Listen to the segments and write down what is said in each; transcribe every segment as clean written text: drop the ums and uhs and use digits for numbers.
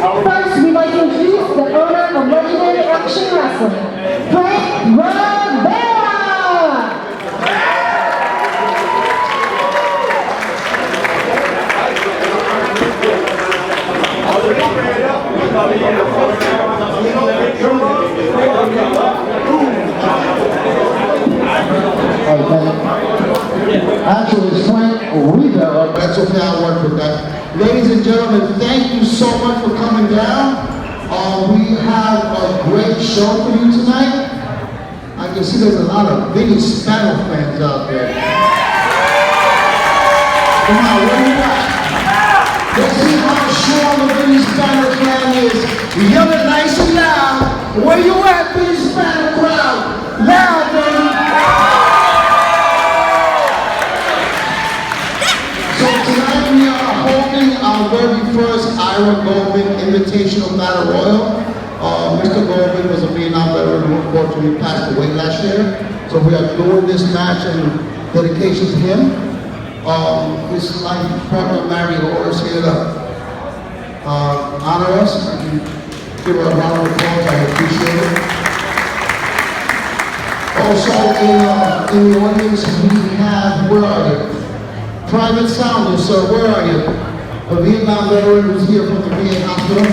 First, we'd like to introduce the owner of Legendary Action Wrestling, Maravilla. Actually, it's Frank Rivera. That's okay, I'll work with that. Ladies and gentlemen, thank you so much for coming down. We have a great show for you tonight. I can see there's a lot of Vinny Spano fans out there. Come on, where you at? Let's see how strong the Vinny Spano fan is. Yell it nice and loud. Where you at, Vinny Spano crowd? Loud, baby. So tonight we are holding our very first Goldman Invitational Battle Royal. Mr. Goldman was a Vietnam veteran who unfortunately passed away last year. So we are doing this match in dedication to him. His life partner, Mary Horace, here to honor us. Give her a round of applause, I appreciate it. Also in the audience we have, where are you? Private Sounder, sir, where are you? A Vietnam veteran who's here from the VA hospital.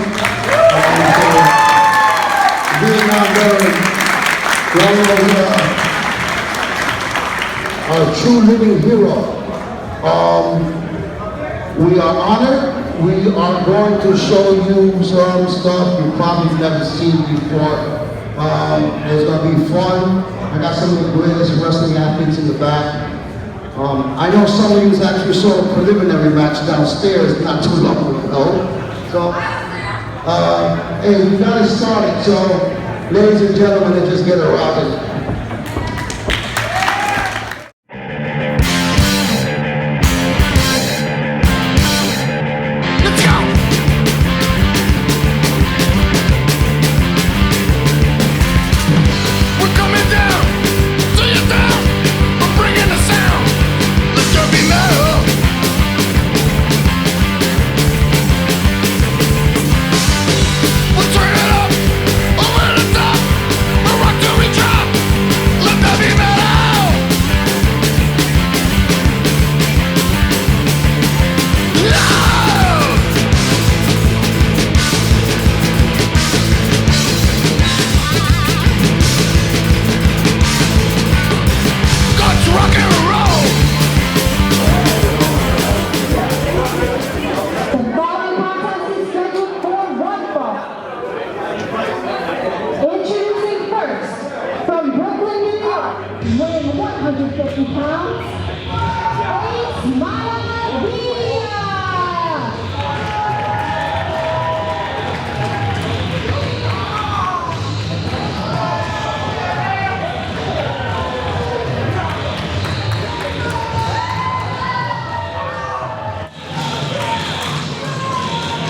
Vietnam veteran, a true living hero. We are honored. We are going to show you some stuff you probably never seen before. It's going to be fun. I got some of the greatest wrestling athletes in the back. I know some of you actually saw a preliminary match downstairs not too long ago. So, hey, we got it started. So, ladies and gentlemen, let's just get it rocking.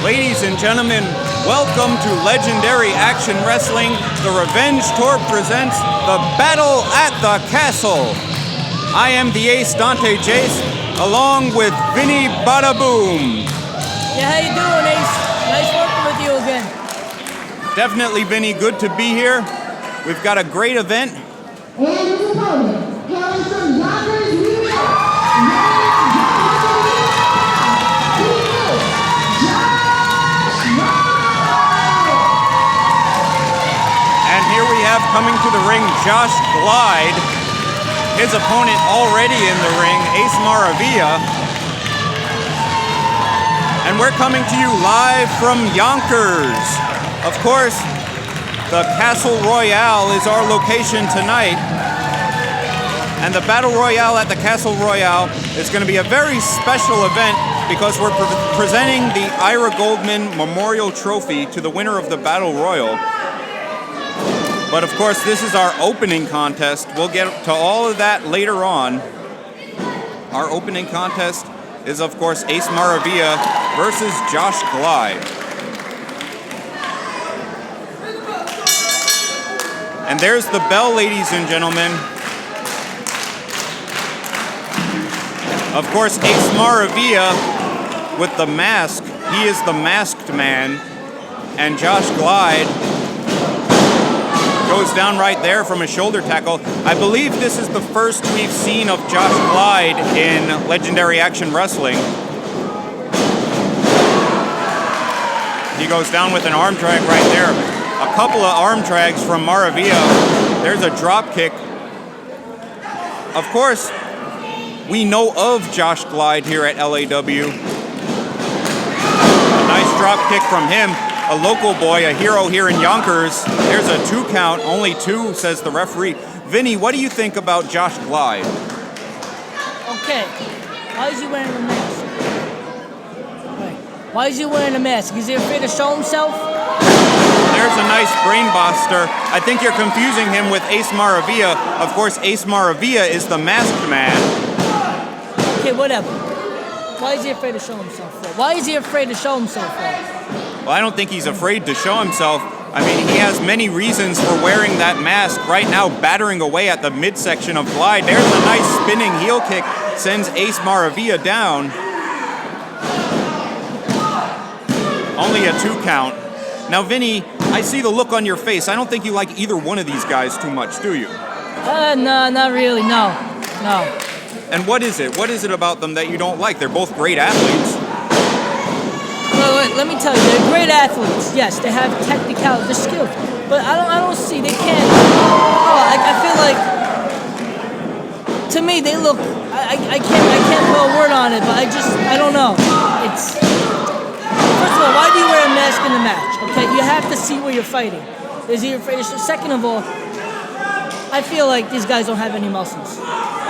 Ladies and gentlemen, welcome to Legendary Action Wrestling. The Revenge Tour presents the Battle at the Castle. I am the Ace Dante Jace, along with Vinny Bada Boom. Yeah, how you doing, Ace? Nice working with you again. Definitely, Vinny, good to be here. We've got a great event. And his opponent, hailing from Yonkers, New York, coming to the ring, Josh Glide. His opponent already in the ring, Ace Maravilla. And we're coming to you live from Yonkers. Of course, the Castle Royale is our location tonight. And the Battle Royale at the Castle Royale is going to be a very special event because we're presenting the Ira Goldman Memorial Trophy to the winner of the Battle Royal. But of course, this is our opening contest. We'll get to all of that later on. Our opening contest is, of course, Ace Maravilla versus Josh Glide. And there's the bell, ladies and gentlemen. Of course, Ace Maravilla with the mask. He is the masked man. And Josh Glide goes down right there from a shoulder tackle. I believe this is the first we've seen of Josh Glide in Legendary Action Wrestling. He goes down with an arm drag right there. A couple of arm drags from Maravilla. There's a drop kick. Of course, we know of Josh Glide here at LAW. A nice drop kick from him. A local boy, a hero here in Yonkers. There's a 2 count, only 2, says the referee. Vinny, what do you think about Josh Glide? Okay, why is he wearing a mask? Why is he wearing a mask? Is he afraid to show himself? There's a nice brainbuster. I think you're confusing him with Ace Maravilla. Of course, Ace Maravilla is the masked man. Okay, whatever. Why is he afraid to show himself for? Why is he afraid to show himself for? Well, I don't think he's afraid to show himself. I mean, he has many reasons for wearing that mask. Right now, battering away at the midsection of Glide. There's a nice spinning heel kick. Sends Ace Maravilla down. Only a 2 count. Now, Vinny, I see the look on your face. I don't think you like either one of these guys too much, do you? No, not really, no. And what is it? What is it about them that you don't like? They're both great athletes. Wait, let me tell you, they're great athletes. Yes, they have technicality, they're skilled. But I don't see, they can't. Oh, I feel like, to me, they look, I can't put a word on it, but I don't know. It's, first of all, why do you wear a mask in the match? Okay, you have to see where you're fighting. Is he afraid? Second of all, I feel like these guys don't have any muscles.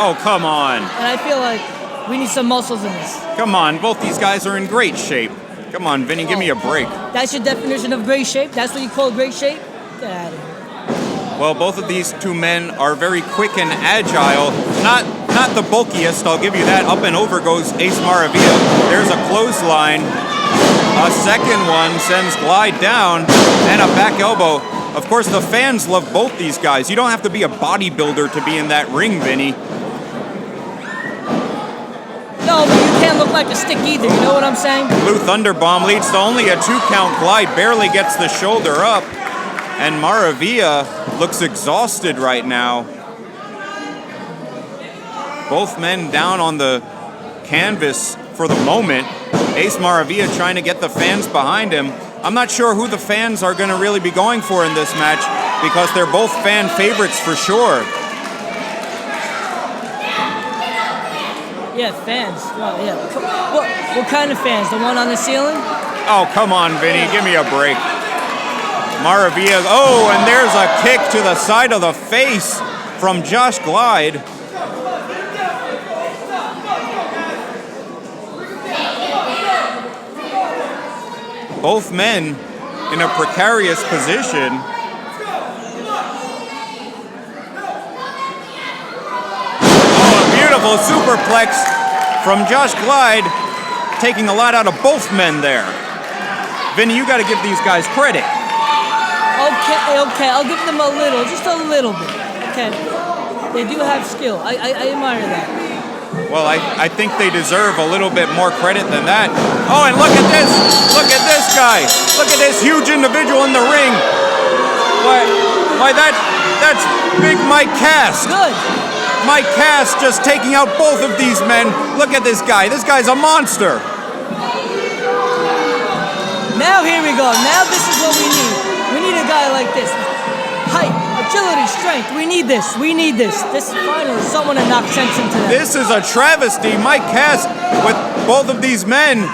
Oh, come on. And I feel like we need some muscles in this. Come on, both these guys are in great shape. Come on, Vinny, give me a break. That's your definition of great shape? That's what you call great shape? Get out of here. Well, both of these 2 men are very quick and agile. Not the bulkiest, I'll give you that. Up and over goes Ace Maravilla. There's a clothesline. A second one sends Glide down, and a back elbow. Of course, the fans love both these guys. You don't have to be a bodybuilder to be in that ring, Vinny. No, but you can't look like a stick either, you know what I'm saying? Blue Thunder Bomb leads to only a 2 count. Glide barely gets the shoulder up, and Maravilla looks exhausted right now. Both men down on the canvas for the moment. Ace Maravilla trying to get the fans behind him. I'm not sure who the fans are going to really be going for in this match because they're both fan favorites for sure. Yeah, fans. Well, yeah. What kind of fans? The one on the ceiling? Oh, come on, Vinny. Give me a break. Maravilla. Oh, and there's a kick to the side of the face from Josh Glide. Both men in a precarious position. Oh, a beautiful superplex from Josh Glide, taking a lot out of both men there. Vinny, you got to give these guys credit. Okay, I'll give them a little, just a little bit. Okay, they do have skill. I admire that. Well, I think they deserve a little bit more credit than that. Oh, and look at this! Look at this guy! Look at this huge individual in the ring! Why that's Big Mike Cast! Good! Mike Cast just taking out both of these men. Look at this guy. This guy's a monster. Now here we go. Now this is what we need. We need a guy like this. Height, agility, strength. We need this. We need this. This is finally someone to knock sense into that. This is a travesty. Mike Cast with both of these men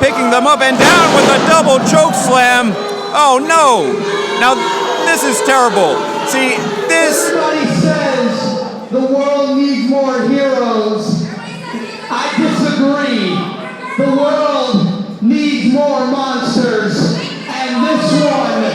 picking them up and down with a double choke slam. Oh no. Now this is terrible. See, this... Everybody says the world needs more heroes. I disagree. The world needs more monsters. And this one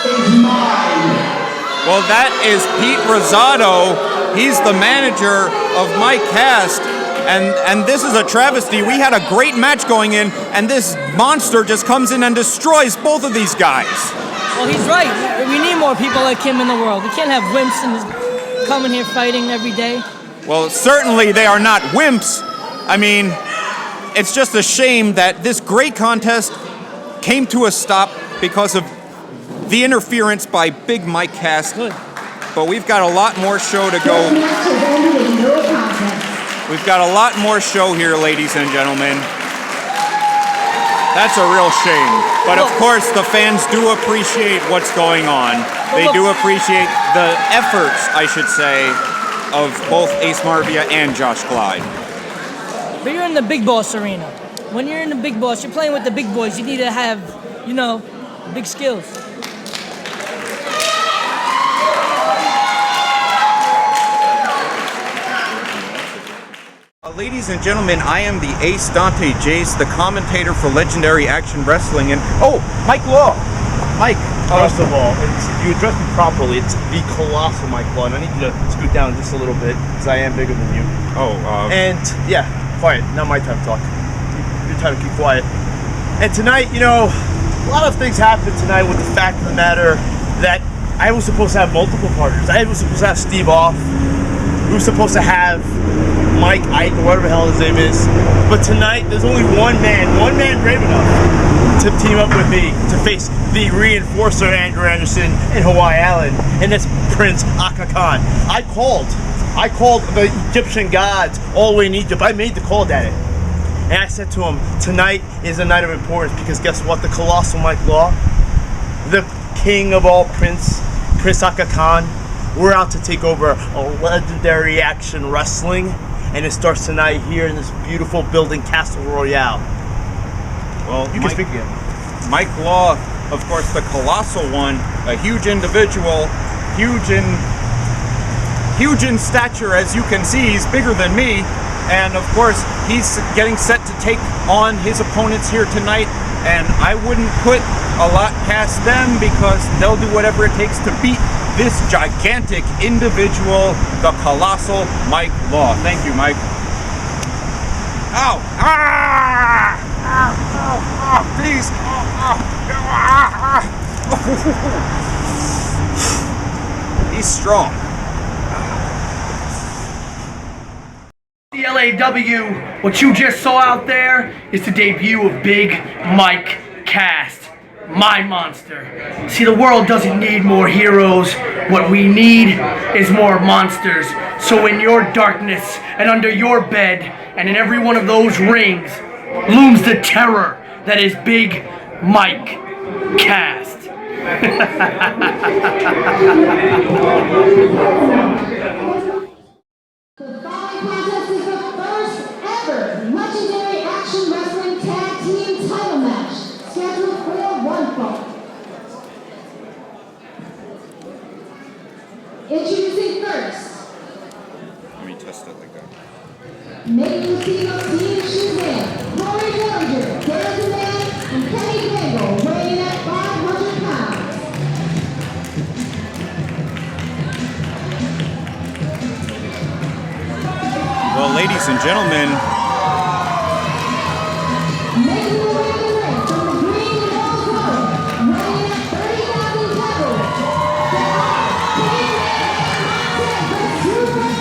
is mine. Well, that is Pete Rosado. He's the manager of Mike Cast. And this is a travesty. We had a great match going in, and this monster just comes in and destroys both of these guys. Well, he's right. We need more people like him in the world. We can't have wimps coming here fighting every day. Well, certainly they are not wimps. I mean, it's just a shame that this great contest came to a stop because of the interference by Big Mike Cast. Good. But we've got a lot more show to go. This match has ended in no contest. We've got a lot more show here, ladies and gentlemen. That's a real shame. But of course, the fans do appreciate what's going on. They do appreciate the efforts, I should say, of both Ace Maravia and Josh Clyde. But you're in the big boss arena. When you're in the big boss, you're playing with the big boys. You need to have, you know, big skills. Ladies and gentlemen, I am the Ace Dante Jace, the commentator for Legendary Action Wrestling, and Mike Law. Mike. First of all, you addressed me properly. It's the Colossal Mike Law, and I need you to scoot down just a little bit because I am bigger than you. And yeah, quiet. Not my time to talk. Your time to keep quiet. And tonight, you know, a lot of things happened tonight with the fact of the matter that I was supposed to have multiple partners. I was supposed to have Steve off. We were supposed to have Mike Ike, or whatever the hell his name is. But tonight, there's only one man brave enough to team up with me to face the reinforcer Andrew Anderson in Hawaii Island, and that's Prince Akkanatan. I called the Egyptian gods all the way in Egypt. I made the call, Daddy. And I said to him, tonight is a night of importance because guess what? The Colossal Mike Law, the king of all Prince Akkanatan, we're out to take over a Legendary Action Wrestling, and it starts tonight here in this beautiful building, Castle Royale. Well, You can speak again. Mike Law, of course, the colossal one, a huge individual, huge in stature, as you can see. He's bigger than me, and of course, he's getting set to take on his opponents here tonight. And I wouldn't put a lot past them because they'll do whatever it takes to beat this gigantic individual, the Colossal Mike Law. Thank you, Mike. Ow! Ah! Ow! Ow! Ow! Please! He's strong. The LAW, what you just saw out there is the debut of Big Mike Cast, my monster. See, the world doesn't need more heroes. What we need is more monsters. So in your darkness and under your bed and in every one of those rings looms the terror that is Big Mike Cast. The following contest is the first ever Legendary Action Wrestling Tag Team Title Match, scheduled for one fall. Introducing first, Let me test it like that. making the team of Team Shazam, Corey Dillinger, Derek Man, and Kenny Bangle, weighing at 500 pounds. Well, ladies and gentlemen, Making the way to the ring from the green Hills Road, weighing at 30,000 pounds, they are Big Man and the Super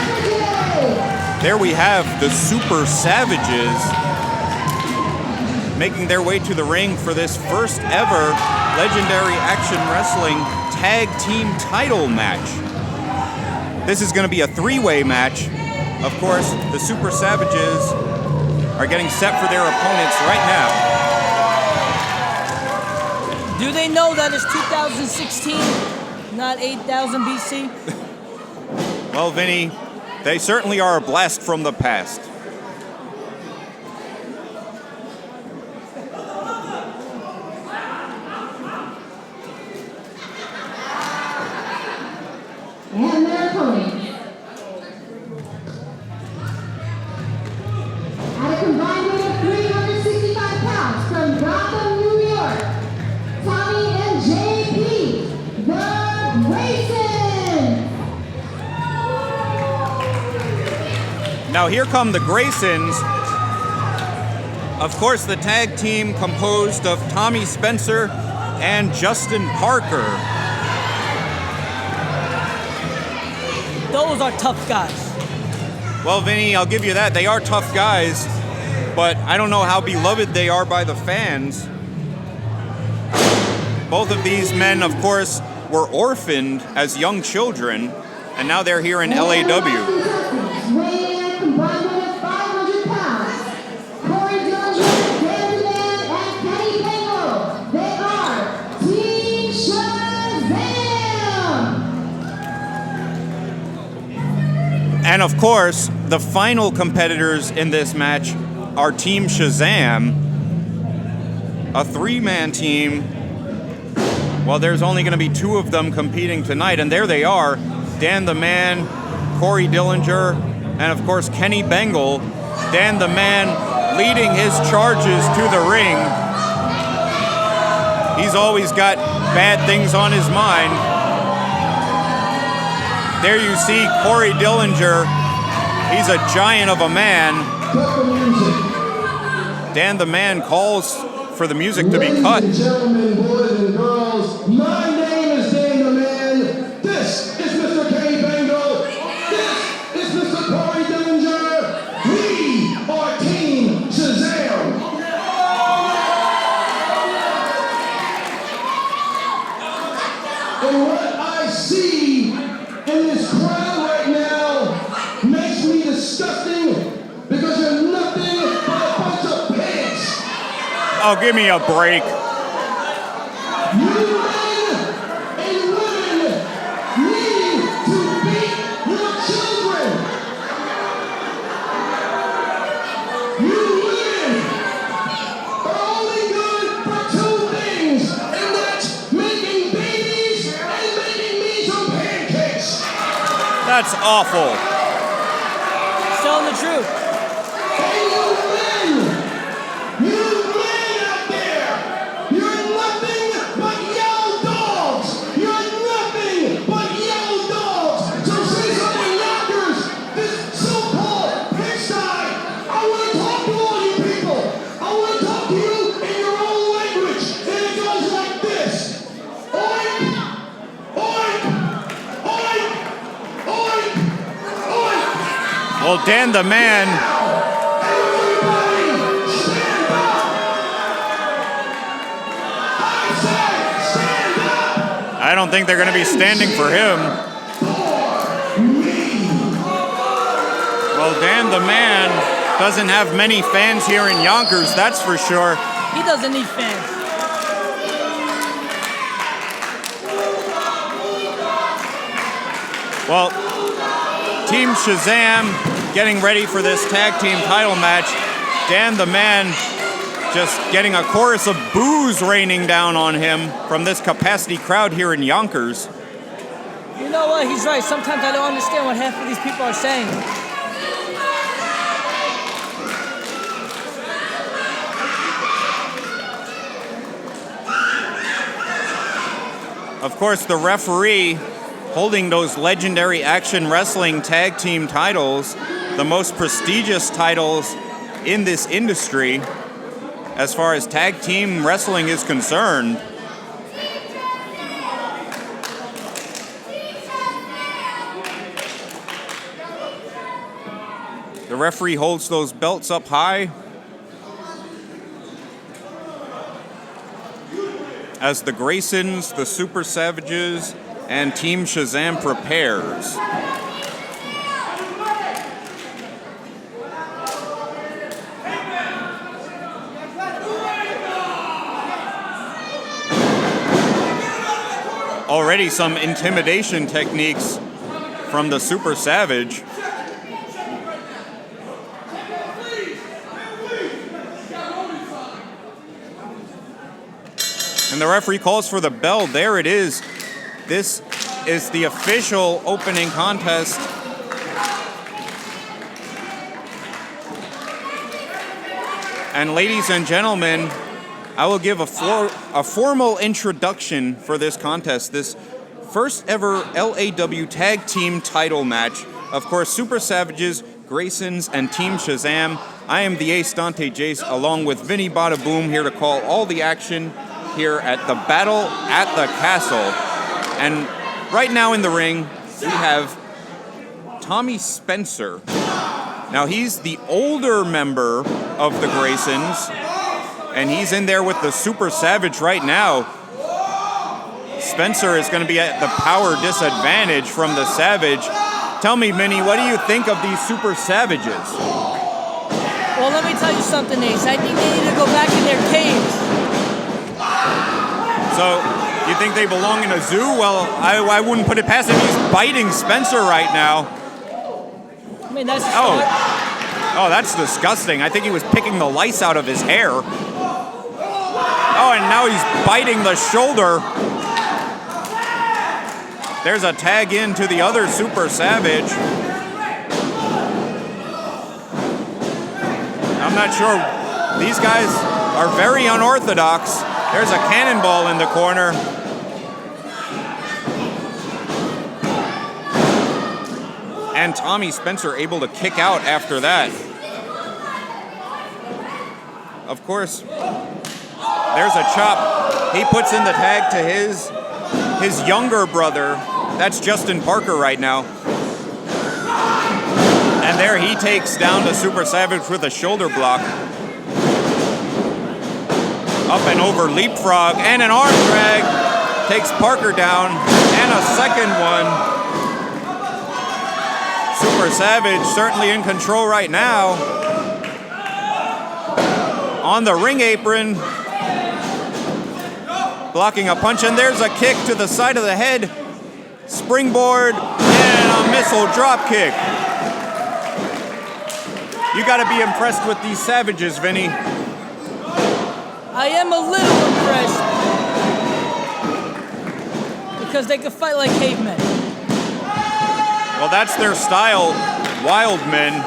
Savages. there we have the Super Savages making their way to the ring for this first ever Legendary Action Wrestling Tag Team Title match. This is going to be a three-way match. Of course, the Super Savages are getting set for their opponents right now. Do they know that it's 2016, not 8000 BC? Well, Vinny, they certainly are a blast from the past. And their opponents. At a combined weight of 365 pounds from Gotham, New York, Tommy and JP, the Graysons. Now here come the Graysons. Of course, the tag team composed of Tommy Spencer and Justin Parker. Those are tough guys. Well, Vinny, I'll give you that. They are tough guys, but I don't know how beloved they are by the fans. Both of these men, of course, were orphaned as young children, and now they're here in LAW. Weighing in combined with 500 pounds. Corey Dillinger, David and Kenny Bangle. They are Team Shazam! And of course, the final competitors in this match are Team Shazam, a three-man team. Well, there's only going to be two of them competing tonight, and there they are, Dan the Man, Corey Dillinger, and of course Kenny Bengal. Dan the Man leading his charges to the ring. He's always got bad things on his mind. There you see Corey Dillinger. He's a giant of a man. Dan the Man calls for the music to be cut. Ladies and gentlemen, boys and girls, my name is Dan the Man. This is Mr. Kenny Bengal. This is Mr. Corey Dillinger. We are Team Shazam. And what I see in this crowd right now makes me disgusting because you're nothing but a bunch of pigs. Oh, give me a break. You men and women need to beat your children. You women are only good for two things, and that's making babies and making me some pancakes. That's awful. Telling the truth. And you men out there, you're nothing but yellow dogs. You're nothing but yellow dogs. So say something, Yonkers, this so-called pigsty. I want to talk to all you people. I want to talk to you in your own language. And it goes like this. Oink, oink, oink, oink, oink. Well, Dan the Man, Everybody, stand up. I said, stand up. I don't think they're going to be standing for him. Well, Dan the Man doesn't have many fans here in Yonkers, that's for sure. He doesn't need fans. Well, Team Shazam getting ready for this tag team title match. Dan the Man just getting a chorus of boos raining down on him from this capacity crowd here in Yonkers. You know what? He's right. Sometimes I don't understand what half of these people are saying. Of course, the referee holding those legendary Action Wrestling tag team titles, the most prestigious titles in this industry as far as tag team wrestling is concerned. The referee holds those belts up high as the Graysons, the Super Savages, and Team Shazam prepares. Already some intimidation techniques from the Super Savage. And the referee calls for the bell. There it is. This is the official opening contest. And ladies and gentlemen, I will give a formal introduction for this contest. This first ever LAW tag team title match. Of course, Super Savages, Graysons, and Team Shazam. I am the Ace Dante Jace, along with Vinny Bada Boom, here to call all the action here at the Battle at the Castle. And right now in the ring, we have Tommy Spencer. Now, he's the older member of the Graysons, and he's in there with the Super Savage right now. And Tommy Spencer, he's the older member of the Graysons, and he's in there with the Super Savage right now. And Tommy Spencer, he's the older member of the Graysons, and he's in there with the Super Savage right now. And Tommy Spencer, he's the older member of the Graysons, and he's in there with the Super Savage right now. Spencer is going to be at the power disadvantage from the Savage. Tell me, Vinny, what do you think of these Super Savages? Well, let me tell you something, Ace. I think they need to go back in their caves. So, you think they belong in a zoo? Well, I wouldn't put it past him. He's biting Spencer right now. I mean, that's a start. Oh, that's disgusting. I think he was picking the lice out of his hair. Oh, and now he's biting the shoulder. There's a tag in to the other Super Savage. I'm not sure. These guys are very unorthodox. There's a cannonball in the corner. And Tommy Spencer able to kick out after that. Of course, there's a chop. He puts in the tag to his younger brother. That's Justin Parker right now. And there he takes down the Super Savage with a shoulder block. Up and over leapfrog and an arm drag. Takes Parker down and a second one. Super Savage certainly in control right now. On the ring apron. Blocking a punch, and there's a kick to the side of the head. Springboard and a missile drop kick. You got to be impressed with these Savages, Vinny. I am a little impressed. Because they can fight like cavemen. Well, that's their style, wild men.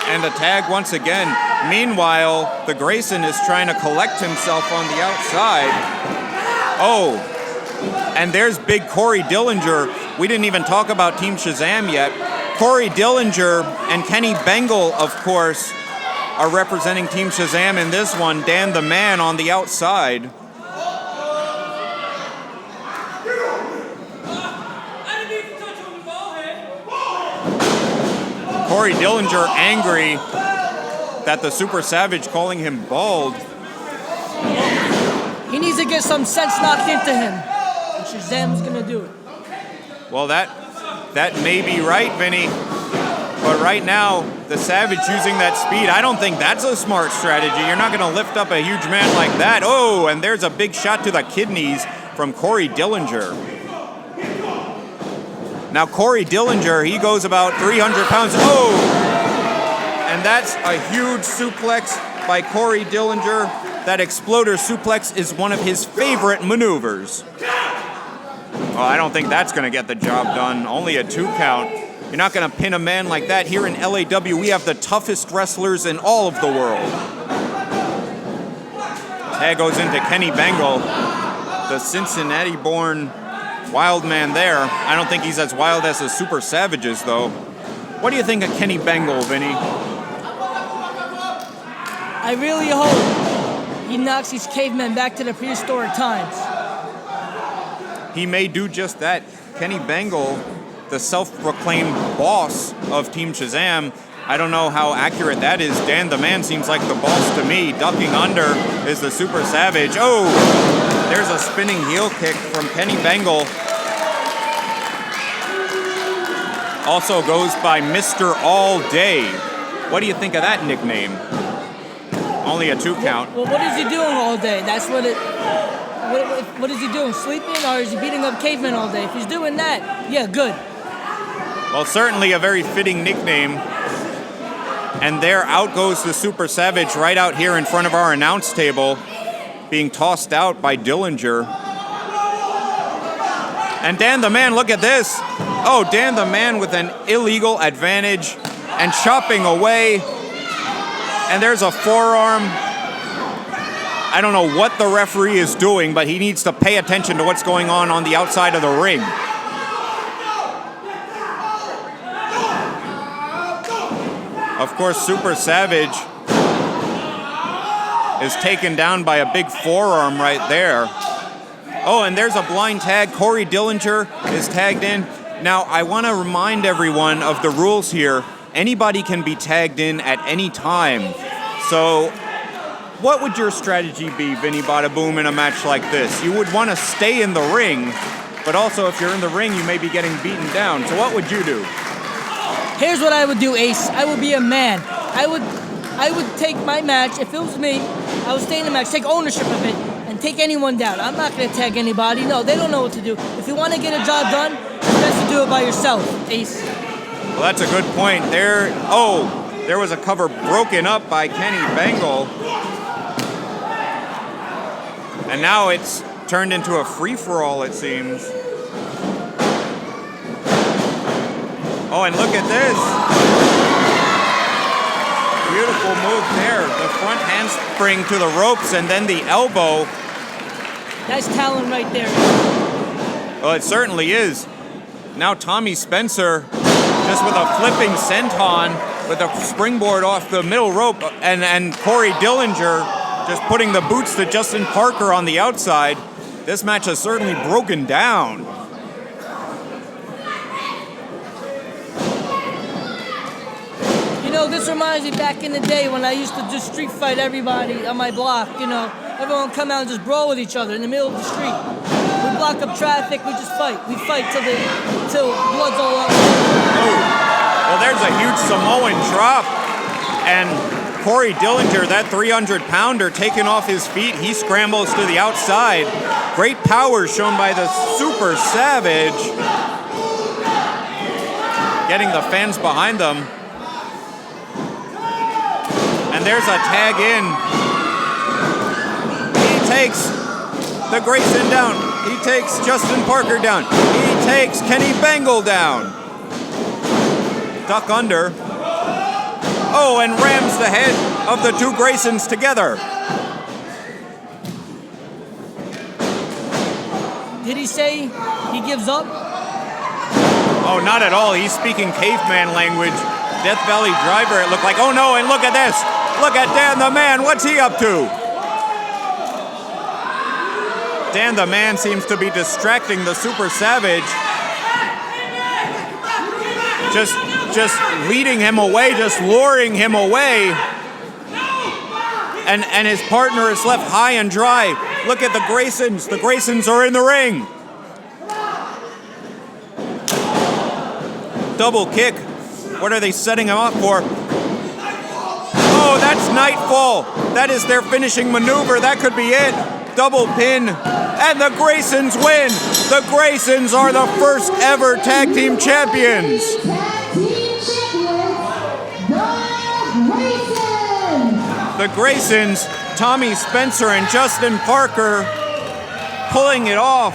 And a tag once again. Meanwhile, the Grayson is trying to collect himself on the outside. Oh, and there's big Corey Dillinger. We didn't even talk about Team Shazam yet. Corey Dillinger and Kenny Bengal, of course, are representing Team Shazam in this one. Dan the Man on the outside. Corey Dillinger angry that the Super Savage calling him bald. He needs to get some sense knocked into him. And Shazam's gonna do it. Well, that may be right, Vinny. But right now, the Savage using that speed, I don't think that's a smart strategy. You're not gonna lift up a huge man like that. Oh, and there's a big shot to the kidneys from Corey Dillinger. Now, Corey Dillinger, he goes about 300 pounds. Oh! And that's a huge suplex by Corey Dillinger. That exploder suplex is one of his favorite maneuvers. Well, I don't think that's going to get the job done. Only a 2 count. You're not going to pin a man like that. Here in LAW, we have the toughest wrestlers in all of the world. Tag goes into Kenny Bengal, the Cincinnati-born wild man there. I don't think he's as wild as the Super Savages, though. What do you think of Kenny Bengal, Vinny? I really hope he knocks these cavemen back to the prehistoric times. He may do just that. Kenny Bengal, the self-proclaimed boss of Team Shazam. I don't know how accurate that is. Dan the Man seems like the boss to me. Ducking under is the Super Savage. Oh, there's a spinning heel kick from Kenny Bengal. Also goes by Mr. All Day. What do you think of that nickname? Only a 2 count. Well, what is he doing all day? That's what it... What is he doing? Sleeping, or is he beating up cavemen all day? If he's doing that, yeah, good. Well, certainly a very fitting nickname. And there out goes the Super Savage right out here in front of our announce table, being tossed out by Dillinger. And Dan the Man, look at this. Oh, Dan the Man with an illegal advantage and chopping away. And there's a forearm. I don't know what the referee is doing, but he needs to pay attention to what's going on the outside of the ring. Of course, Super Savage is taken down by a big forearm right there. Oh, and there's a blind tag. Corey Dillinger is tagged in. Now, I want to remind everyone of the rules here. Anybody can be tagged in at any time. So What would your strategy be, Vinny Bada Boom, in a match like this? You would want to stay in the ring, but also if you're in the ring, you may be getting beaten down. So what would you do? Here's what I would do, Ace. I would be a man. I would take my match. If it was me, I would stay in the match, take ownership of it, and take anyone down. I'm not going to tag anybody. No, they don't know what to do. If you want to get a job done, it's best to do it by yourself, Ace. Well, that's a good point. There was a cover broken up by Kenny Bengal. And now it's turned into a free-for-all, it seems. Oh, and look at this. Beautiful move there. The front handspring to the ropes and then the elbow. That's talent right there. Well, it certainly is. Now Tommy Spencer just with a flipping senton with a springboard off the middle rope, and Corey Dillinger just putting the boots to Justin Parker on the outside. This match has certainly broken down. You know, this reminds me back in the day when I used to just street fight everybody on my block, you know. Everyone would come out and just brawl with each other in the middle of the street. We block up traffic, we just fight. We fight till blood's all up. Oh. Well, there's a huge Samoan drop. And Corey Dillinger, that 300-pounder, taken off his feet. He scrambles to the outside. Great power shown by the Super Savage. Getting the fans behind them. And there's a tag in. He takes the Grayson down. He takes Justin Parker down. He takes Kenny Bengal down. Duck under. Oh, and rams the head of the two Graysons together. Did he say he gives up? Oh, not at all. He's speaking caveman language. Death Valley Driver, it looked like. Oh no, and look at this. Look at Dan the Man. What's he up to? Dan the Man seems to be distracting the Super Savage. Just leading him away, just luring him away. And his partner is left high and dry. Look at the Graysons. The Graysons are in the ring. Double kick. What are they setting him up for? Oh, that's Nightfall. That is their finishing maneuver. That could be it. Double pin. And the Graysons win. The Graysons are the first ever tag team champions. The Graysons, Tommy Spencer and Justin Parker pulling it off.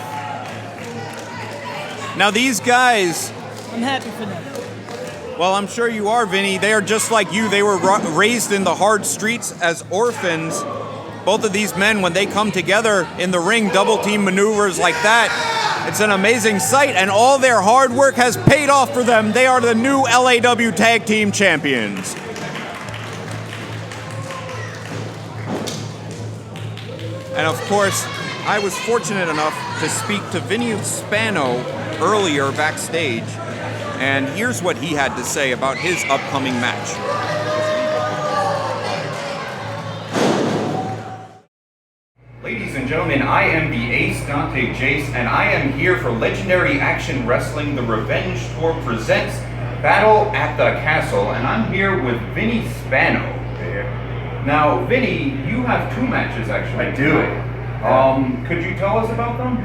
Now these guys... I'm happy for them. Well, I'm sure you are, Vinny. They are just like you. They were raised in the hard streets as orphans. Both of these men, when they come together in the ring, double team maneuvers like that, it's an amazing sight, and all their hard work has paid off for them. They are the new LAW Tag Team Champions. And of course, I was fortunate enough to speak to Vinny Spano earlier backstage, and here's what he had to say about his upcoming match. Ladies and gentlemen, I am the Ace Dante Jace, and I am here for Legendary Action Wrestling. The Revenge Tour presents Battle at the Castle, and I'm here with Vinny Spano. Now, Vinny, you have two matches actually. I do. Could you tell us about them?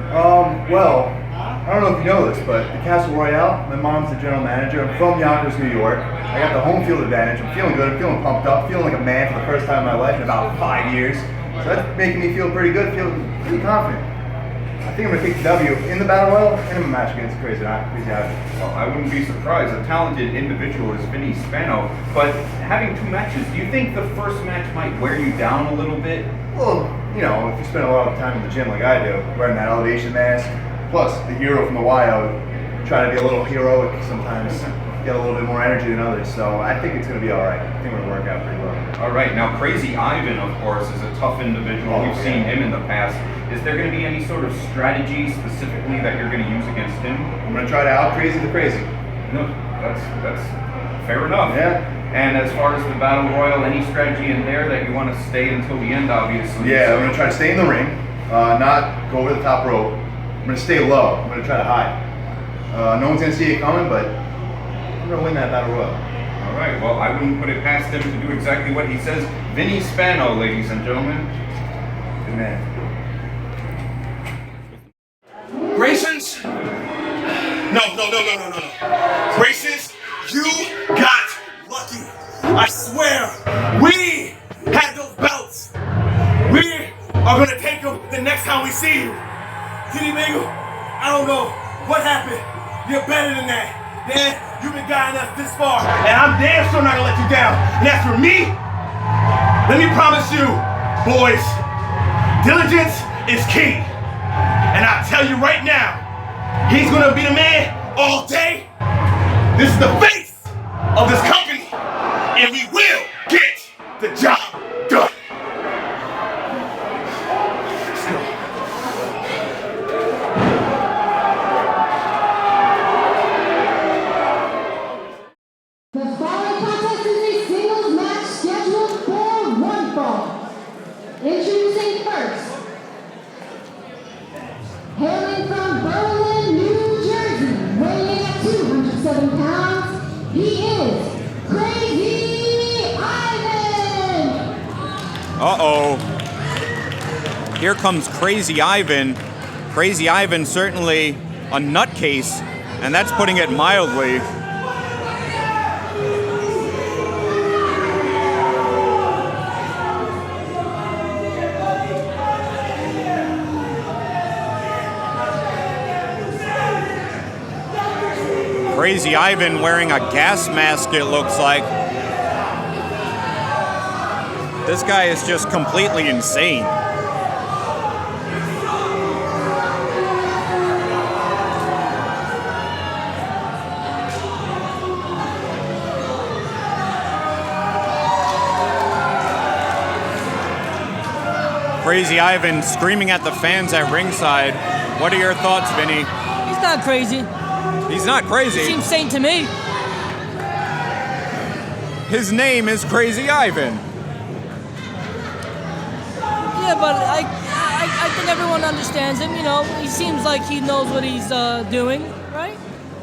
Well, I don't know if you know this, but the Castle Royale, my mom's the general manager. I'm from Yonkers, New York. I got the home field advantage. I'm feeling good. I'm feeling pumped up. Feeling like a man for the first time in my life in about 5 years. So that's making me feel pretty good, feeling pretty confident. I think I'm going to take the W in the Battle Royal and in my match against Crazy Ivy. Well, I wouldn't be surprised. A talented individual is Vinny Spano, but having two matches, do you think the first match might wear you down a little bit? Well, you know, if you spend a lot of time in the gym like I do, wearing that elevation mask, plus the hero from the Y, I would try to be a little heroic sometimes, get a little bit more energy than others, so I think it's going to be alright. I think we're going to work out pretty well. Alright, now Crazy Ivan, of course, is a tough individual. We've seen him in the past. Is there going to be any sort of strategy specifically that you're going to use against him? I'm going to try to out-crazy the crazy. No, that's fair enough. Yeah. And as far as the Battle Royal, any strategy in there that you want to stay until the end, obviously? Yeah, I'm going to try to stay in the ring, not go over the top rope. I'm going to stay low. I'm going to try to hide. No one's going to see it coming, but I'm going to win that Battle Royal. All right, well, I wouldn't put it past him to do exactly what he says. Vinny Spano, ladies and gentlemen. Good man. Graysons? No. Graysons, you got lucky. I swear, we had those belts. We are gonna take them the next time we see you. Kitty Mingle, I don't know what happened. You're better than that. Man, you've been guiding us this far, and I'm damn sure not gonna let you down. And as for me, let me promise you, boys, diligence is key. And I tell you right now, he's gonna be the man all day. This is the face of this company, and we will get the job done. Let's go. The following contest is a singles match scheduled for one fall. Introducing first, hailing from Berlin, New Jersey, weighing in at 207 pounds, he is Crazy Ivan! Uh-oh. Here comes Crazy Ivan. Crazy Ivan certainly a nutcase, and that's putting it mildly. Crazy Ivan wearing a gas mask, it looks like. This guy is just completely insane. Crazy Ivan screaming at the fans at ringside. What are your thoughts, Vinny? He's not crazy. He's not crazy. He seems sane to me. His name is Crazy Ivan. Yeah, but I think everyone understands him. You know, he seems like he knows what he's doing, right?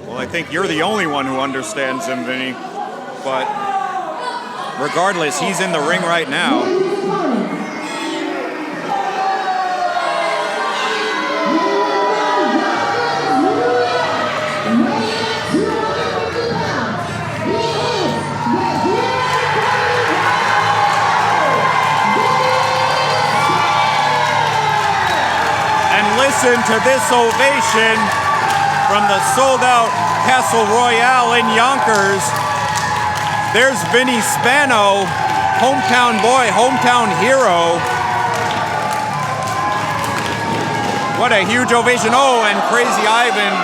Well, I think you're the only one who understands him, Vinny. But regardless, he's in the ring right now. Listen to this ovation from the sold-out Castle Royale in Yonkers. There's Vinny Spano, hometown boy, hometown hero. What a huge ovation. Oh, and Crazy Ivan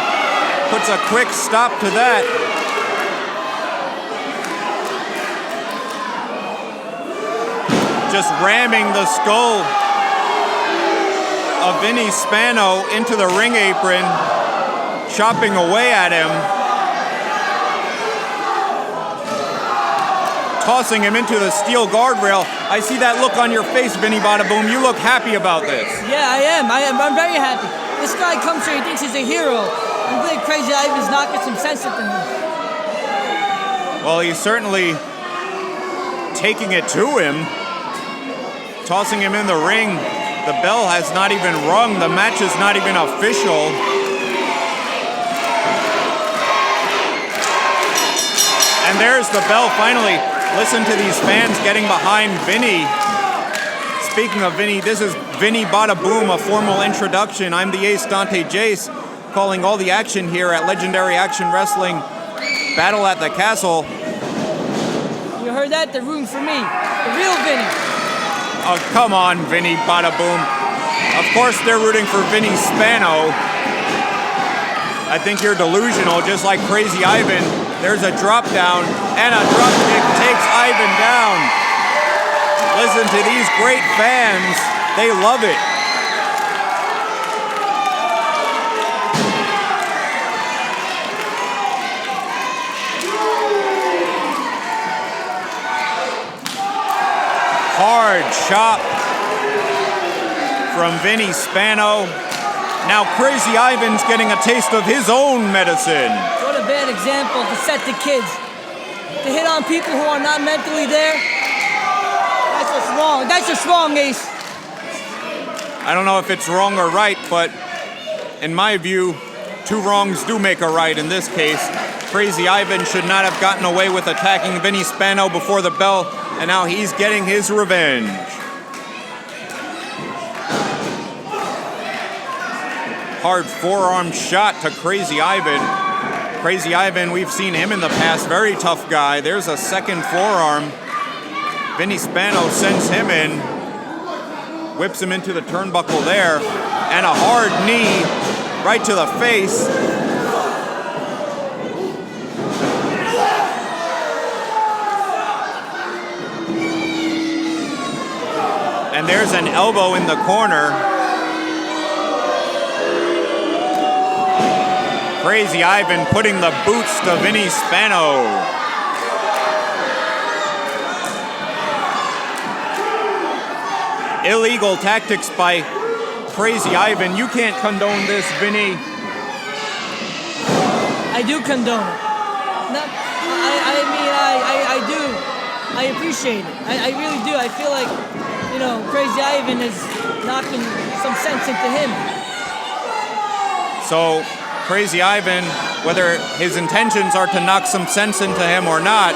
puts a quick stop to that. Just ramming the skull of Vinny Spano into the ring apron, chopping away at him, tossing him into the steel guardrail. I see that look on your face, Vinny Bada-Boom. You look happy about this. Yeah, I am. I'm very happy. This guy comes here, he thinks he's a hero. I'm glad Crazy Ivan's knocking some sense into him. Well, he's certainly taking it to him, tossing him in the ring. The bell has not even rung. The match is not even official. And there's the bell finally. Listen to these fans getting behind Vinny. Speaking of Vinny, this is Vinny Bada-Boom, a formal introduction. I'm the Ace Dante Jace, calling all the action here at Legendary Action Wrestling Battle at the Castle. You heard that? They're rooting for me. The real Vinny. Oh, come on, Vinny Bada-Boom. Of course they're rooting for Vinny Spano. I think you're delusional, just like Crazy Ivan. There's a drop down, and a drop kick takes Ivan down. Listen to these great fans. They love it. hard chop from Vinny Spano. Now Crazy Ivan's getting a taste of his own medicine. What a bad example to set the kids. To hit on people who are not mentally there. That's just wrong. That's just wrong, Ace. I don't know if it's wrong or right, but in my view, two wrongs do make a right in this case. Crazy Ivan should not have gotten away with attacking Vinny Spano before the bell, and now he's getting his revenge. Hard forearm shot to Crazy Ivan. Crazy Ivan, we've seen him in the past, very tough guy. There's a second forearm. Vinny Spano sends him in, whips him into the turnbuckle there, and a hard knee right to the face. And there's an elbow in the corner. Crazy Ivan putting the boots to Vinny Spano. Illegal tactics by Crazy Ivan. You can't condone this, Vinny. I do condone it. No, I do. I appreciate it. I really do. I feel like, you know, Crazy Ivan is knocking some sense into him. So, Crazy Ivan, whether his intentions are to knock some sense into him or not,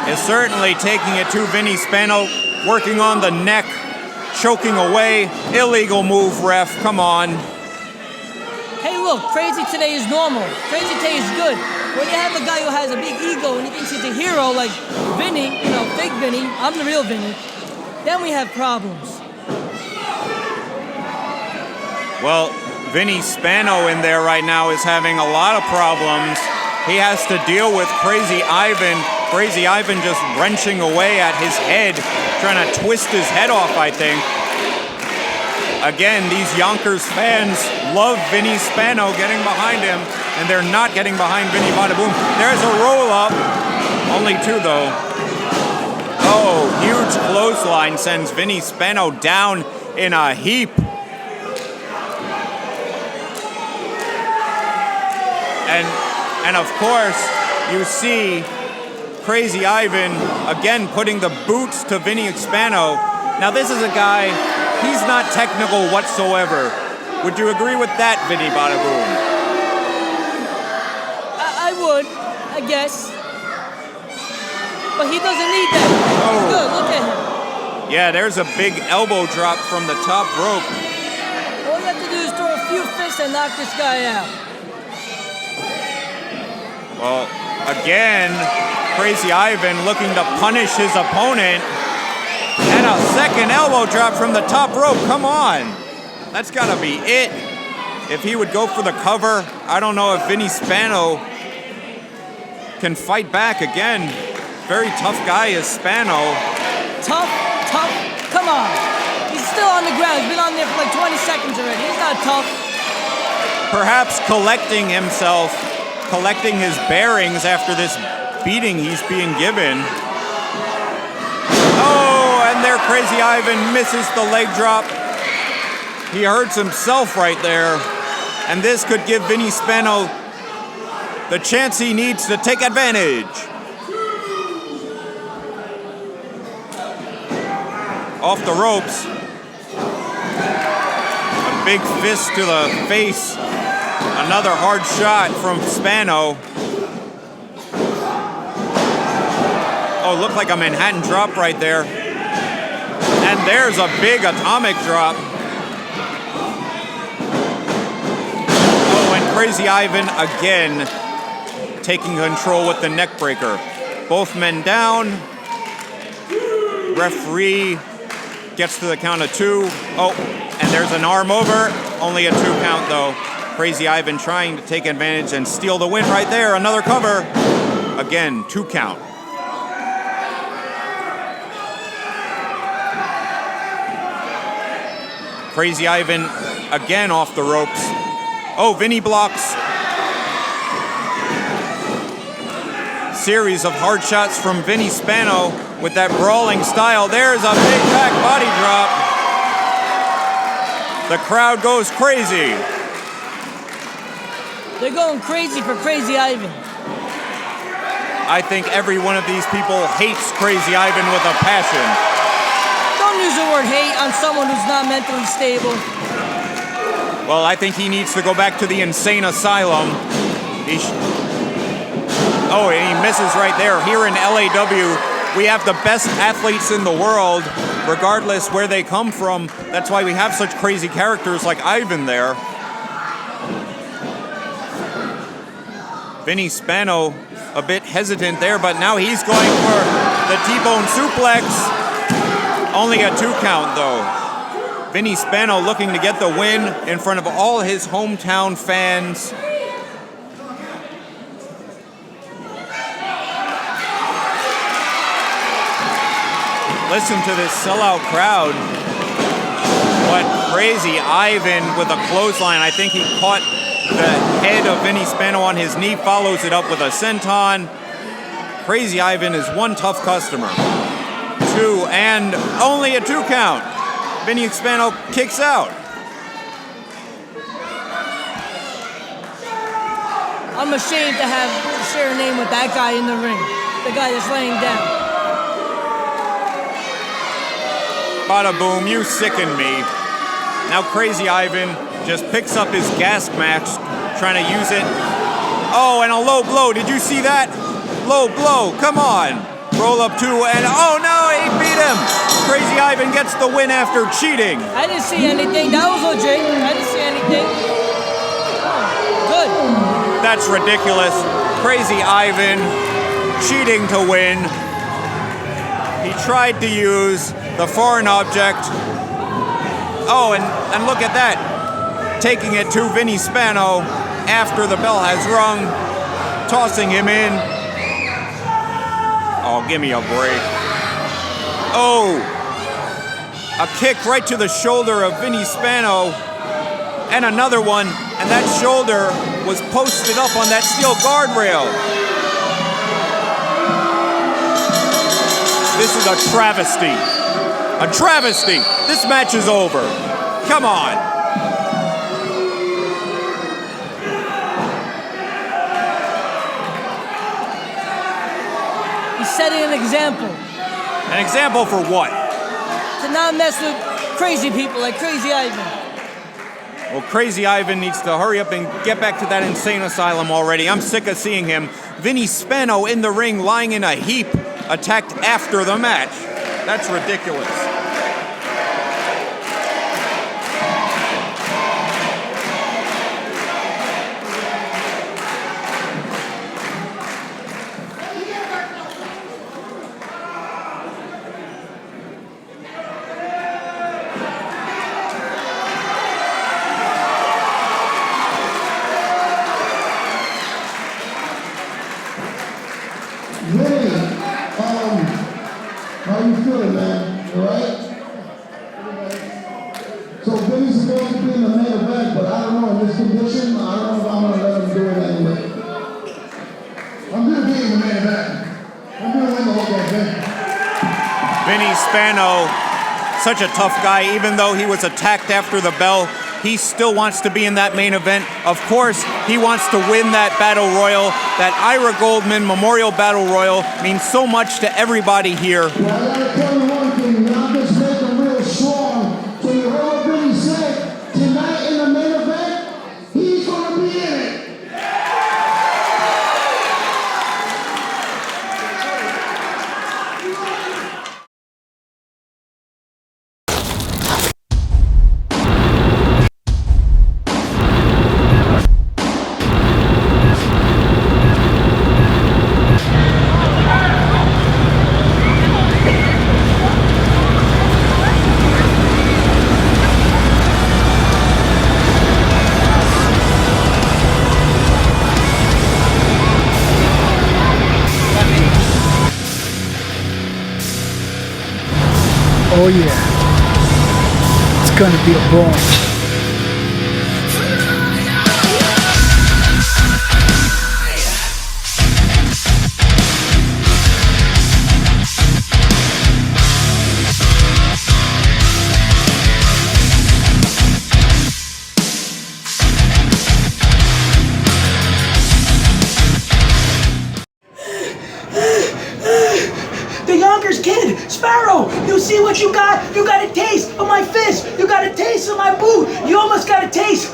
is certainly taking it to Vinny Spano, working on the neck, choking away. Illegal move, ref. Come on. Hey, look, crazy today is normal. Crazy today is good. When you have a guy who has a big ego and he thinks he's a hero like Vinny, you know, fake Vinny, I'm the real Vinny, then we have problems. Well, Vinny Spano in there right now is having a lot of problems. He has to deal with Crazy Ivan. Crazy Ivan just wrenching away at his head, trying to twist his head off, I think. Again, these Yonkers fans love Vinny Spano getting behind him, and they're not getting behind Vinny Bada Boom. There's a roll-up. Only two, though. Oh, huge clothesline sends Vinny Spano down in a heap. And of course, you see Crazy Ivan again putting the boots to Vinny Spano. Now this is a guy, he's not technical whatsoever. Would you agree with that, Vinny Bada Boom? I would, I guess. But he doesn't need that. Oh. He's good, look at him. Yeah, there's a big elbow drop from the top rope. All you have to do is throw a few fists and knock this guy out. Well, again, Crazy Ivan looking to punish his opponent. And a second elbow drop from the top rope. Come on. That's got to be it. If he would go for the cover, I don't know if Vinny Spano can fight back again. Very tough guy is Spano. Tough? Come on. He's still on the ground. He's been on there for like 20 seconds already. He's not tough. Perhaps collecting himself, collecting his bearings after this beating he's being given. Oh, and there Crazy Ivan misses the leg drop. He hurts himself right there. And this could give Vinny Spano the chance he needs to take advantage. Off the ropes. A big fist to the face. Another hard shot from Spano. Oh, looked like a Manhattan drop right there. And there's a big atomic drop. Oh, and Crazy Ivan again taking control with the neck breaker. Both men down. Referee gets to the count of 2. Oh, and there's an arm over. Only a 2 count though. Crazy Ivan trying to take advantage and steal the win right there. Another cover. Again, 2 count. Crazy Ivan again off the ropes. Oh, Vinny blocks. Series of hard shots from Vinny Spano. with that brawling style. There's a big back body drop. The crowd goes crazy. They're going crazy for Crazy Ivan. I think every one of these people hates Crazy Ivan with a passion. Don't use the word hate on someone who's not mentally stable. Well, I think he needs to go back to the insane asylum. Oh, and he misses right there. Here in LAW, we have the best athletes in the world, regardless where they come from. That's why we have such crazy characters like Ivan there. Vinny Spano a bit hesitant there, but now he's going for the T-bone suplex. Only a 2 count though. Vinny Spano looking to get the win in front of all his hometown fans. Listen to this sellout crowd. But Crazy Ivan with a clothesline. I think he caught the head of Vinny Spano on his knee, follows it up with a senton. Crazy Ivan is one tough customer. 2, and only a 2 count. Vinny Spano kicks out. I'm ashamed to share a name with that guy in the ring. The guy that's laying down. Bada boom, you sicken me. Now Crazy Ivan just picks up his gas mask, trying to use it. Oh, and a low blow. Did you see that? Low blow. Come on. Roll up 2, and oh no, he beat him. Crazy Ivan gets the win after cheating. I didn't see anything. That was legit. I didn't see anything. Good. That's ridiculous. Crazy Ivan cheating to win. He tried to use the foreign object. Oh, and look at that. Taking it to Vinny Spano after the bell has rung, tossing him in. Oh, give me a break. Oh, a kick right to the shoulder of Vinny Spano, and another one, and that shoulder was posted up on that steel guardrail. This is a travesty. A travesty. This match is over. Come on. He's setting an example. An example for what? To not mess with crazy people like Crazy Ivan. Well, Crazy Ivan needs to hurry up and get back to that insane asylum already. I'm sick of seeing him. Vinny Spano in the ring, lying in a heap, attacked after the match. That's ridiculous. Vinny, how you feeling, man? You alright? So Vinny's supposed to be in the main event, but I don't know, in this condition, I don't know if I'm gonna let him do it anyway. I'm gonna be in the main event. I'm gonna win the whole damn thing. Vinny Spano, such a tough guy, even though he was attacked after the bell, he still wants to be in that main event. Of course, he wants to win that Battle Royal. That Ira Goldman Memorial Battle Royal means so much to everybody here. Well, I gotta tell you one thing, y'all just make him real strong. So you heard what Vinny said, tonight in the main event, he's gonna be in it. Oh yeah, it's gonna be a brawl. Sparrow, you see what you got? You got a taste of my fist. You got a taste of my boot. You almost got a taste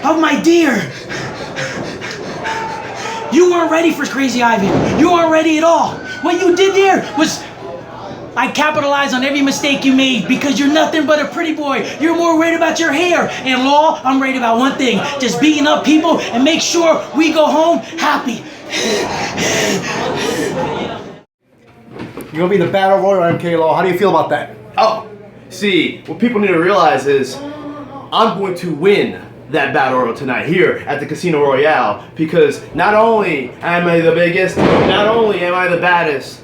of my deer. You weren't ready for Crazy Ivan. You weren't ready at all. What you did there was... I capitalized on every mistake you made because you're nothing but a pretty boy. You're more worried about your hair. And Law, I'm worried about one thing. Just beating up people and make sure we go home happy. You're gonna be the Battle Royal, MK Law. How do you feel about that? Oh, see, what people need to realize is I'm going to win that Battle Royal tonight here at the Casino Royale because not only am I the biggest, not only am I the baddest,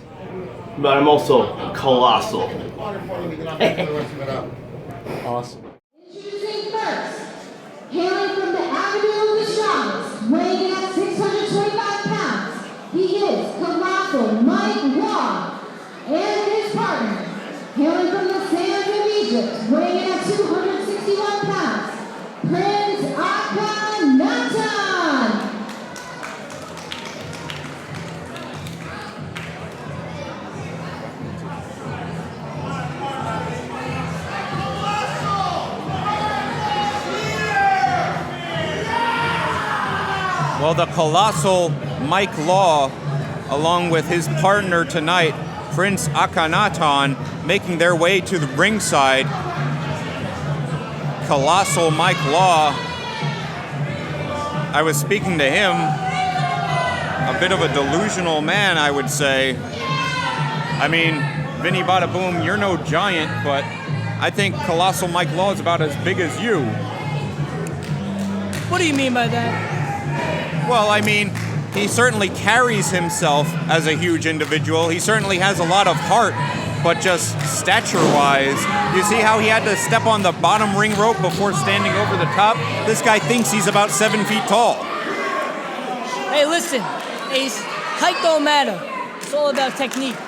but I'm also colossal. Awesome. Introducing first, hailing from the Avenue of the Strongest, weighing in at 625 pounds, he is Colossal Mike Law. And his partner, hailing from the sands of Egypt, weighing in at 261 pounds, Prince Akkanatan. Well, the Colossal Mike Law, along with his partner tonight, Prince Akkanatan, making their way to the ringside. Colossal Mike Law, I was speaking to him, a bit of a delusional man, I would say. I mean, Vinny Bada Boom, you're no giant, but I think Colossal Mike Law is about as big as you. What do you mean by that? Well, I mean, he certainly carries himself as a huge individual. He certainly has a lot of heart, but just stature-wise, you see how he had to step on the bottom ring rope before standing over the top? This guy thinks he's about 7 feet tall. Hey, listen, Ace, height don't matter. It's all about technique.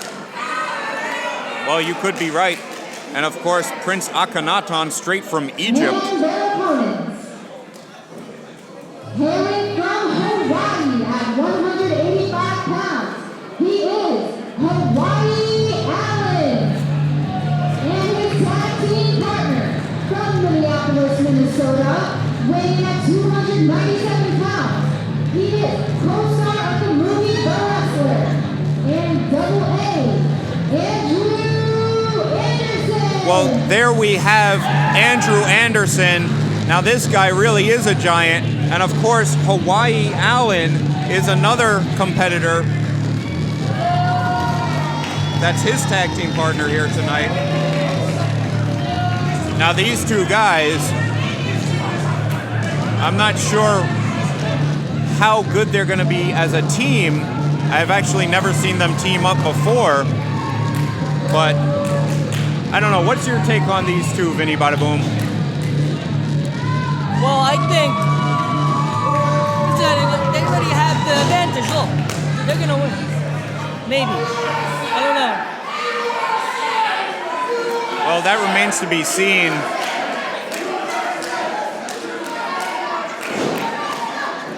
Well, you could be right. And of course, Prince Akkanatan, straight from Egypt. And their opponents, hailing from Hawaii at 185 pounds, he is Hawaii Allen. And his tag team partner from Minneapolis, Minnesota, weighing at 297 pounds, he is co-star of the movie The Wrestler and Double A, Andrew Anderson. Well, there we have Andrew Anderson. Now this guy really is a giant. And of course, Hawaii Allen is another competitor. That's his tag team partner here tonight. Now these two guys, I'm not sure how good they're going to be as a team. I've actually never seen them team up before. But I don't know. What's your take on these two, Vinny Bada Boom? Well, I think they already have the advantage. Look, they're gonna win. Maybe. I don't know. Well, that remains to be seen.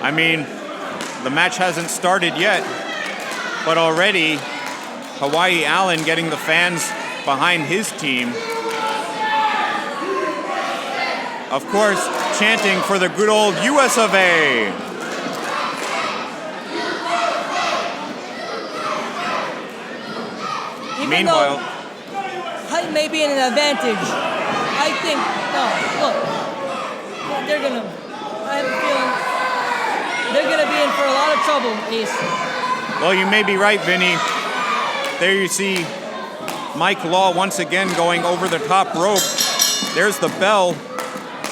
I mean, the match hasn't started yet, but already Hawaii Allen getting the fans behind his team. Of course, chanting for the good old US of A. Meanwhile, height may be an advantage. I think, no, look, they're gonna, I have a feeling, they're gonna be in for a lot of trouble, Ace. well, you may be right, Vinny. There you see Mike Law once again going over the top rope. There's the bell.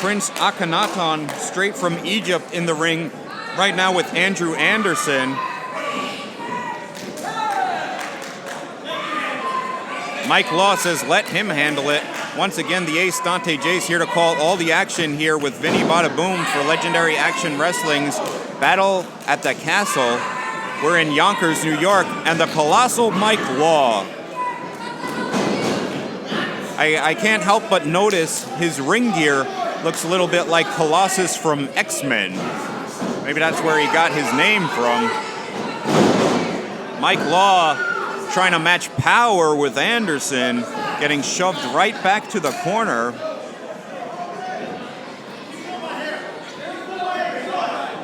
Prince Akkanatan, straight from Egypt, in the ring right now with Andrew Anderson. Mike Law says let him handle it. Once again, the Ace Dante Jace here to call all the action here with Vinny Bada Boom for Legendary Action Wrestling's Battle at the Castle. We're in Yonkers, New York, and the Colossal Mike Law. I can't help but notice his ring gear looks a little bit like Colossus from X-Men. Maybe that's where he got his name from. Mike Law trying to match power with Anderson, getting shoved right back to the corner.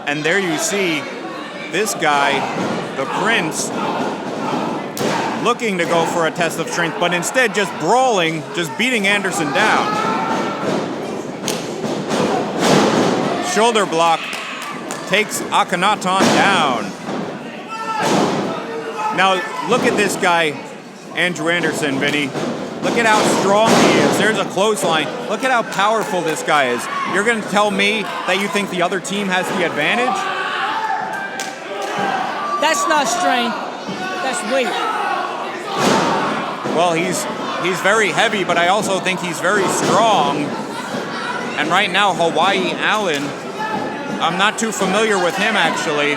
And there you see this guy, the Prince, looking to go for a test of strength, but instead just brawling, just beating Anderson down. Shoulder block takes Akkanatan down. Now look at this guy, Andrew Anderson, Vinny. Look at how strong he is. There's a clothesline. Look at how powerful this guy is. You're going to tell me that you think the other team has the advantage? That's not strength. That's weight. Well, he's very heavy, but I also think he's very strong. And right now, Hawaii Allen, I'm not too familiar with him actually,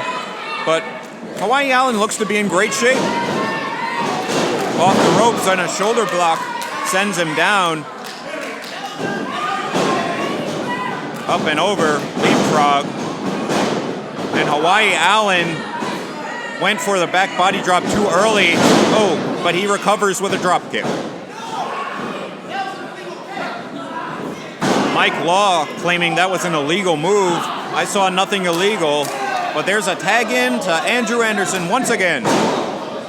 but Hawaii Allen looks to be in great shape. Off the ropes on a shoulder block, sends him down. Up and over, leapfrog. And Hawaii Allen went for the back body drop too early. Oh, but he recovers with a drop kick. Mike Law claiming that was an illegal move. I saw nothing illegal, but there's a tag in to Andrew Anderson once again.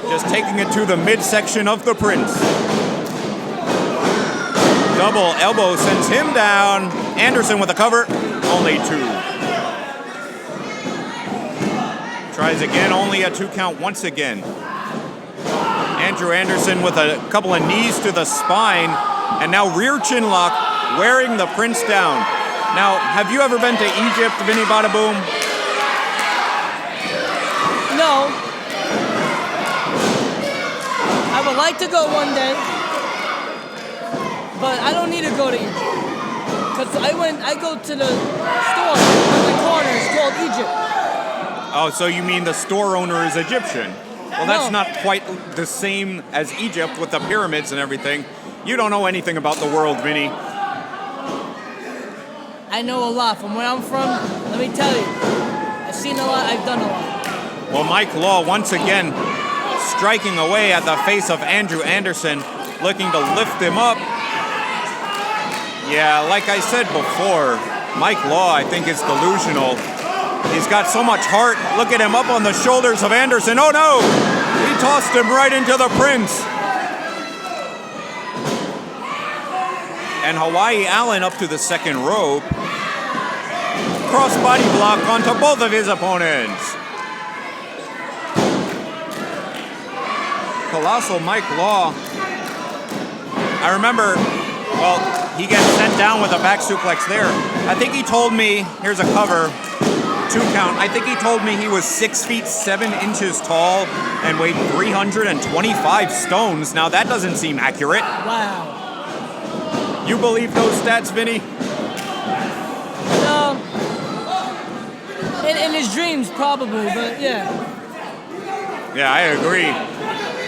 Just taking it to the midsection of the Prince. Double elbow sends him down. Anderson with a cover, only 2. Tries again, only a 2 count once again. Andrew Anderson with a couple of knees to the spine, and now rear chin lock, wearing the Prince down. Now, have you ever been to Egypt, Vinny Bada Boom? No. I would like to go one day, but I don't need to go to Egypt. Because I go to the store on the corner, it's called Egypt. Oh, so you mean the store owner is Egyptian? Well, that's not quite the same as Egypt with the pyramids and everything. You don't know anything about the world, Vinny. I know a lot. From where I'm from, let me tell you, I've seen a lot, I've done a lot. Well, Mike Law once again striking away at the face of Andrew Anderson, looking to lift him up. Yeah, like I said before, Mike Law, I think, is delusional. He's got so much heart. Look at him up on the shoulders of Anderson. Oh no! He tossed him right into the Prince. And Hawaii Allen up to the second rope. Cross body block onto both of his opponents. Colossal Mike Law. I remember, well, he gets sent down with a back suplex there. I think he told me, here's a cover, 2 count. I think he told me he was 6 feet 7 inches tall and weighed 325 stones. Now that doesn't seem accurate. Wow. You believe those stats, Vinny? No. In his dreams, probably, but yeah. Yeah, I agree.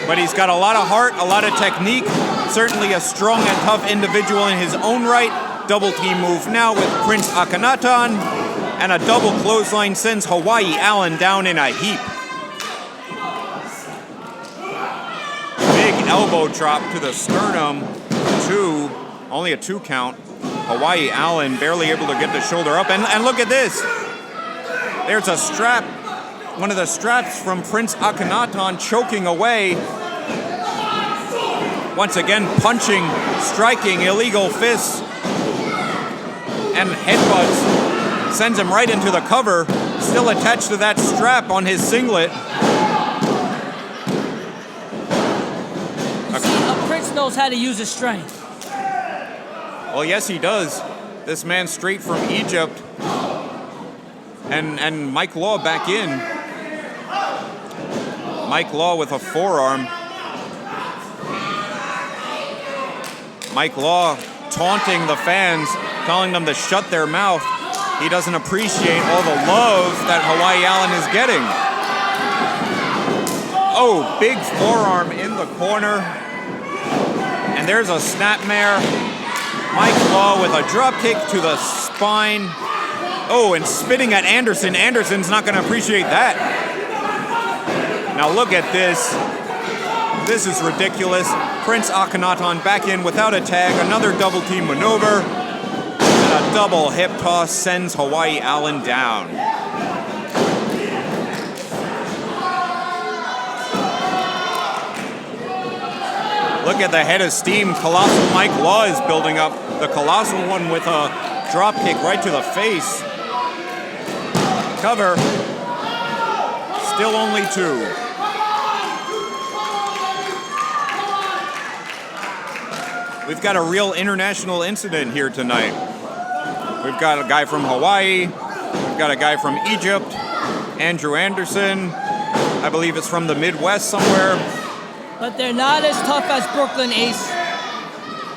But he's got a lot of heart, a lot of technique, certainly a strong and tough individual in his own right. Double team move now with Prince Akkanatan, and a double clothesline sends Hawaii Allen down in a heap. Big elbow drop to the sternum, 2, only a 2 count. Hawaii Allen barely able to get the shoulder up, and look at this. There's a strap. One of the straps from Prince Akkanatan choking away. Once again, punching, striking, illegal fists, and headbutts. Sends him right into the cover, still attached to that strap on his singlet. You see, a Prince knows how to use his strength. Well, yes, he does. This man straight from Egypt. And Mike Law back in. Mike Law with a forearm. Mike Law taunting the fans, telling them to shut their mouth. He doesn't appreciate all the love that Hawaii Allen is getting. Oh, big forearm in the corner. And there's a snapmare. Mike Law with a drop kick to the spine. Oh, and spitting at Anderson. Anderson's not going to appreciate that. Now look at this. This is ridiculous. Prince Akkanatan back in without a tag. Another double team maneuver. And a double hip toss sends Hawaii Allen down. Look at the head of steam Colossal Mike Law is building up. The Colossal one with a drop kick right to the face. Cover. Still only 2. We've got a real international incident here tonight. We've got a guy from Hawaii. We've got a guy from Egypt. Andrew Anderson. I believe it's from the Midwest somewhere. But they're not as tough as Brooklyn, Ace.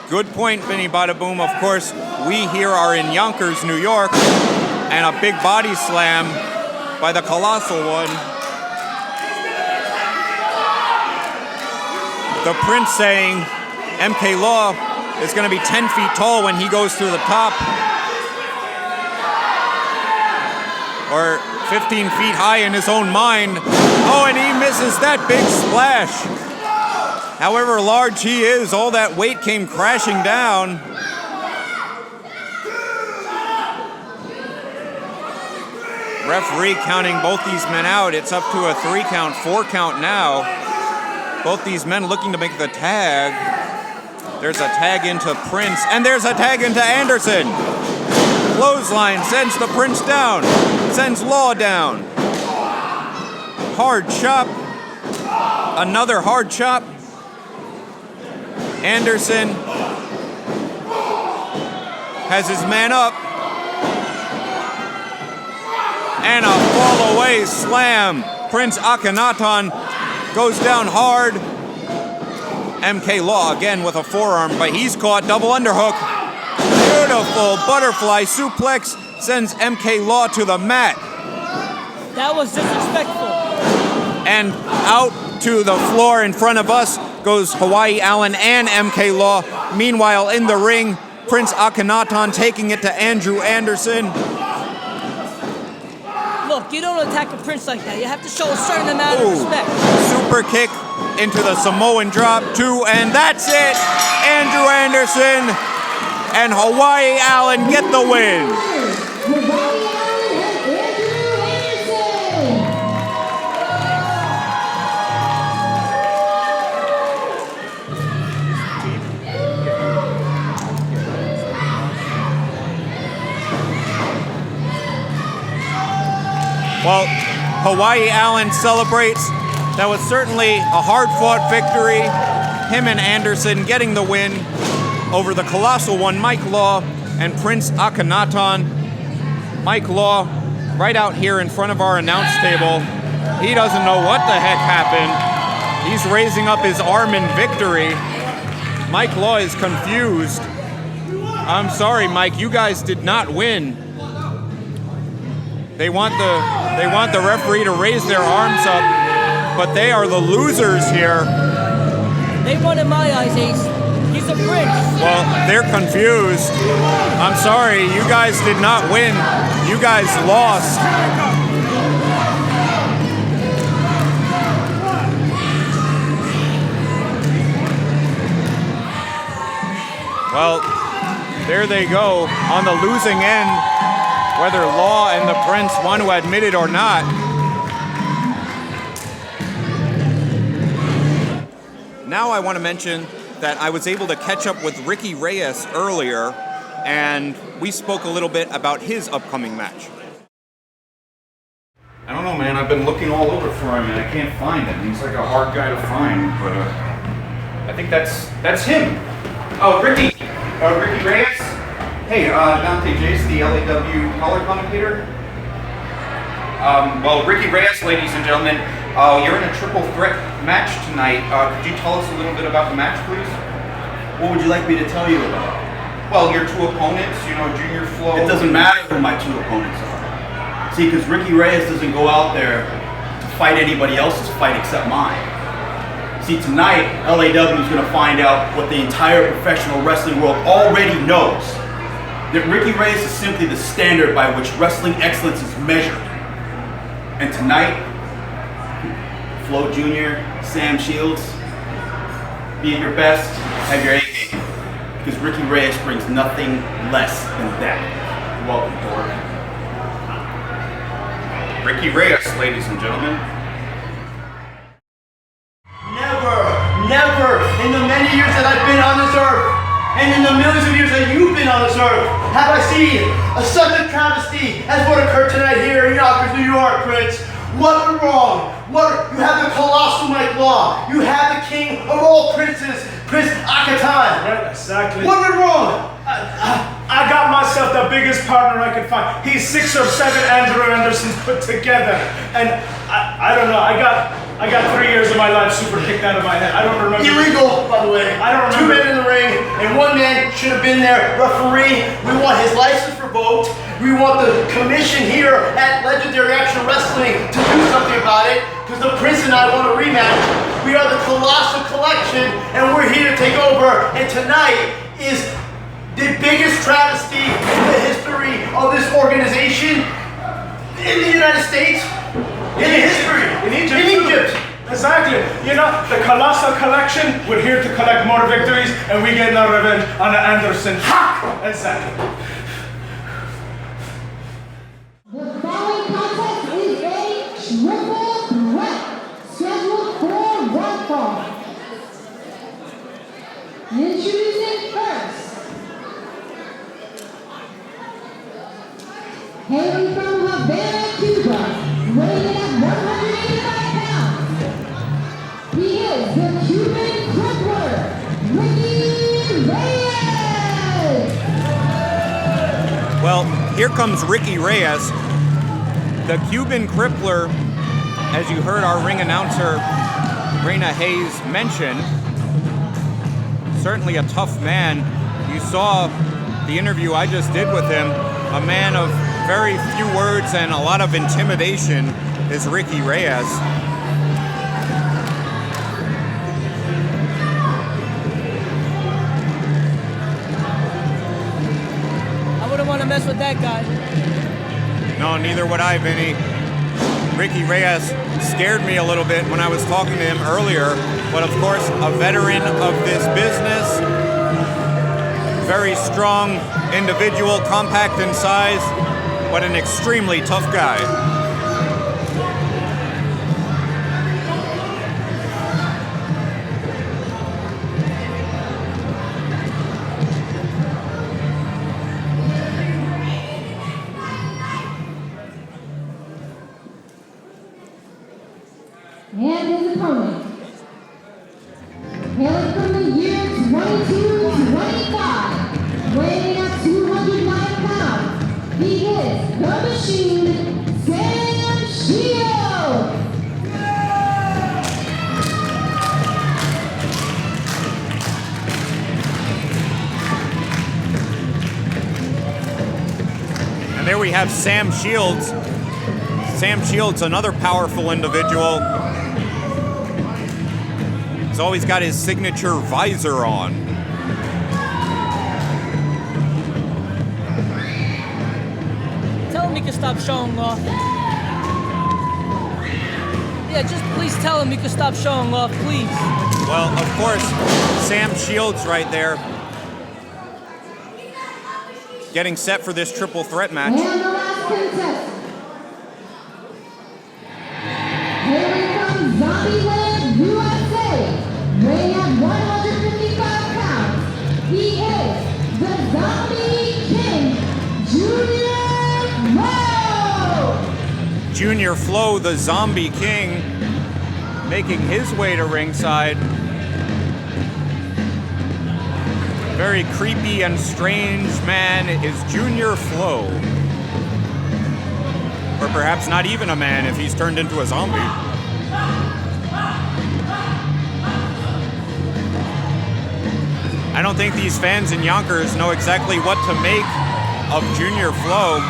Good point, Vinny Bada Boom. Of course, we here are in Yonkers, New York, and a big body slam by the Colossal one. The Prince saying MK Law is going to be 10 feet tall when he goes through the top. Or 15 feet high in his own mind. Oh, and he misses that big splash. However large he is, all that weight came crashing down. Referee counting both these men out. It's up to a 3 count, 4 count now. Both these men looking to make the tag. There's a tag into Prince, and there's a tag into Anderson. Clothesline sends the Prince down, sends Law down. Hard chop. Another hard chop. Anderson has his man up. And a fall away slam. Prince Akkanatan goes down hard. MK Law again with a forearm, but he's caught. Double underhook. Beautiful butterfly suplex sends MK Law to the mat. That was disrespectful. And out to the floor in front of us goes Hawaii Allen and MK Law. Meanwhile, in the ring, Prince Akkanatan taking it to Andrew Anderson. Look, you don't attack a prince like that. You have to show a certain amount of respect. Super kick into the Samoan drop, 2, and that's it. Andrew Anderson and Hawaii Allen get the win. Well, Hawaii Allen celebrates. That was certainly a hard-fought victory. Him and Anderson getting the win over the Colossal one, Mike Law and Prince Akkanatan. Mike Law right out here in front of our announce table. He doesn't know what the heck happened. He's raising up his arm in victory. Mike Law is confused. I'm sorry, Mike, you guys did not win. They want the referee to raise their arms up, but they are the losers here. They won in my eyes, Ace. He's a prince. Well, they're confused. I'm sorry, you guys did not win. You guys lost. Well, there they go on the losing end. Whether Law and the Prince want to admit it or not. Now I want to mention that I was able to catch up with Ricky Reyes earlier, and we spoke a little bit about his upcoming match. I don't know, man. I've been looking all over for him, and I can't find him. He's like a hard guy to find, but I think that's him. Oh, Ricky Reyes? Hey, Dante Jace, the LAW color commentator. Well, Ricky Reyes, ladies and gentlemen, you're in a triple threat match tonight. Could you tell us a little bit about the match, please? What would you like me to tell you about? Well, your 2 opponents, Junior Flo. It doesn't matter who my 2 opponents are. See, because Ricky Reyes doesn't go out there to fight anybody else's fight except mine. See, tonight, LAW is going to find out what the entire professional wrestling world already knows. That Ricky Reyes is simply the standard by which wrestling excellence is measured. And tonight, Flo Jr., Sam Shields, Be at your best, have your A game. Because Ricky Reyes brings nothing less than that. Welcome, Dork. Ricky Reyes, ladies and gentlemen. Never in the many years that I've been on this earth, and in the millions of years that you've been on this earth, have I seen such a travesty as what occurred tonight here in Yonkers, New York, Prince. What went wrong? You have the Colossal Mike Law. You have the king of all princes, Prince Akkanatan. Right, exactly. What went wrong? I got myself the biggest partner I could find. He's 6 or 7 Andrew Andersons put together. And I don't know, I got 3 years of my life super kicked out of my head. I don't remember. Illegal, by the way. I don't remember. 2 men in the ring, and 1 man should have been there. Referee, we want his license revoked. We want the commission here at Legendary Action Wrestling to do something about it, because the Prince and I want a rematch. We are the Colossal Collection, and we're here to take over. And tonight is the biggest travesty in the history of this organization in the United States. In history. In Egypt. Exactly. You know, the Colossal Collection, we're here to collect more victories, and we get our revenge on the Anderson. Ha! Exactly. The following contest is a triple threat scheduled for one fall. Introducing first, hailing from Havana, Cuba, weighing in at 185 pounds. He is the Cuban crippler, Ricky Reyes. Well, here comes Ricky Reyes, the Cuban crippler, as you heard our ring announcer, Raina Hayes, mention. Certainly a tough man. You saw the interview I just did with him. A man of very few words and a lot of intimidation is Ricky Reyes. I wouldn't want to mess with that guy. No, neither would I, Vinny. Ricky Reyes scared me a little bit when I was talking to him earlier, but of course, a veteran of this business, very strong individual, compact in size, but an extremely tough guy. And his opponent, hailing from the year 2225, weighing at 209 pounds, he is the Machine, Sam Shield. And there we have Sam Shields. Sam Shields, another powerful individual. He's always got his signature visor on. Tell him he can stop showing off. Yeah, just please tell him he can stop showing off, please. Well, of course, Sam Shields right there, getting set for this triple threat match. And the last contestant, hailing from Zombieland, USA, weighing at 155 pounds, he is the Zombie King, Junior Flo. Junior Flo, the Zombie King, making his way to ringside. Very creepy and strange man is Junior Flo. Or perhaps not even a man if he's turned into a zombie. I don't think these fans in Yonkers know exactly what to make of Junior Flo.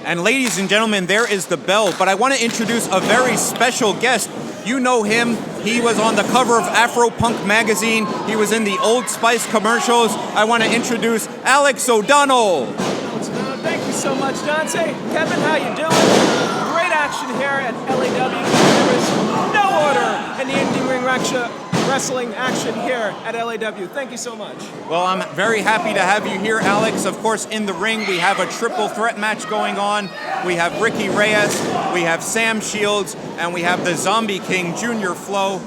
And ladies and gentlemen, there is the bell, but I want to introduce a very special guest. You know him. He was on the cover of Afro Punk magazine. He was in the Old Spice commercials. I want to introduce Alex O'Donnell. Thank you so much, Dante. Kevin, how you doing? Great action here at LAW. There is no order in the Indie Ring Wrestling action here at LAW. Thank you so much. Well, I'm very happy to have you here, Alex. Of course, in the ring, we have a triple threat match going on. We have Ricky Reyes, we have Sam Shields, and we have the Zombie King, Junior Flow.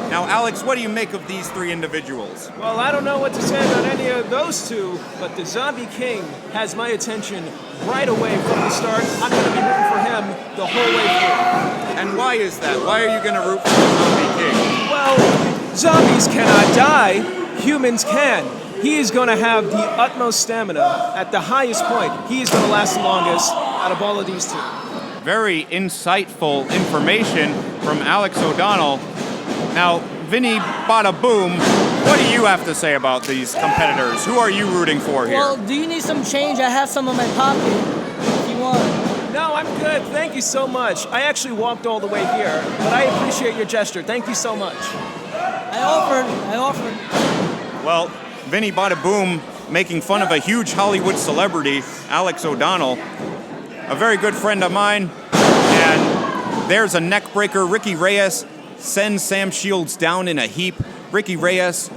Now, Alex, what do you make of these three individuals? Well, I don't know what to say about any of those two, but the Zombie King has my attention right away from the start. I'm going to be rooting for him the whole way through. And why is that? Why are you going to root for the Zombie King? Well, zombies cannot die. Humans can. He is going to have the utmost stamina at the highest point. He is going to last the longest out of all of these two. Very insightful information from Alex O'Donnell. Now, Vinny Bada Boom, what do you have to say about these competitors? Who are you rooting for here? Well, do you need some change? I have some in my pocket if you want. No, I'm good. Thank you so much. I actually walked all the way here, but I appreciate your gesture. Thank you so much. I offered. Well, Vinny Bada Boom making fun of a huge Hollywood celebrity, Alex O'Donnell, a very good friend of mine. And there's a neck breaker. Ricky Reyes sends Sam Shields down in a heap. Ricky Reyes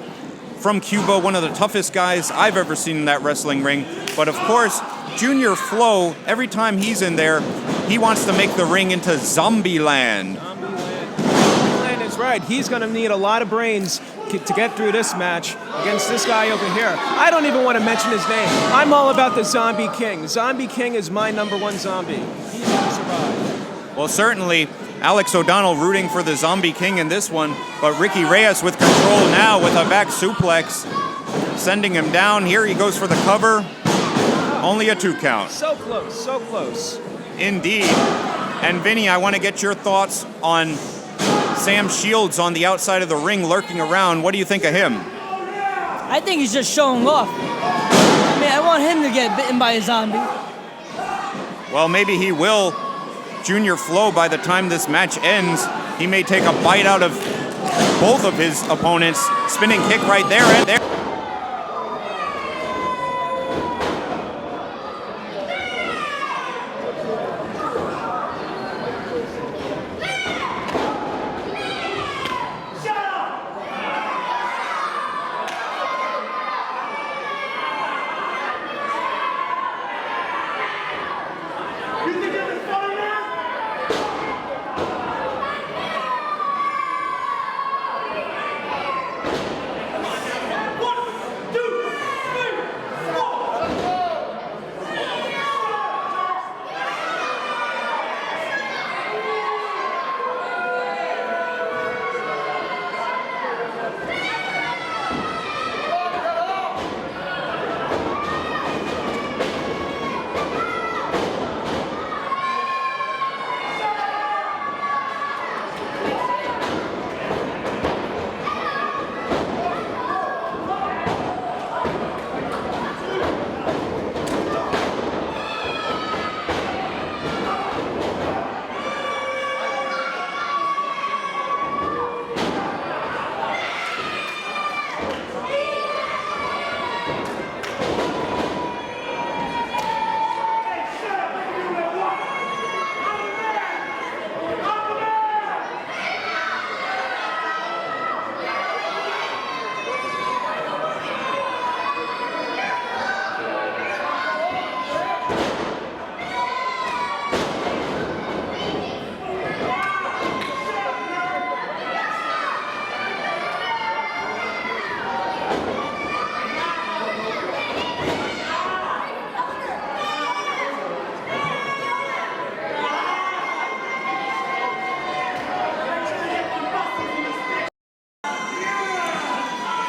from Cuba, one of the toughest guys I've ever seen in that wrestling ring. But of course, Junior Flow, every time he's in there, he wants to make the ring into Zombie Land. Zombie is right. He's going to need a lot of brains to get through this match against this guy over here. I don't even want to mention his name. I'm all about the Zombie King. Zombie King is my #1 zombie. He's going to survive. Well, certainly, Alex O'Donnell rooting for the Zombie King in this one, but Ricky Reyes with control now with a back suplex, sending him down. Here he goes for the cover. Only a 2 count. So close, so close. Indeed. And Vinny, I want to get your thoughts on Sam Shields on the outside of the ring lurking around. What do you think of him? I think he's just showing off. I mean, I want him to get bitten by a zombie. Well, maybe he will. Junior Flow, by the time this match ends, he may take a bite out of both of his opponents. Spinning kick right there and there.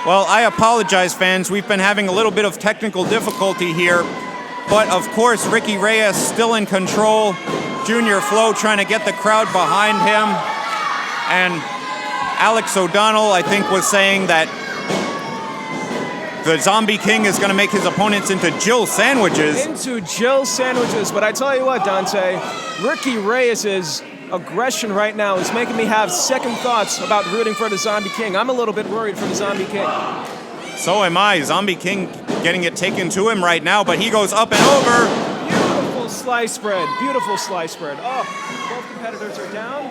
Well, I apologize, fans. We've been having a little bit of technical difficulty here. But, of course, Ricky Reyes still in control. Junior Flow trying to get the crowd behind him. And Alex O'Donnell, I think, was saying that the Zombie King is going to make his opponents into Jill sandwiches. Into Jill sandwiches. But I tell you what, Dante, Ricky Reyes' aggression right now is making me have second thoughts about rooting for the Zombie King. I'm a little bit worried for the Zombie King. So am I. Zombie King getting it taken to him right now, but he goes up and over. Beautiful slice spread. Beautiful slice spread. Oh, both competitors are down.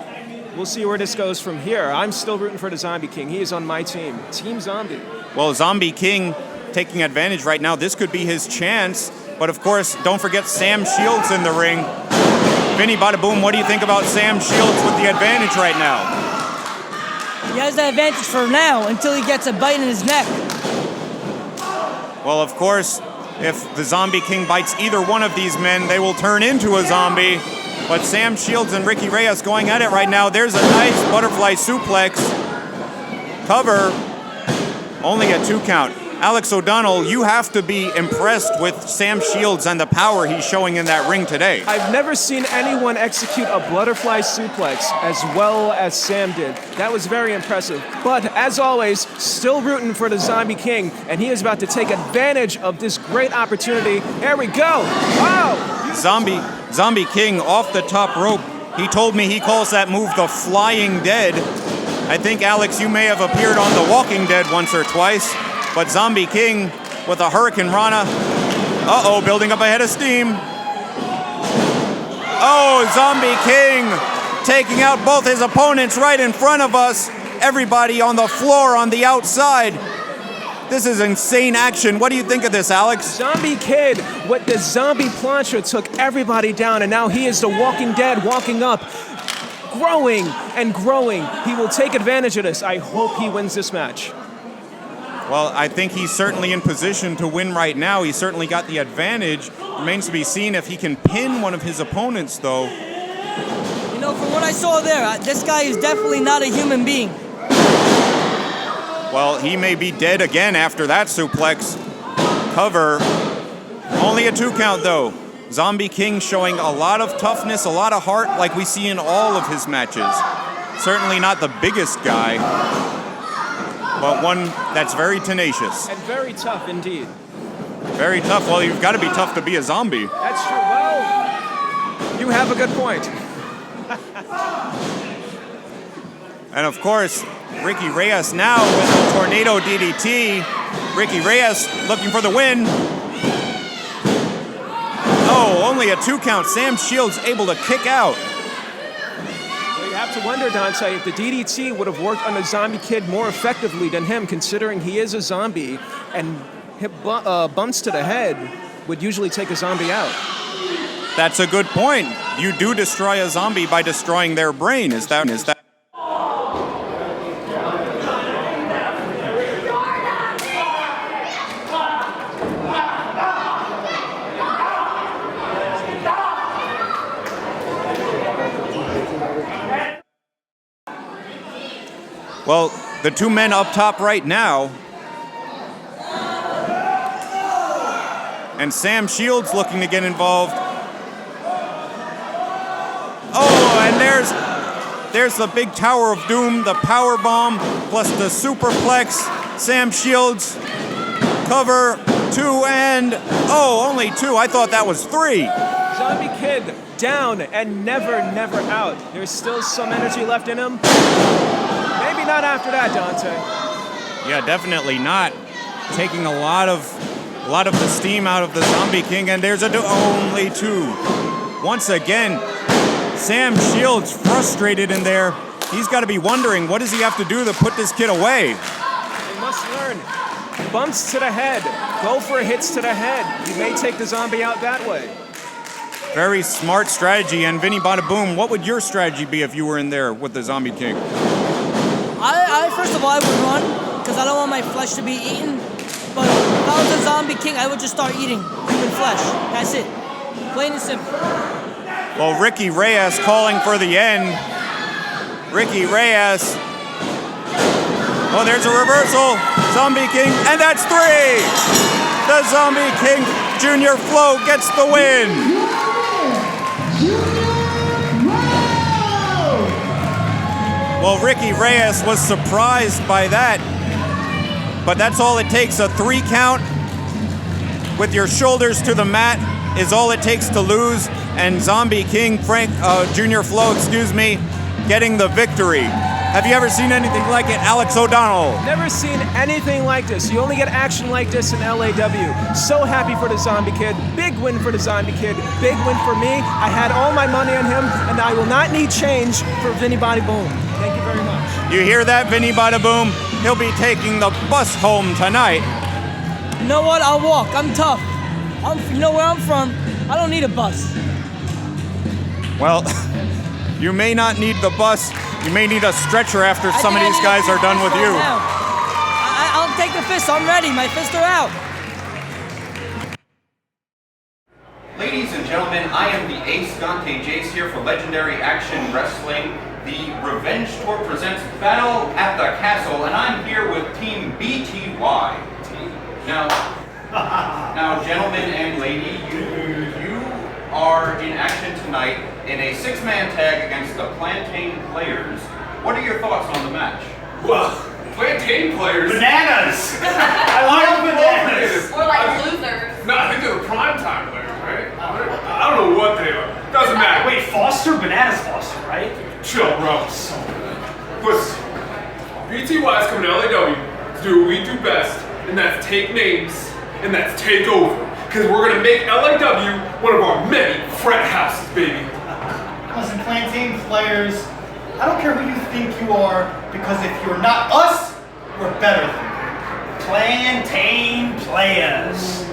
We'll see where this goes from here. I'm still rooting for the Zombie King. He is on my team. Team Zombie. Well, Zombie King taking advantage right now. This could be his chance. But of course, don't forget Sam Shields in the ring. Vinny Bada Boom, what do you think about Sam Shields with the advantage right now? He has the advantage for now until he gets a bite in his neck. Well, of course, if the Zombie King bites either one of these men, they will turn into a zombie. But Sam Shields and Ricky Reyes going at it right now. There's a nice butterfly suplex. Cover. Only a 2 count. Alex O'Donnell, you have to be impressed with Sam Shields and the power he's showing in that ring today. I've never seen anyone execute a butterfly suplex as well as Sam did. That was very impressive. But as always, still rooting for the Zombie King, and he is about to take advantage of this great opportunity. Here we go. Wow! Zombie King off the top rope. He told me he calls that move the Flying Dead. I think, Alex, you may have appeared on The Walking Dead once or twice. But Zombie King with a Hurricane Rana. Uh-oh, building up a head of steam. Oh, Zombie King taking out both his opponents right in front of us. Everybody on the floor on the outside. This is insane action. What do you think of this, Alex? Zombie Kid with the zombie plancha took everybody down, and now he is the Walking Dead walking up. Growing and growing. He will take advantage of this. I hope he wins this match. Well, I think he's certainly in position to win right now. He certainly got the advantage. Remains to be seen if he can pin one of his opponents, though. You know, from what I saw there, this guy is definitely not a human being. Well, he may be dead again after that suplex. Cover. Only a 2 count, though. Zombie King showing a lot of toughness, a lot of heart, like we see in all of his matches. Certainly not the biggest guy, but one that's very tenacious. And very tough indeed. Very tough. Well, you've got to be tough to be a zombie. That's true. Well, you have a good point. And of course, Ricky Reyes now with the Tornado DDT. Ricky Reyes looking for the win. Oh, only a 2 count. Sam Shields able to kick out. You have to wonder, Dante, if the DDT would have worked on the Zombie Kid more effectively than him, considering he is a zombie, and hit bumps to the head would usually take a zombie out. That's a good point. You do destroy a zombie by destroying their brain. Is that? Well, the 2 men up top right now. And Sam Shields looking to get involved. Oh, and there's the big Tower of Doom, the power bomb, plus the superplex. Sam Shields, cover, 2, and only 2. I thought that was 3. Zombie Kid down and never out. There's still some energy left in him. Maybe not after that, Dante. Yeah, definitely not. Taking a lot of the steam out of the Zombie King, and there's only 2. Once again, Sam Shields frustrated in there. He's got to be wondering, what does he have to do to put this kid away? He must learn. Bumps to the head. Go for hits to the head. You may take the zombie out that way. Very smart strategy. And Vinny Bada Boom, what would your strategy be if you were in there with the Zombie King? First of all, I would run, because I don't want my flesh to be eaten. But if I was a Zombie King, I would just start eating human flesh. That's it. Plain and simple. Well, Ricky Reyes calling for the end. Ricky Reyes. Oh, there's a reversal. Zombie King, and that's 3! The Zombie King Junior Flow gets the win. Well, Ricky Reyes was surprised by that. but that's all it takes. A 3 count with your shoulders to the mat is all it takes to lose, and Zombie King, Junior Flo, getting the victory. Have you ever seen anything like it, Alex O'Donnell? Never seen anything like this. You only get action like this in LAW. So happy for the Zombie Kid. Big win for the Zombie Kid. Big win for me. I had all my money on him, and I will not need change for Vinny Bada Boom. Thank you very much. You hear that, Vinny Bada Boom? He'll be taking the bus home tonight. You know what? I'll walk. I'm tough. You know where I'm from. I don't need a bus. Well, you may not need the bus. You may need a stretcher after some of these guys are done with you. I'll take the fists. I'm ready. My fists are out. Ladies and gentlemen, I am the Ace Dante Jace here for Legendary Action Wrestling. The Revenge Tour presents Battle at the Castle, and I'm here with Team BTY. Now, gentlemen and lady, you are in action tonight in a 6-man tag against the Plantain Players. What are your thoughts on the match? Well, Plantain Players? Bananas! I love bananas! Or like losers. No, I think they're the primetime players, right? I don't know what they are. Doesn't matter. Wait, Foster? Bananas Foster, right? Chill, bro. So Listen, BTY is coming to LAW to do what we do best, and that's take names, and that's take over. Because we're going to make LAW one of our many frat houses, baby. Listen, Plantain Players, I don't care who you think you are, because if you're not us, we're better than you. Plantain Players.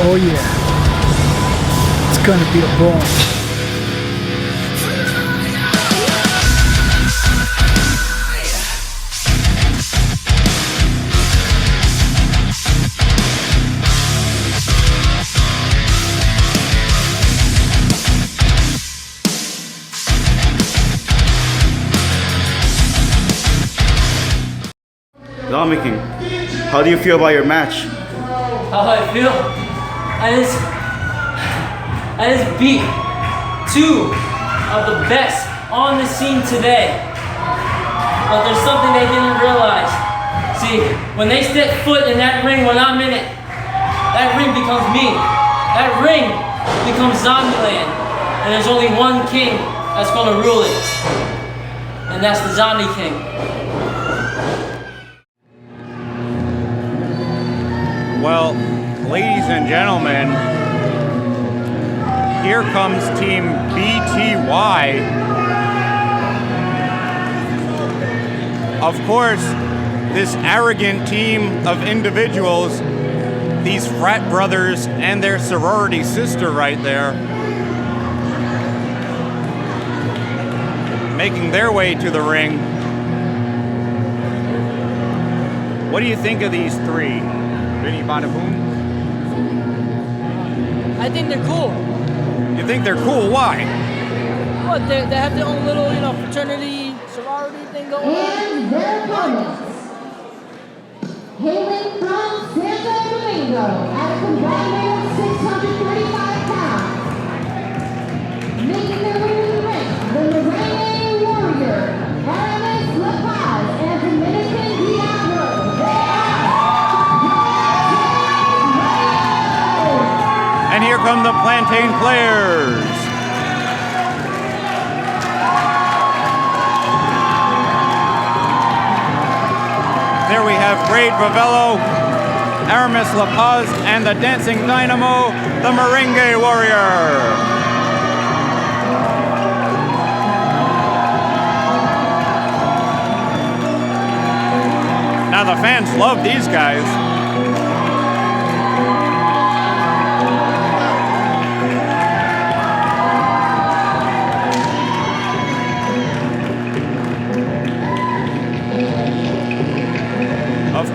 Oh yeah, it's gonna be a ball. Zombie King, how do you feel about your match? How do I feel? I just beat 2 of the best on the scene today. But there's something they didn't realize. See, when they step foot in that ring when I'm in it, that ring becomes me. That ring becomes Zombieland. And there's only one king that's gonna rule it. And that's the Zombie King. Well, ladies and gentlemen, here comes Team BTY. Of course, this arrogant team of individuals, these frat brothers and their sorority sister right there, making their way to the ring. What do you think of these 3? Vinny Bada Boom? I think they're cool. You think they're cool? Why? What, they have their own little, fraternity, sorority thing going on. And their opponents, hailing from Santo Domingo at a combined weight of 635 pounds, making their way to the ring, the Maravilla Warrior, Aramis La Paz, and Dominican Diablo. And here come the Plantain Players. There we have Braid Ravello, Aramis La Paz, and the Dancing Dynamo, the Merengue Warrior. Now the fans love these guys.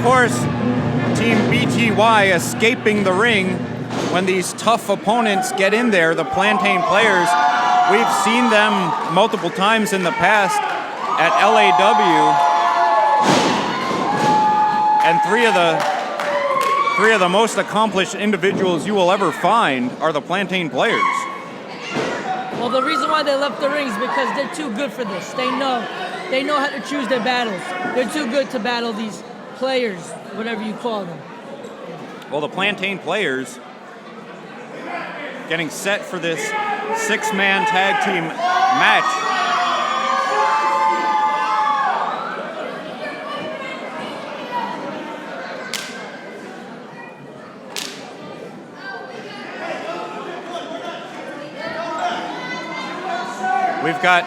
course, Team BTY escaping the ring when these tough opponents get in there, the Plantain Players. We've seen them multiple times in the past at LAW, and three of the most accomplished individuals you will ever find are the Plantain Players. Well, the reason why they left the ring is because they're too good for this. They know how to choose their battles. They're too good to battle these players, whatever you call them. Well, the Plantain Players getting set for this six-man tag team match. We've got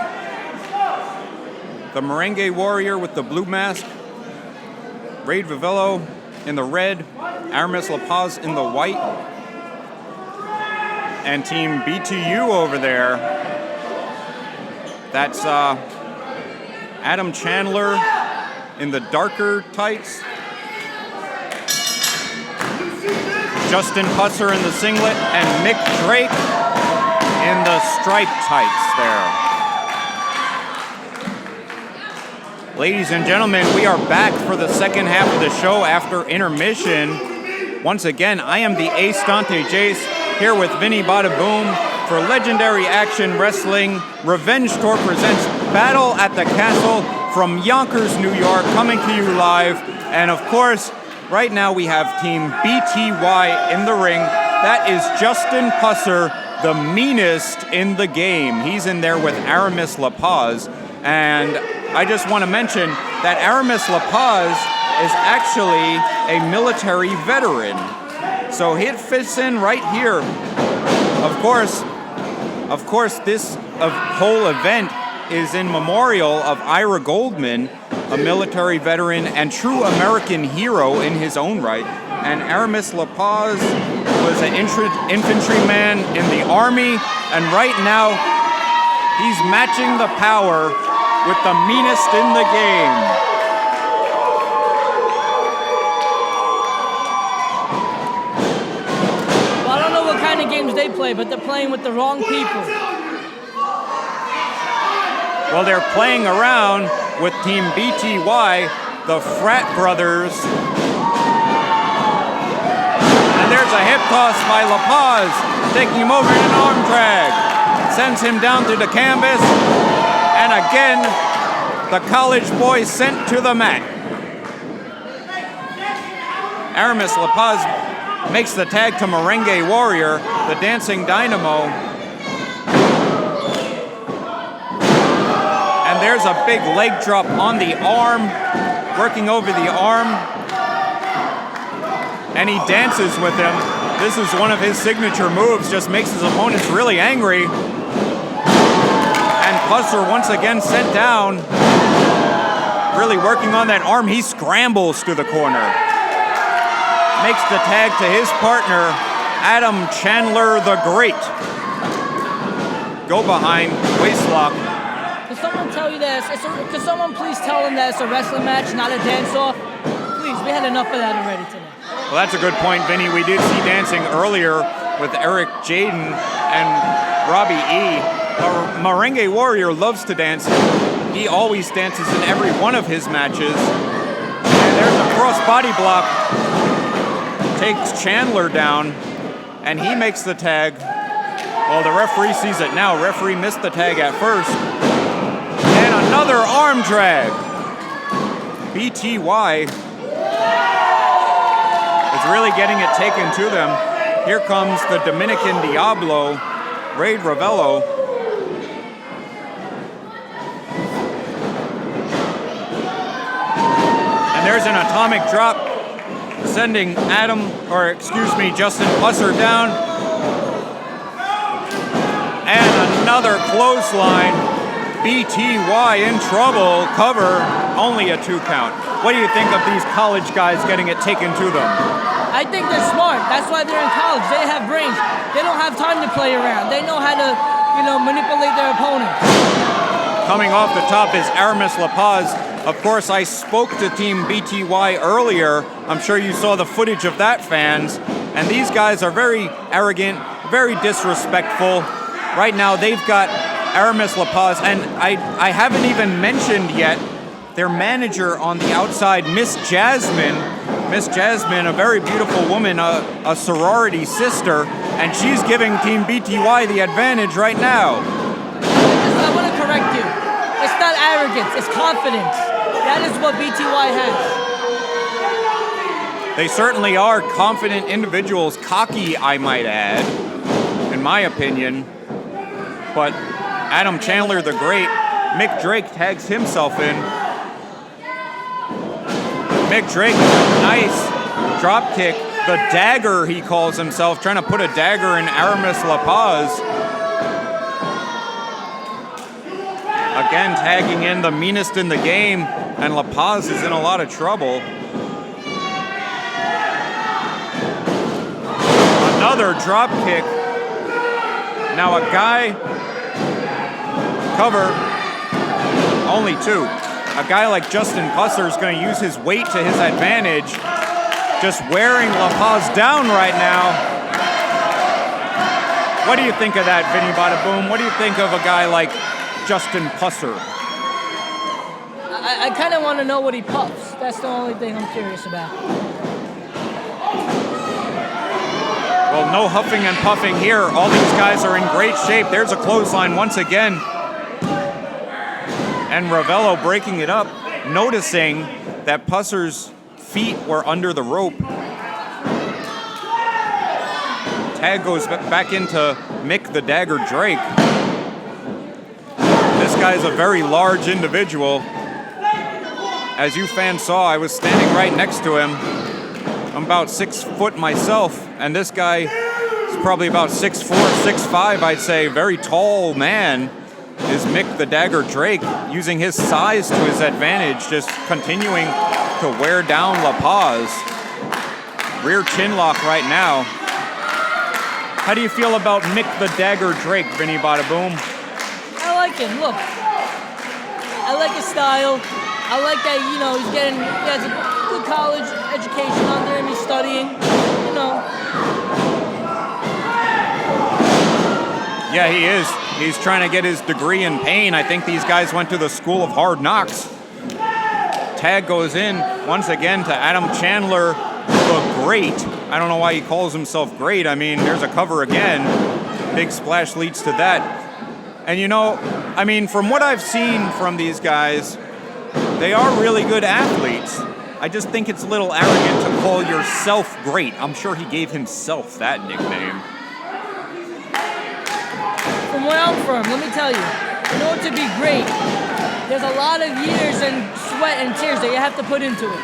the Merengue Warrior with the blue mask, Raid Vivillo in the red, Aramis La Paz in the white, and Team BTU over there. That's Adam Chandler in the darker tights, Justin Pusser in the singlet, and Mick Drake in the striped tights there. Ladies and gentlemen, we are back for the second half of the show after intermission. Once again, I am the Ace Dante Jace here with Vinny Bada Boom for Legendary Action Wrestling. Revenge Tour presents Battle at the Castle from Yonkers, New York, coming to you live. And of course, right now we have Team BTY in the ring. That is Justin Pusser, the meanest in the game. He's in there with Aramis La Paz. And I just want to mention that Aramis La Paz is actually a military veteran. So it fits in right here. Of course, this whole event is in memorial of Ira Goldman, a military veteran and true American hero in his own right. And Aramis La Paz was an infantryman in the Army, and right now he's matching the power with the meanest in the game. Well, I don't know what kind of games they play, but they're playing with the wrong people. Well, they're playing around with Team BTY, the Frat Brothers. And there's a hip toss by La Paz, taking him over in an arm drag. Sends him down to the canvas. And again, the college boy sent to the mat. Aramis La Paz makes the tag to Merengue Warrior, the Dancing Dynamo. And there's a big leg drop on the arm, working over the arm. And he dances with him. This is one of his signature moves, just makes his opponents really angry. Pusser once again sent down, really working on that arm. He scrambles to the corner, makes the tag to his partner, Adam Chandler the Great. Go behind, waistlock. Can someone tell you that? Can someone please tell them that it's a wrestling match, not a dance-off? Please, we had enough of that already today. Well, that's a good point, Vinny. We did see dancing earlier with Eric Jayden and Robbie E. Merengue Warrior loves to dance. He always dances in every one of his matches. And there's a cross body block. Takes Chandler down, and he makes the tag. Well, the referee sees it now. Referee missed the tag at first. And another arm drag. BTY is really getting it taken to them. Here comes the Dominican Diablo, Raid Vivillo. There's an atomic drop, sending Justin Pusser down. And another clothesline. BTY in trouble. Cover, only a 2 count. What do you think of these college guys getting it taken to them? I think they're smart. That's why they're in college. They have brains. They don't have time to play around. They know how to, manipulate their opponent. Coming off the top is Aramis La Paz. Of course, I spoke to Team BTY earlier. I'm sure you saw the footage of that, fans. And these guys are very arrogant, very disrespectful. Right now, they've got Aramis La Paz, and I haven't even mentioned yet their manager on the outside, Miss Jasmine. Miss Jasmine, a very beautiful woman, a sorority sister, and she's giving Team BTY the advantage right now. I want to correct you. It's not arrogance, it's confidence. That is what BTY has. They certainly are confident individuals, cocky, I might add, in my opinion. But Adam Chandler the Great, Mick Drake tags himself in. Mick Drake, nice drop kick. The dagger, he calls himself, trying to put a dagger in Aramis La Paz. Again, tagging in the meanest in the game, and La Paz is in a lot of trouble. Another drop kick. Now a guy, cover, only two. A guy like Justin Pusser is going to use his weight to his advantage, just wearing La Paz down right now. What do you think of that, Vinny Bada Boom? What do you think of a guy like Justin Pusser? I kind of want to know what he puffs. That's the only thing I'm curious about. Well, no huffing and puffing here. All these guys are in great shape. There's a clothesline once again. And Ravello breaking it up, noticing that Pusser's feet were under the rope. Tag goes back into Mick the Dagger Drake. This guy's a very large individual. As you fans saw, I was standing right next to him. I'm about 6 foot myself, and this guy is probably about 6'4", 6'5", I'd say. Very tall man is Mick the Dagger Drake, using his size to his advantage, just continuing to wear down La Paz. Rear chin lock right now. How do you feel about Mick the Dagger Drake, Vinny Bada Boom? I like him. Look, I like his style. I like that, he has a good college education under him. He's studying, Yeah, he is. He's trying to get his degree in pain. I think these guys went to the School of Hard Knocks. Tag goes in once again to Adam Chandler the Great. I don't know why he calls himself Great. I mean, there's a cover again. Big splash leads to that. And from what I've seen from these guys, they are really good athletes. I just think it's a little arrogant to call yourself great. I'm sure he gave himself that nickname. From where I'm from, let me tell you, in order to be great, there's a lot of years and sweat and tears that you have to put into it.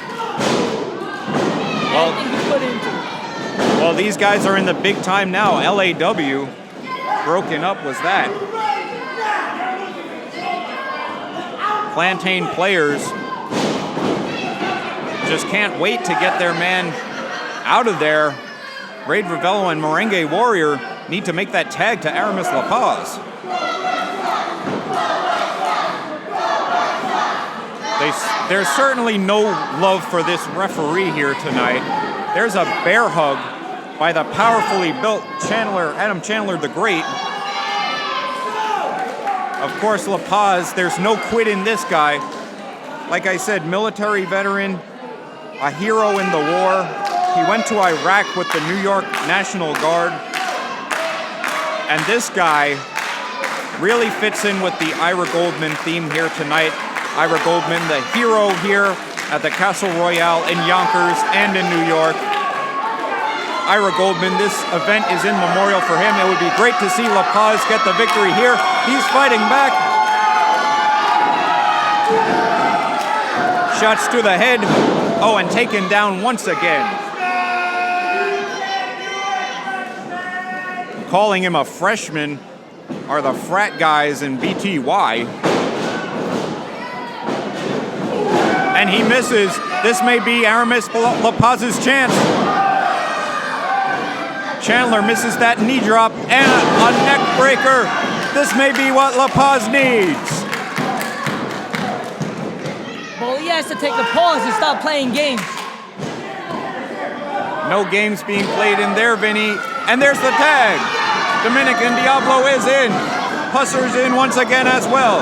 Everything you put into it. Well, these guys are in the big time now. LAW, broken up was that. Plantain Players just can't wait to get their man out of there. Raid Ravello and Merengue Warrior need to make that tag to Aramis La Paz. There's certainly no love for this referee here tonight. There's a bear hug by the powerfully built Adam Chandler the Great. Of course, La Paz, there's no quit in this guy. Like I said, military veteran, a hero in the war. He went to Iraq with the New York National Guard. And this guy really fits in with the Ira Goldman theme here tonight. Ira Goldman, the hero here at the Castle Royale in Yonkers and in New York. Ira Goldman, this event is in memorial for him. It would be great to see La Paz get the victory here. He's fighting back. Shots to the head. Oh, and taken down once again. Calling him a freshman are the frat guys in BTY. And he misses. This may be Aramis La Paz's chance. Chandler misses that knee drop and a neck breaker. This may be what La Paz needs. has to take a pause and stop playing games. No games being played in there, Vinny. And there's the tag. Dominican Diablo is in. Pusser's in once again as well.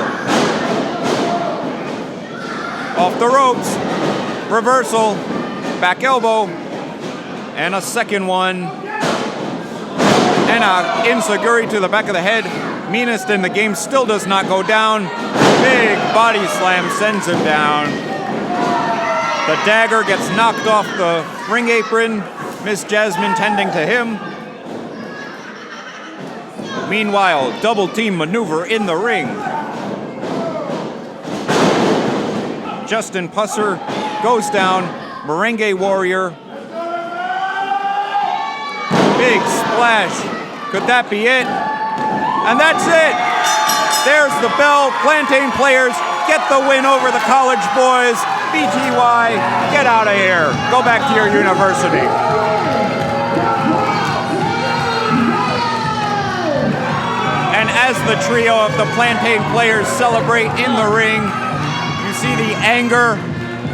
Off the ropes. Reversal. Back elbow. And a second one. And a enziguri to the back of the head. Meanest in the game still does not go down. Big body slam sends him down. The dagger gets knocked off the ring apron. Miss Jasmine tending to him. Meanwhile, double team maneuver in the ring. Justin Pusser goes down. Merengue Warrior. Big splash. Could that be it? And that's it. There's the bell. Plantain Players get the win over the college boys. BTY, get out of here. Go back to your university. And as the trio of the Plantain Players celebrate in the ring, you see the anger,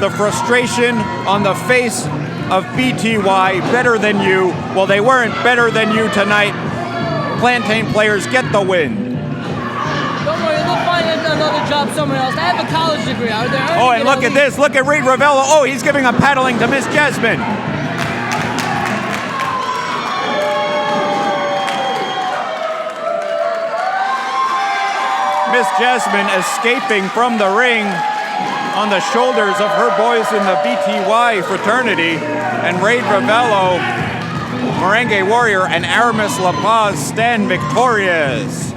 the frustration on the face of BTY. Better than you. Well, they weren't better than you tonight. Plantain Players get the win. Don't worry, they'll find another job somewhere else. I have a college degree. Are there? Oh, and look at this. Look at Reed Ravello. Oh, he's giving a paddling to Miss Jasmine. Miss Jasmine escaping from the ring on the shoulders of her boys in the BTY fraternity. And Reed Ravello, Merengue Warrior, and Aramis La Paz stand victorious.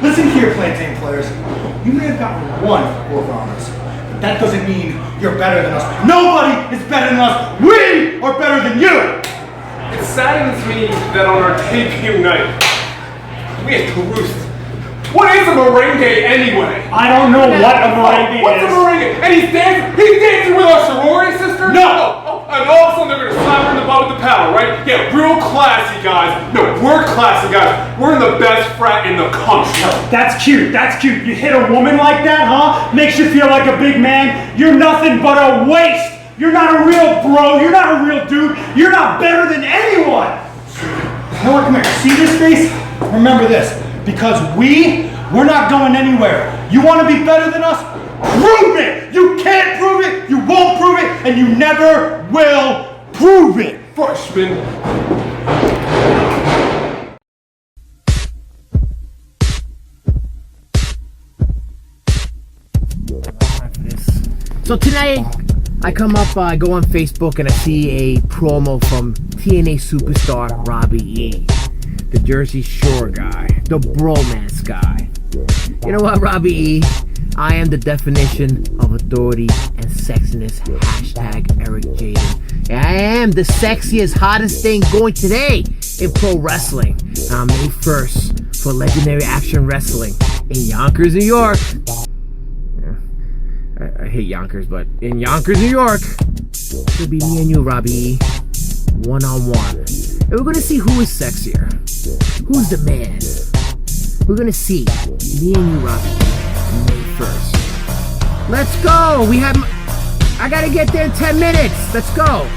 Listen here, Plantain Players. You may have gotten one work on us, but that doesn't mean you're better than us. Nobody is better than us. We are better than you. It saddens me that on our debut night, we had Caruso. What is a merengue anyway? I don't know what a merengue What's is. a merengue? And he's dancing with our sorority sister? No! And all of a sudden they're gonna slap her in the butt with the paddle, right? Yeah, real classy guys. No, we're classy guys. We're in the best frat in the country. That's cute, that's cute. You hit a woman like that, huh? Makes you feel like a big man. You're nothing but a waste. You're not a real bro. You're not a real dude. You're not better than anyone. You know what, come here. See this face? Remember this. Because we're not going anywhere. You want to be better than us? Prove it! You can't prove it, you won't prove it, and you never will prove it! Freshman. So tonight, I come up, I go on Facebook and I see a promo from TNA superstar Robbie E. The Jersey Shore guy, the bromance guy. You know what, Robbie E? I am the definition of authority and sexiness. Hashtag Eric Jayden. I am the sexiest, hottest thing going today in pro wrestling. I'm May 1st for Legendary Action Wrestling in Yonkers, New York. I hate Yonkers, but in Yonkers, New York, it'll be me and you, Robbie, one-on-one. And we're gonna see who is sexier. Who's the man? We're gonna see me and you, Robbie, May 1st. Let's go! I gotta get there in 10 minutes. Let's go!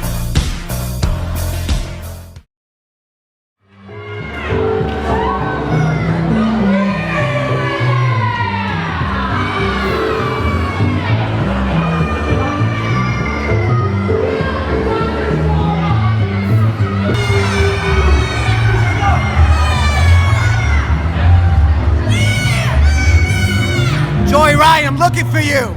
Joey Ryan, I'm looking for you!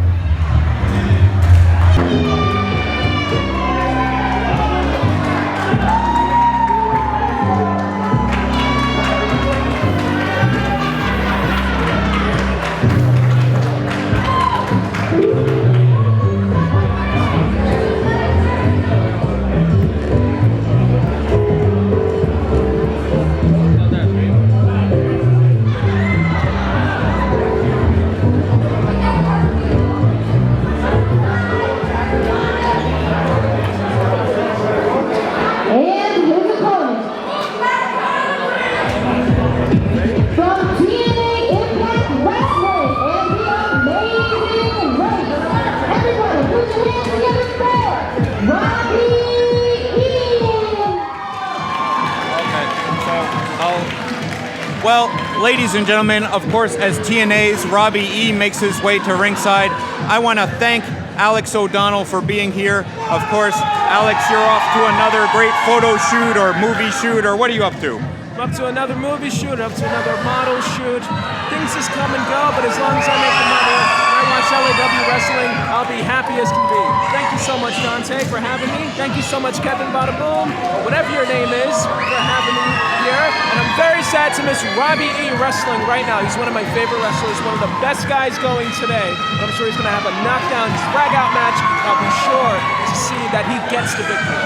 Well, ladies and gentlemen, of course, as TNA's Robbie E makes his way to ringside, I want to thank Alex O'Donnell for being here. Of course, Alex, you're off to another great photo shoot or movie shoot, or what are you up to? I'm up to another movie shoot, up to another model shoot. Things just come and go, but as long as I make the money and I watch LAW wrestling, I'll be happy as can be. Thank you so much, Dante, for having me. Thank you so much, Kevin Bada Boom, whatever your name is, for having me here. And I'm very sad to miss Robbie E wrestling right now. He's one of my favorite wrestlers, one of the best guys going today. I'm sure he's going to have a knockdown, drag-out match. I'll be sure to see that he gets the victory.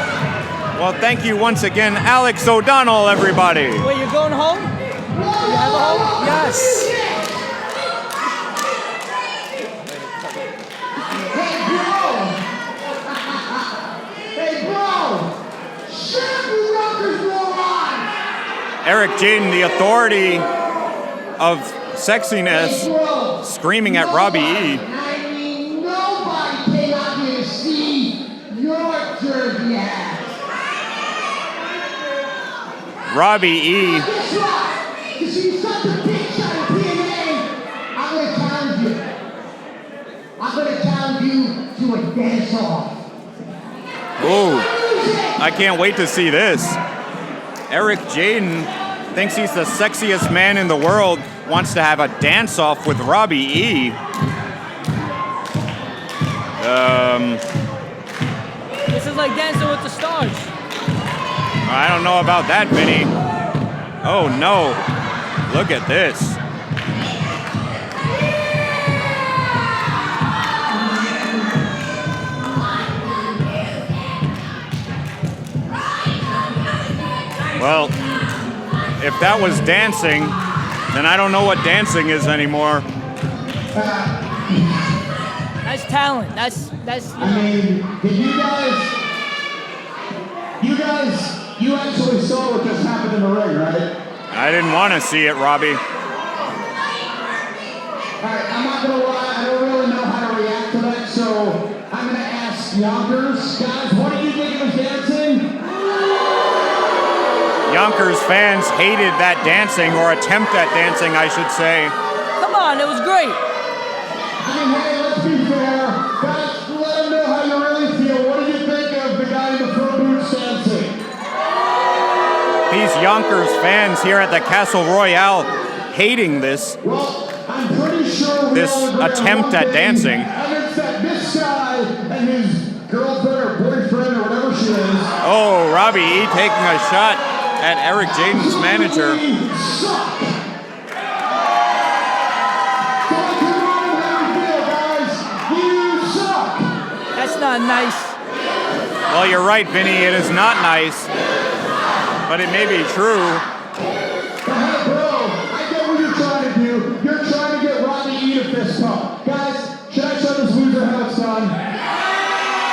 Well, thank you once again, Alex O'Donnell, everybody. Wait, you're going home? You have a home? Yes. Hey, bro! Shut the Rockers on! Eric Jaden, the authority of sexiness, screaming at Robbie E. I mean, nobody came out here to see your dirty ass. Robbie E. Guess what? You see, such a big shot of TNA. I'm gonna challenge you. I'm gonna challenge you to a dance-off. Ooh, I can't wait to see this. Eric Jaden thinks he's the sexiest man in the world, wants to have a dance-off with Robbie E. This is like Dancing with the Stars. I don't know about that, Vinny. Oh no, look at this. Well, if that was dancing, then I don't know what dancing is anymore. That's talent. That's. I mean, did you actually saw what just happened in the ring, right? I didn't want to see it, Robbie. Alright, I'm not gonna lie, I don't really know how to react to that, so I'm gonna ask Yonkers. Guys, what do you think of his dancing? Yonkers fans hated that dancing, or attempt at dancing, I should say. Come on, it was great. I mean, hey, let's be fair. Guys, let them know how you really feel. What do you think of the guy in the pro boots dancing? These Yonkers fans here at the Castle Royale hating this. Well, I'm pretty sure this attempt at dancing. And it's that this guy and his girlfriend or boyfriend or whatever she is. Oh, Robbie E taking a shot at Eric Jaden's manager. That's not nice. Well, you're right, Vinny. It is not nice, but it may be true. Hey, bro, I get what you're trying to do. You're trying to get Robbie E to fist pump. Guys, should I show this loser how it's done?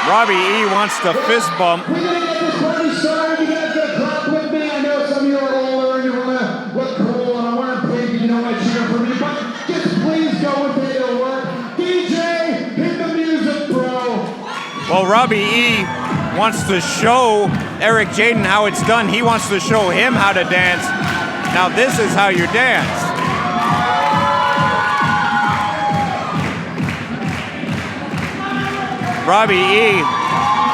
Robbie E wants to fist bump. We're gonna get this party started. You guys gonna clap with me? I know some of you are older and you wanna look cool, and I'm wearing pink and you don't want to cheer for me, but just please go with it. It'll work. DJ, hit the music, bro. Well, Robbie E wants to show Eric Jaden how it's done. He wants to show him how to dance. Now this is how you dance. Robbie E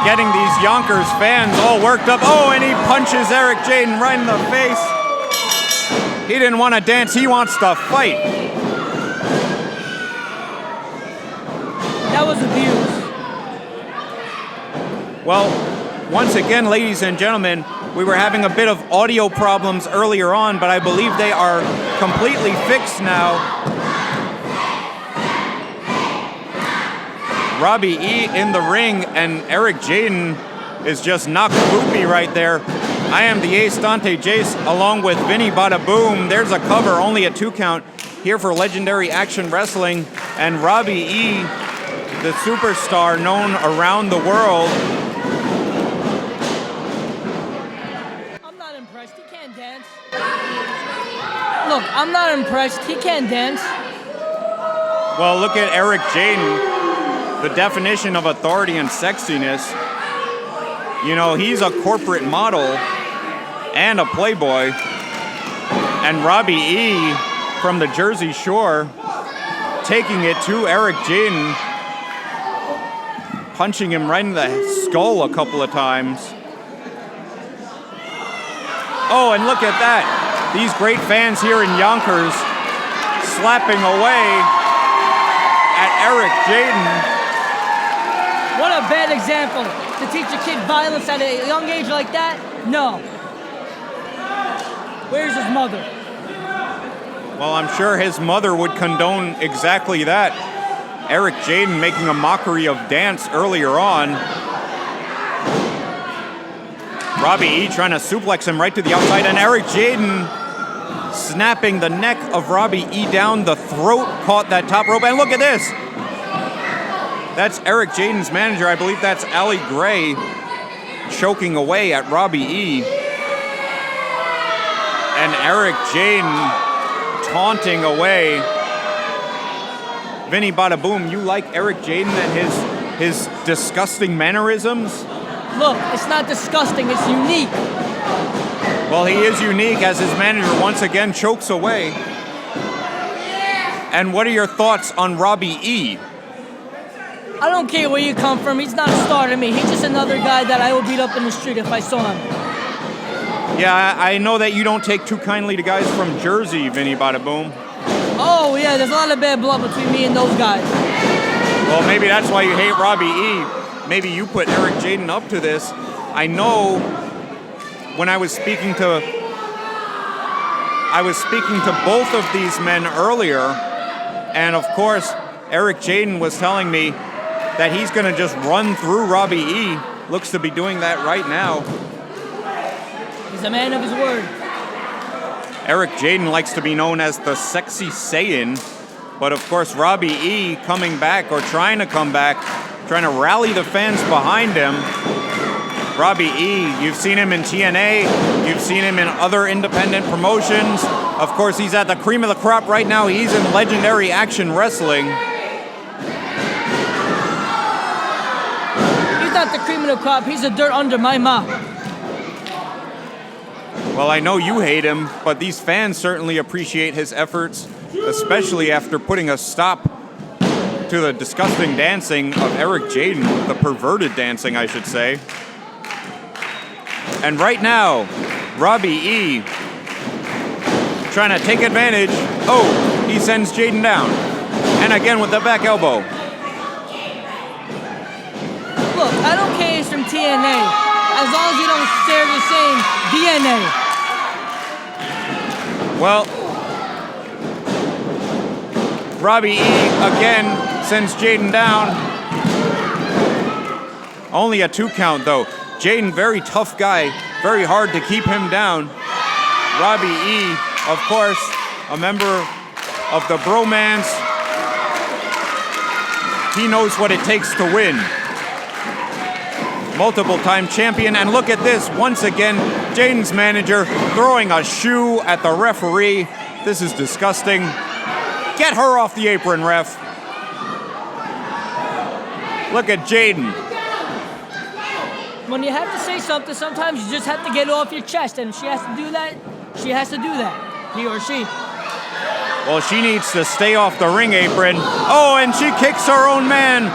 getting these Yonkers fans all worked up. Oh, and he punches Eric Jaden right in the face. He didn't want to dance, he wants to fight. That was abuse. Well, once again, ladies and gentlemen, we were having a bit of audio problems earlier on, but I believe they are completely fixed now. Robbie E in the ring, and Eric Jaden is just knocked poopy right there. I am the Ace Dante Jace, along with Vinny Bada Boom. There's a cover, only a 2 count, here for Legendary Action Wrestling. And Robbie E, the superstar known around the world. I'm not impressed. He can't dance. Look, I'm not impressed. He can't dance. Well, look at Eric Jaden. The definition of authority and sexiness. You know, he's a corporate model and a playboy. And Robbie E from the Jersey Shore taking it to Eric Jaden, punching him right in the skull a couple of times. Oh, and look at that. These great fans here in Yonkers slapping away at Eric Jaden. What a bad example to teach a kid violence at a young age like that. No. Where's his mother? Well, I'm sure his mother would condone exactly that. Eric Jaden making a mockery of dance earlier on. Robbie E trying to suplex him right to the outside, and Eric Jaden snapping the neck of Robbie E down the throat, caught that top rope, and look at this. That's Eric Jaden's manager. I believe that's Allie Gray choking away at Robbie E. And Eric Jaden taunting away. Vinny Bada Boom, you like Eric Jaden and his disgusting mannerisms? Look, it's not disgusting, it's unique. Well, he is unique as his manager once again chokes away. And what are your thoughts on Robbie E? I don't care where you come from. He's not a star to me. He's just another guy that I would beat up in the street if I saw him. Yeah, I know that you don't take too kindly to guys from Jersey, Vinny Bada Boom. Oh, yeah, there's a lot of bad blood between me and those guys. Well, maybe that's why you hate Robbie E. Maybe you put Eric Jaden up to this. I know when I was speaking to both of these men earlier, and of course, Eric Jaden was telling me that he's going to just run through Robbie E. Looks to be doing that right now. He's a man of his word. Eric Jaden likes to be known as the Sexy Saiyan, but of course Robbie E coming back, or trying to come back, trying to rally the fans behind him. Robbie E, you've seen him in TNA, you've seen him in other independent promotions. Of course, he's at the cream of the crop right now. He's in Legendary Action Wrestling. He's not the cream of the crop, he's the dirt under my mop. Well, I know you hate him, but these fans certainly appreciate his efforts, especially after putting a stop to the disgusting dancing of Eric Jaden, the perverted dancing, I should say. And right now, Robbie E trying to take advantage. Oh, he sends Jaden down. And again with the back elbow. Look, I don't care he's from TNA, as long as you don't share the same DNA. Well, Robbie E again sends Jaden down. Only a 2 count though. Jaden, very tough guy, very hard to keep him down. Robbie E, of course, a member of the Bromance. He knows what it takes to win. Multiple-time champion, and look at this, once again, Jaden's manager throwing a shoe at the referee. This is disgusting. Get her off the apron, ref. Look at Jaden. When you have to say something, sometimes you just have to get it off your chest, and if she has to do that, she has to do that, he or she. Well, she needs to stay off the ring apron. Oh, and she kicks her own man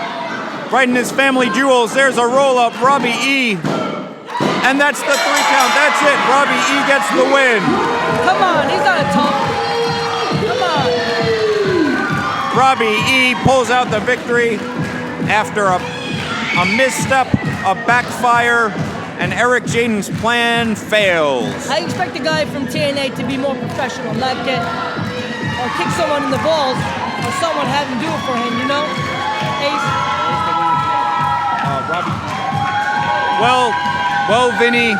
right in his family jewels. There's a roll-up, Robbie E. And that's the 3 count, that's it. Robbie E gets the win. Come on, he's not a top. Come on. Robbie E pulls out the victory after a misstep, a backfire, and Eric Jaden's plan fails. I expect the guy from TNA to be more professional, not get or kick someone in the balls or someone have him do it for him, you know? Ace. Well, Vinny,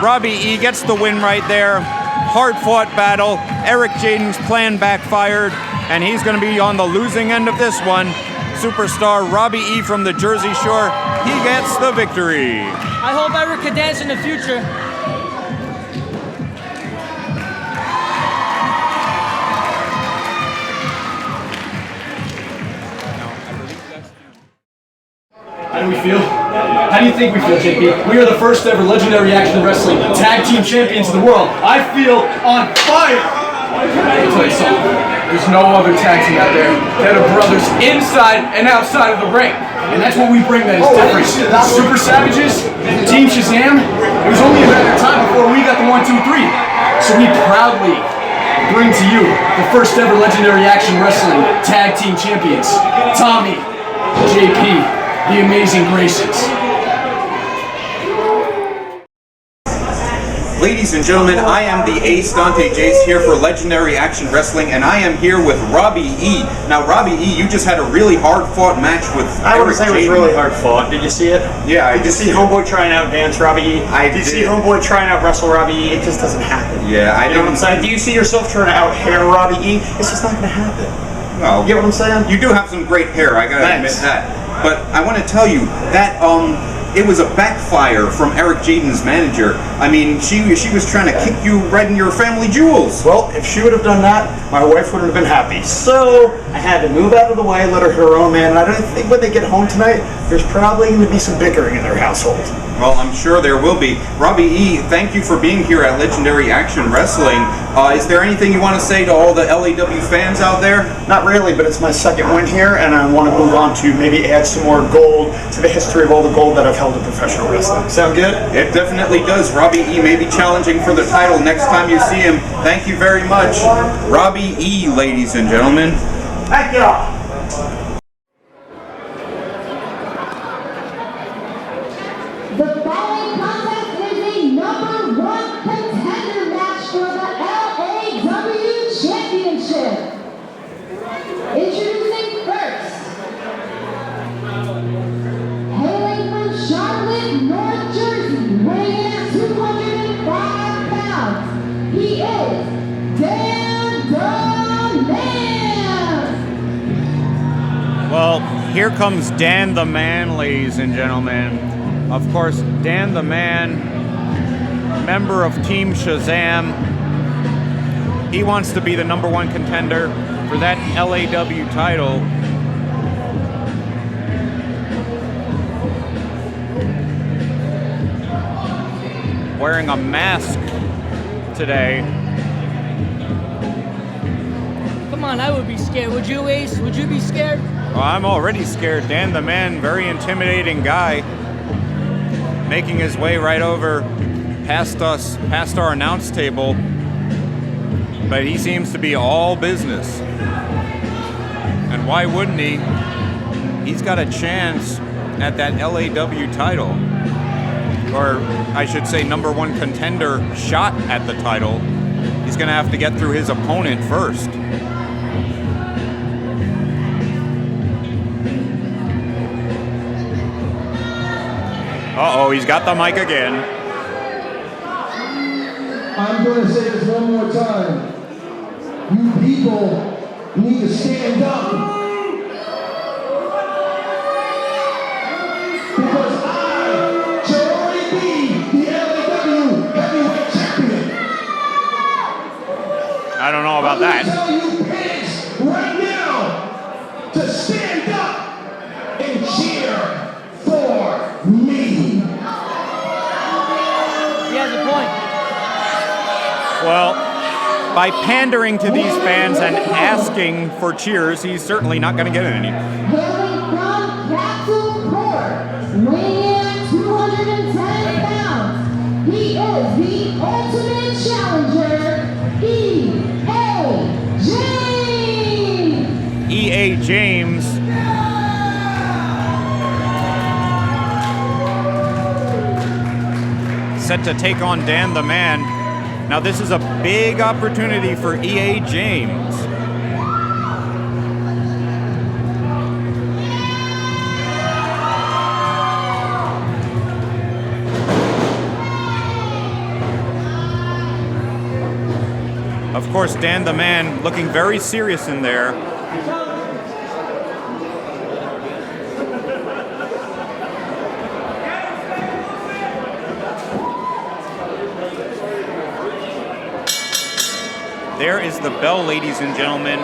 Robbie E gets the win right there. Hard-fought battle. Eric Jaden's plan backfired, and he's going to be on the losing end of this one. Superstar Robbie E from the Jersey Shore, he gets the victory. I hope Eric can dance in the future. How do we feel? How do you think we feel, JP? We are the first ever Legendary Action Wrestling Tag Team Champions of the world. I feel on fire! Let me tell you something. There's no other tag team out there that are brothers inside and outside of the ring. And that's what we bring that is different. Super Savages, Team Shazam, it was only a matter of time before we got the 1, 2, 3. So we proudly bring to you the first ever Legendary Action Wrestling Tag Team Champions. Tommy, JP, the amazing Graysons. Ladies and gentlemen, I am the Ace Dante Jace here for Legendary Action Wrestling, and I am here with Robbie E. Now, Robbie E, you just had a really hard-fought match with I wouldn't say it was really hard-fought. Did you see it? Yeah, Did you see Homeboy trying out dance Robbie E? Did you see Homeboy trying out wrestle Robbie E? It just doesn't happen. Yeah, I You know what I'm saying? Do you see yourself trying to out-hair Robbie E? It's just not going to happen. Well, you get what I'm saying? You do have some great hair, I gotta admit that. But I want to tell you that it was a backfire from Eric Jaden's manager. I mean, she was trying to kick you right in your family jewels. Well, if she would have done that, my wife would have been happy. So I had to move out of the way, let her own man. And I don't think when they get home tonight, there's probably going to be some bickering in their household. Well, I'm sure there will be. Robbie E, thank you for being here at Legendary Action Wrestling. Is there anything you want to say to all the LAW fans out there? Not really, but it's my second win here, and I want to move on to maybe add some more gold to the history of all the gold that I've held in professional wrestling. Sound good? It definitely does. Robbie E may be challenging for the title next time you see him. Thank you very much. Robbie E, ladies and gentlemen. Thank you. The following contest is a #1 contender match for the LAW Championship. Introducing first, hailing from Charlotte, North Jersey, weighing at 205 Dan the Man. Well, here comes Dan the Man, ladies and gentlemen. Of course, Dan the Man, member of Team Shazam. He wants to be the #1 contender for that LAW title. Wearing a mask today. Come on, I would be scared. Would you, Ace? Would you be scared? Well, I'm already scared. Dan the Man, very intimidating guy. Making his way right over past us, past our announce table. But he seems to be all business. And why wouldn't he? He's got a chance at that LAW title. Or I should say #1 contender shot at the title. He's gonna have to get through his opponent first. Uh-oh, he's got the mic again. I'm going to say this one more time. You people need to stand up. Because I shall already be the LAW heavyweight champion. I don't know about that. I'm going to tell you pigs right now to stand up and cheer for me. He has a point. Well, by pandering to these fans and asking for cheers, he's certainly not going to get any. Hailing from Castle Court, weighing in at 210 pounds, he is the ultimate challenger, E.A. James. E.A. James. Set to take on Dan the Man. Now this is a big opportunity for E.A. James. Of course, Dan the Man looking very serious in there. There is the bell, ladies and gentlemen.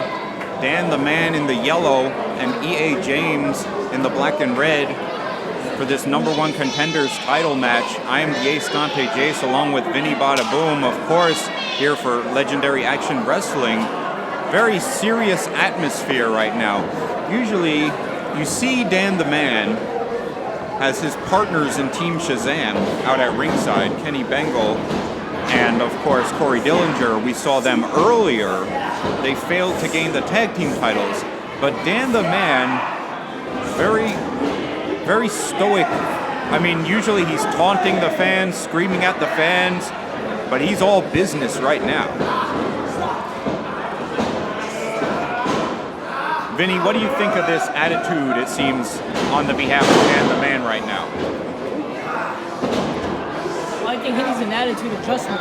Dan the Man in the yellow and E.A. James in the black and red for this #1 contenders title match. I am the Ace Dante Jace along with Vinny Bada Boom, of course, here for Legendary Action Wrestling. Very serious atmosphere right now. Usually you see Dan the Man as his partners in Team Shazam out at ringside, Kenny Bengal and of course Corey Dillinger. We saw them earlier. They failed to gain the tag team titles, but Dan the Man, very stoic. I mean, usually he's taunting the fans, screaming at the fans, but he's all business right now. Vinny, what do you think of this attitude, it seems, on the behalf of Dan the Man right now? I think he needs an attitude adjustment.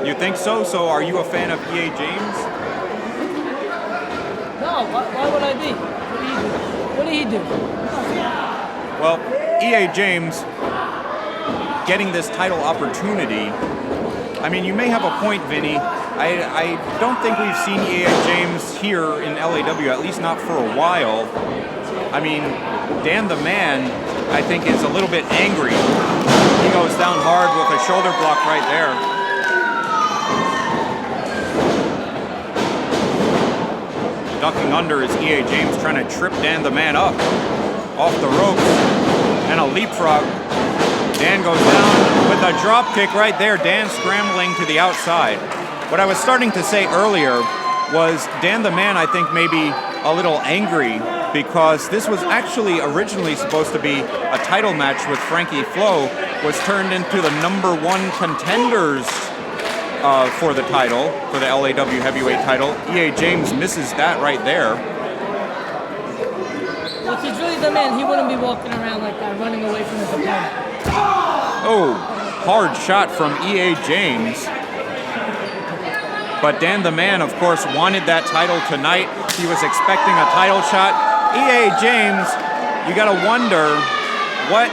You think so? So are you a fan of E.A. James? No, why would I be? What did he do? Well, E.A. James getting this title opportunity, I mean, you may have a point, Vinny. I don't think we've seen E.A. James here in LAW, at least not for a while. I mean, Dan the Man, I think, is a little bit angry. He goes down hard with a shoulder block right there. Ducking under is E.A. James trying to trip Dan the Man up off the ropes and a leapfrog. Dan goes down with a drop kick right there. Dan scrambling to the outside. What I was starting to say earlier was Dan the Man, I think, maybe a little angry because this was actually originally supposed to be a title match with Frankie Flo, was turned into the #1 contenders for the title, for the LAW heavyweight title. E.A. James misses that right there. Well, if he's really the man, he wouldn't be walking around like that, running away from his opponent. Oh, hard shot from E.A. James. But Dan the Man, of course, wanted that title tonight. He was expecting a title shot. EA James, you gotta wonder what,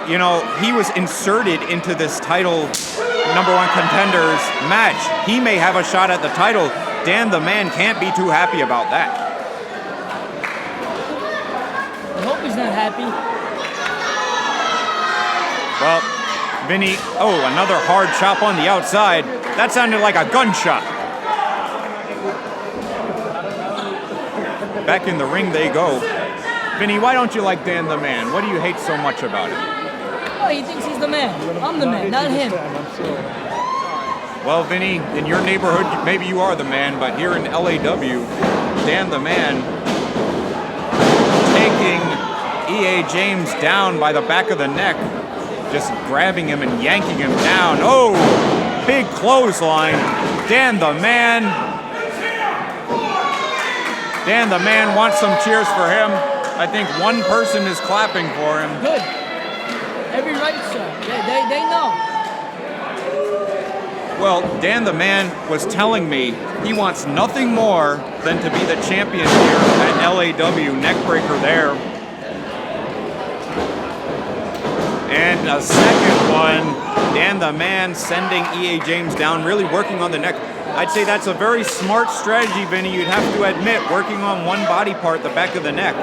you know, he was inserted into this title #1 contenders match. He may have a shot at the title. Dan the Man can't be too happy about that. I hope he's not happy. Well, Vinny, oh, another hard chop on the outside. That sounded like a gunshot. Back in the ring they go. Vinny, why don't you like Dan the Man? What do you hate so much about him? Oh, he thinks he's the man. I'm the man, not him. Well, Vinny, in your neighborhood, maybe you are the man, but here in LAW, Dan the Man taking EA James down by the back of the neck, just grabbing him and yanking him down. Oh, big clothesline. Dan the Man. Dan the Man wants some cheers for him. I think one person is clapping for him. Good. Every right, sir. They know. Well, Dan the Man was telling me he wants nothing more than to be the champion here at LAW. Neckbreaker there. And a second one. Dan the Man sending EA James down, really working on the neck. I'd say that's a very smart strategy, Vinny. You'd have to admit, working on one body part, the back of the neck.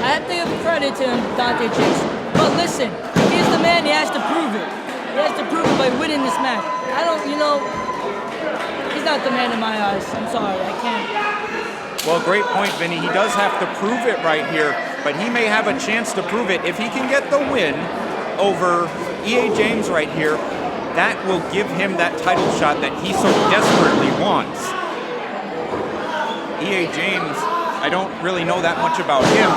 I have to give credit to him, Dante Chase. But listen, if he's the man, he has to prove it. He has to prove it by winning this match. I don't, you know, he's not the man in my eyes. I'm sorry, I can't. Well, great point, Vinny. He does have to prove it right here, but he may have a chance to prove it. If he can get the win over EA James right here, that will give him that title shot that he so desperately wants. EA James, I don't really know that much about him,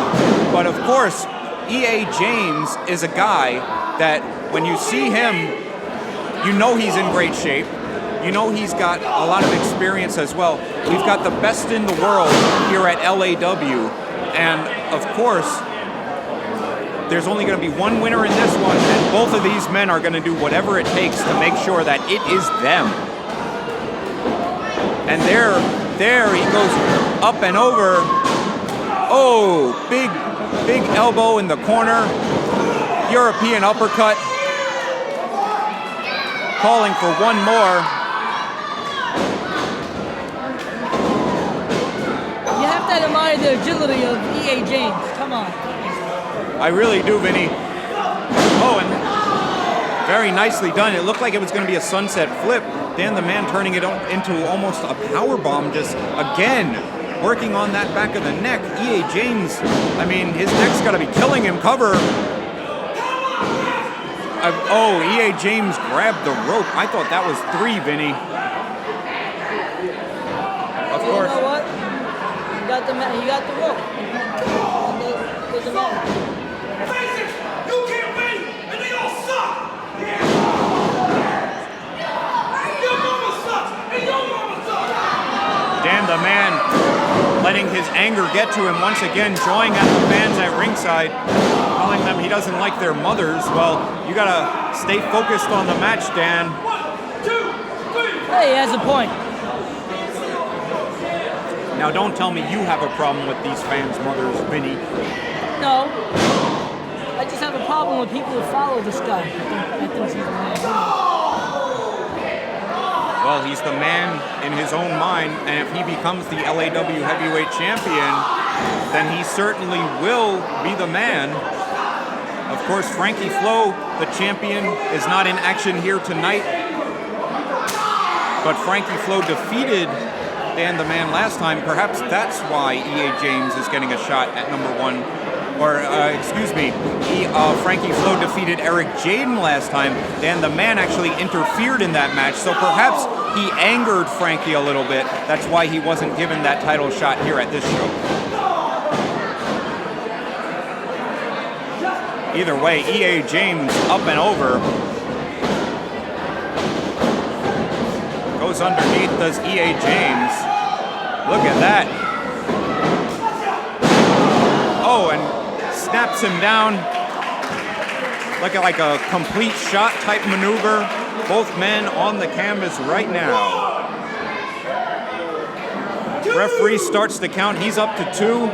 but of course, EA James is a guy that when you see him, you know he's in great shape. You know he's got a lot of experience as well. We've got the best in the world here at LAW, and of course, there's only going to be one winner in this one, and both of these men are going to do whatever it takes to make sure that it is them. And there he goes up and over. Oh, big elbow in the corner. European uppercut. Calling for one more. You have to admire the agility of EA James. Come on. I really do, Vinny. Oh, and very nicely done. It looked like it was going to be a sunset flip. Dan the Man turning it into almost a power bomb, just again working on that back of the neck. EA James, I mean, his neck's got to be killing him. Cover. Oh, EA James grabbed the rope. I thought that was 3, Vinny. Of course. You know what? You got the rope. Doesn't matter. You can't win, and they all suck! Your mama sucks, and your mama sucks! Dan the Man letting his anger get to him once again, jawing at the fans at ringside, telling them he doesn't like their mothers. Well, you gotta stay focused on the match, Dan. 1, 2, 3. Hey, he has a point. Now don't tell me you have a problem with these fans' mothers, Vinny. No. I just have a problem with people who follow this guy. I think he's the man. Well, he's the man in his own mind, and if he becomes the LAW heavyweight champion, then he certainly will be the man. Of course, Frankie Flo, the champion, is not in action here tonight, but Frankie Flo defeated Dan the Man last time. Perhaps that's why EA James is getting a shot at #1. Or, excuse me, Frankie Flo defeated Eric Jayden last time. Dan the Man actually interfered in that match, so perhaps he angered Frankie a little bit. That's why he wasn't given that title shot here at this show. Either way, EA James up and over. Goes underneath, does EA James. Look at that. Oh, and snaps him down. Looking like a complete shot type maneuver. Both men on the canvas right now. Referee starts the count. He's up to 2.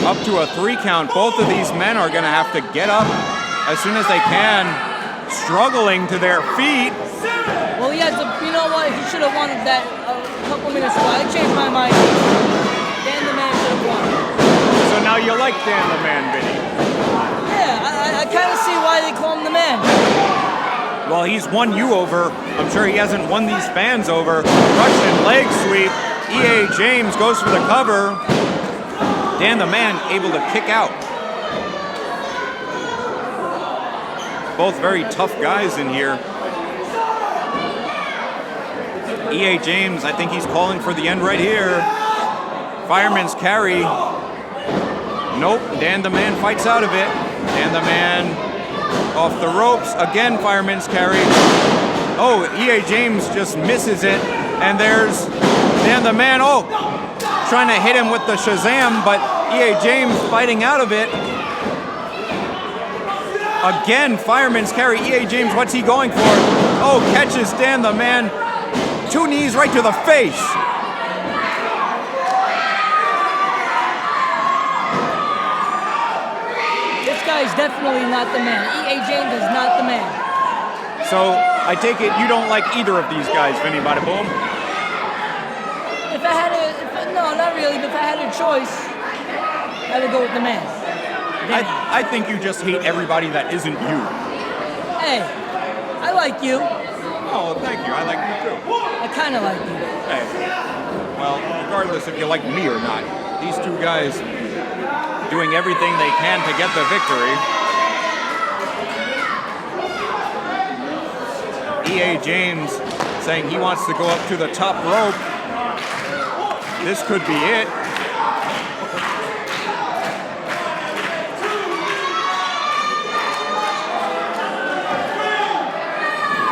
Up to a 3 count. Both of these men are going to have to get up as soon as they can, struggling to their feet. Well, he has to, you know what? He should have won that a couple minutes ago. I changed my mind. Dan the Man should have won. So now you like Dan the Man, Vinny? Yeah, I kind of see why they call him the Man. Well, he's won you over. I'm sure he hasn't won these fans over. Russian leg sweep. E.A. James goes for the cover. Dan the Man able to kick out. Both very tough guys in here. E.A. James, I think he's calling for the end right here. Fireman's carry. Nope, Dan the Man fights out of it. Dan the Man off the ropes. Again, fireman's carry. Oh, E.A. James just misses it. And there's Dan the Man. Oh, trying to hit him with the Shazam, but E.A. James fighting out of it. Again, fireman's carry. E.A. James, what's he going for? Oh, catches Dan the Man. 2 knees right to the face. This guy's definitely not the man. E.A. James is not the man. So, I take it you don't like either of these guys, Vinny Bada Boom? If I had no, not really, but if I had a choice, I would go with the man. I think you just hate everybody that isn't you. Hey, I like you. Oh, thank you. I like you too. I kind of like you. Hey, well, regardless if you like me or not, these two guys doing everything they can to get the victory. E.A. James saying he wants to go up to the top rope. This could be it.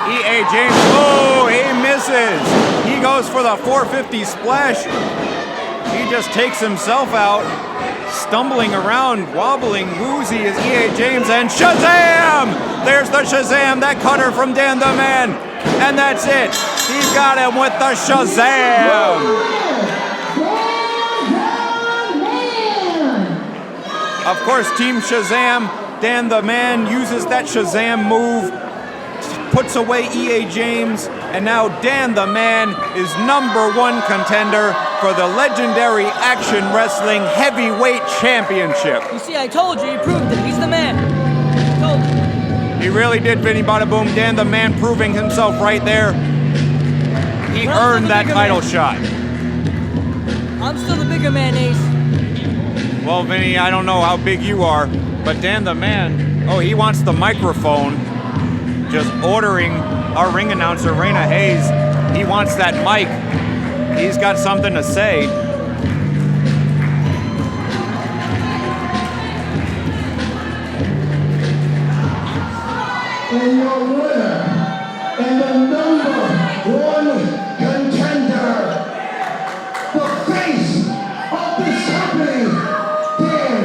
E.A. James, oh, he misses. He goes for the 450 splash. He just takes himself out. Stumbling around, wobbling, woozy is E.A. James, and Shazam! There's the Shazam, that cutter from Dan the Man. And that's it. He's got him with the Shazam. Of course, Team Shazam, Dan the Man uses that Shazam move, puts away E.A. James, and now Dan the Man is #1 contender for the legendary Action Wrestling Heavyweight Championship. You see, I told you, he proved it. He's the man. I told you. He really did, Vinny Bada Boom. Dan the Man proving himself right there. He earned that title shot. I'm still the bigger man, Ace. Well, Vinny, I don't know how big you are, but Dan the Man, oh, he wants the microphone. Just ordering our ring announcer, Raina Hayes. He wants that mic. He's got something to say. And your winner, and the #1 contender, the face of this company, Dan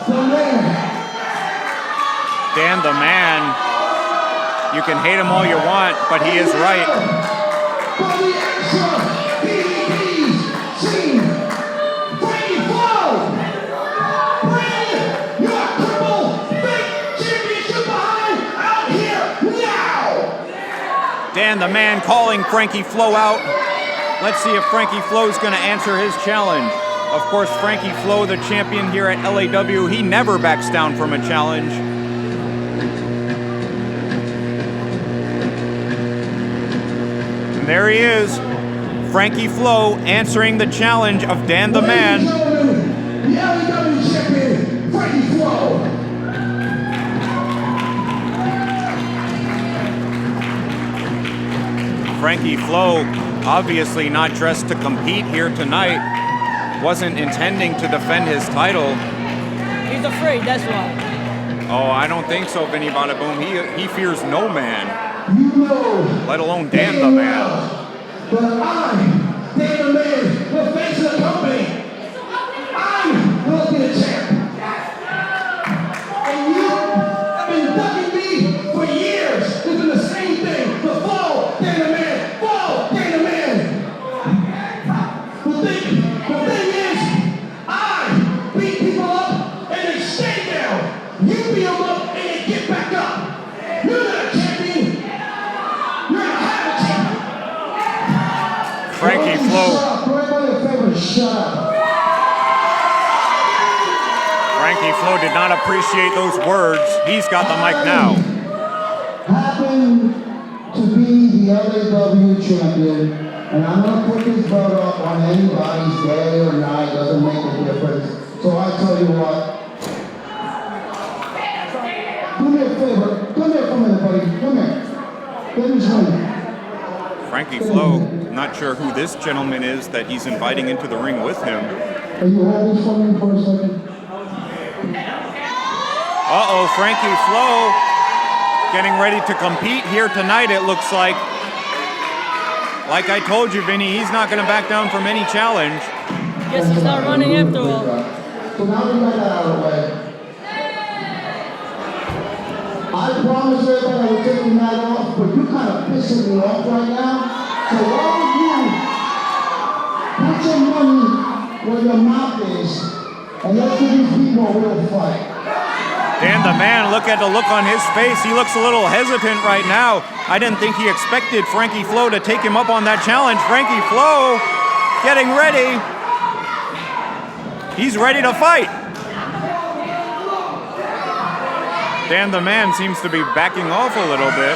the Man. Dan the Man. You can hate him all you want, but he is right. For the extra DVDs, team, Frankie Flow, bring your triple big championship behind out here now. Dan the Man calling Frankie Flo out. Let's see if Frankie Flo's going to answer his challenge. Of course, Frankie Flo, the champion here at LAW, he never backs down from a challenge. And there he is, Frankie Flo answering the challenge of Dan the Man. The LAW champion, Frankie Flow. Frankie Flo, obviously not dressed to compete here tonight. Wasn't intending to defend his title. He's afraid, that's why. Oh, I don't think so, Vinny Bada Boom. He fears no man, You know, let alone Dan the Man. but I'm Dan the Man, the face of the company. I'm looking at champ. And you have been ducking me for years. It's been the same thing. The fall, Dan the Man, fall, Dan the Man. Frankie Flo. Frankie Flo did not appreciate those words. He's got the mic now. Happened to be the LAW champion, and I'm going to put this belt up on anybody's day or night, doesn't make a difference. So I tell you what, do me a favor, come here for a minute, buddy, come here. Let me show you. Frankie Flo, not sure who this gentleman is that he's inviting into the ring with him. Are you holding for me for a second? Uh-oh, Frankie Flo getting ready to compete here tonight, it looks like. Like I told you, Vinny, he's not going to back down from any challenge. Guess he's not running after all. So now we got that out of the way. I promised everybody I would take the night off, but you're kind of pissing me off right now. So why don't you put your money where your mouth is, and let's give these people a real fight. Dan the Man, look at the look on his face. He looks a little hesitant right now. I didn't think he expected Frankie Flo to take him up on that challenge. Frankie Flo getting ready. He's ready to fight. Dan the Man seems to be backing off a little bit.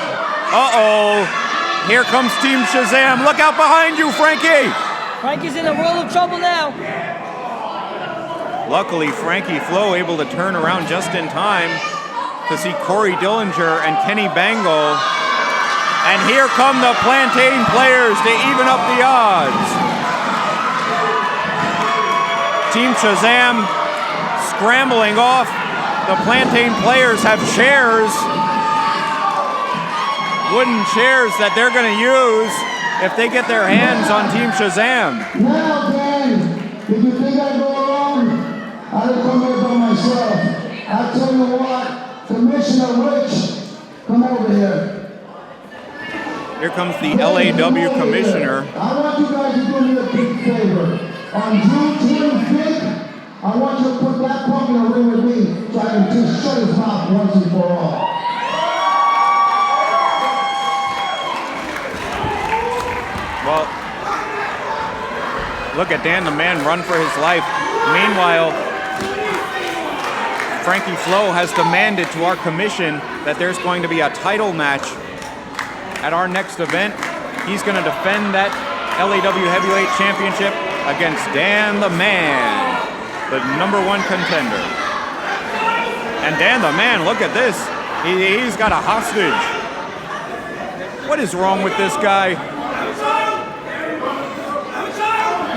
Uh-oh. Here comes Team Shazam. Look out behind you, Frankie. Frankie's in a world of trouble now. Luckily, Frankie Flo able to turn around just in time to see Corey Dillinger and Kenny Bangle. And here come the Plantain Players to even up the odds. Team Shazam scrambling off. The Plantain Players have chairs, wooden chairs that they're going to use if they get their hands on Team Shazam. Now, Dan, did you think I'd go alone? I didn't come here by myself. I tell you what, Commissioner Rich, come over here. Here comes the LAW Commissioner. I want you guys to do me a big favor. On June 25th, I want you to put that punk in a ring with me so I can just shut his mouth once and for all. Well, look at Dan the Man run for his life. Meanwhile, Frankie Flo has demanded to our commission that there's going to be a title match at our next event. He's going to defend that LAW Heavyweight Championship against Dan the Man, the #1 contender. And Dan the Man, look at this. He's got a hostage. What is wrong with this guy? He's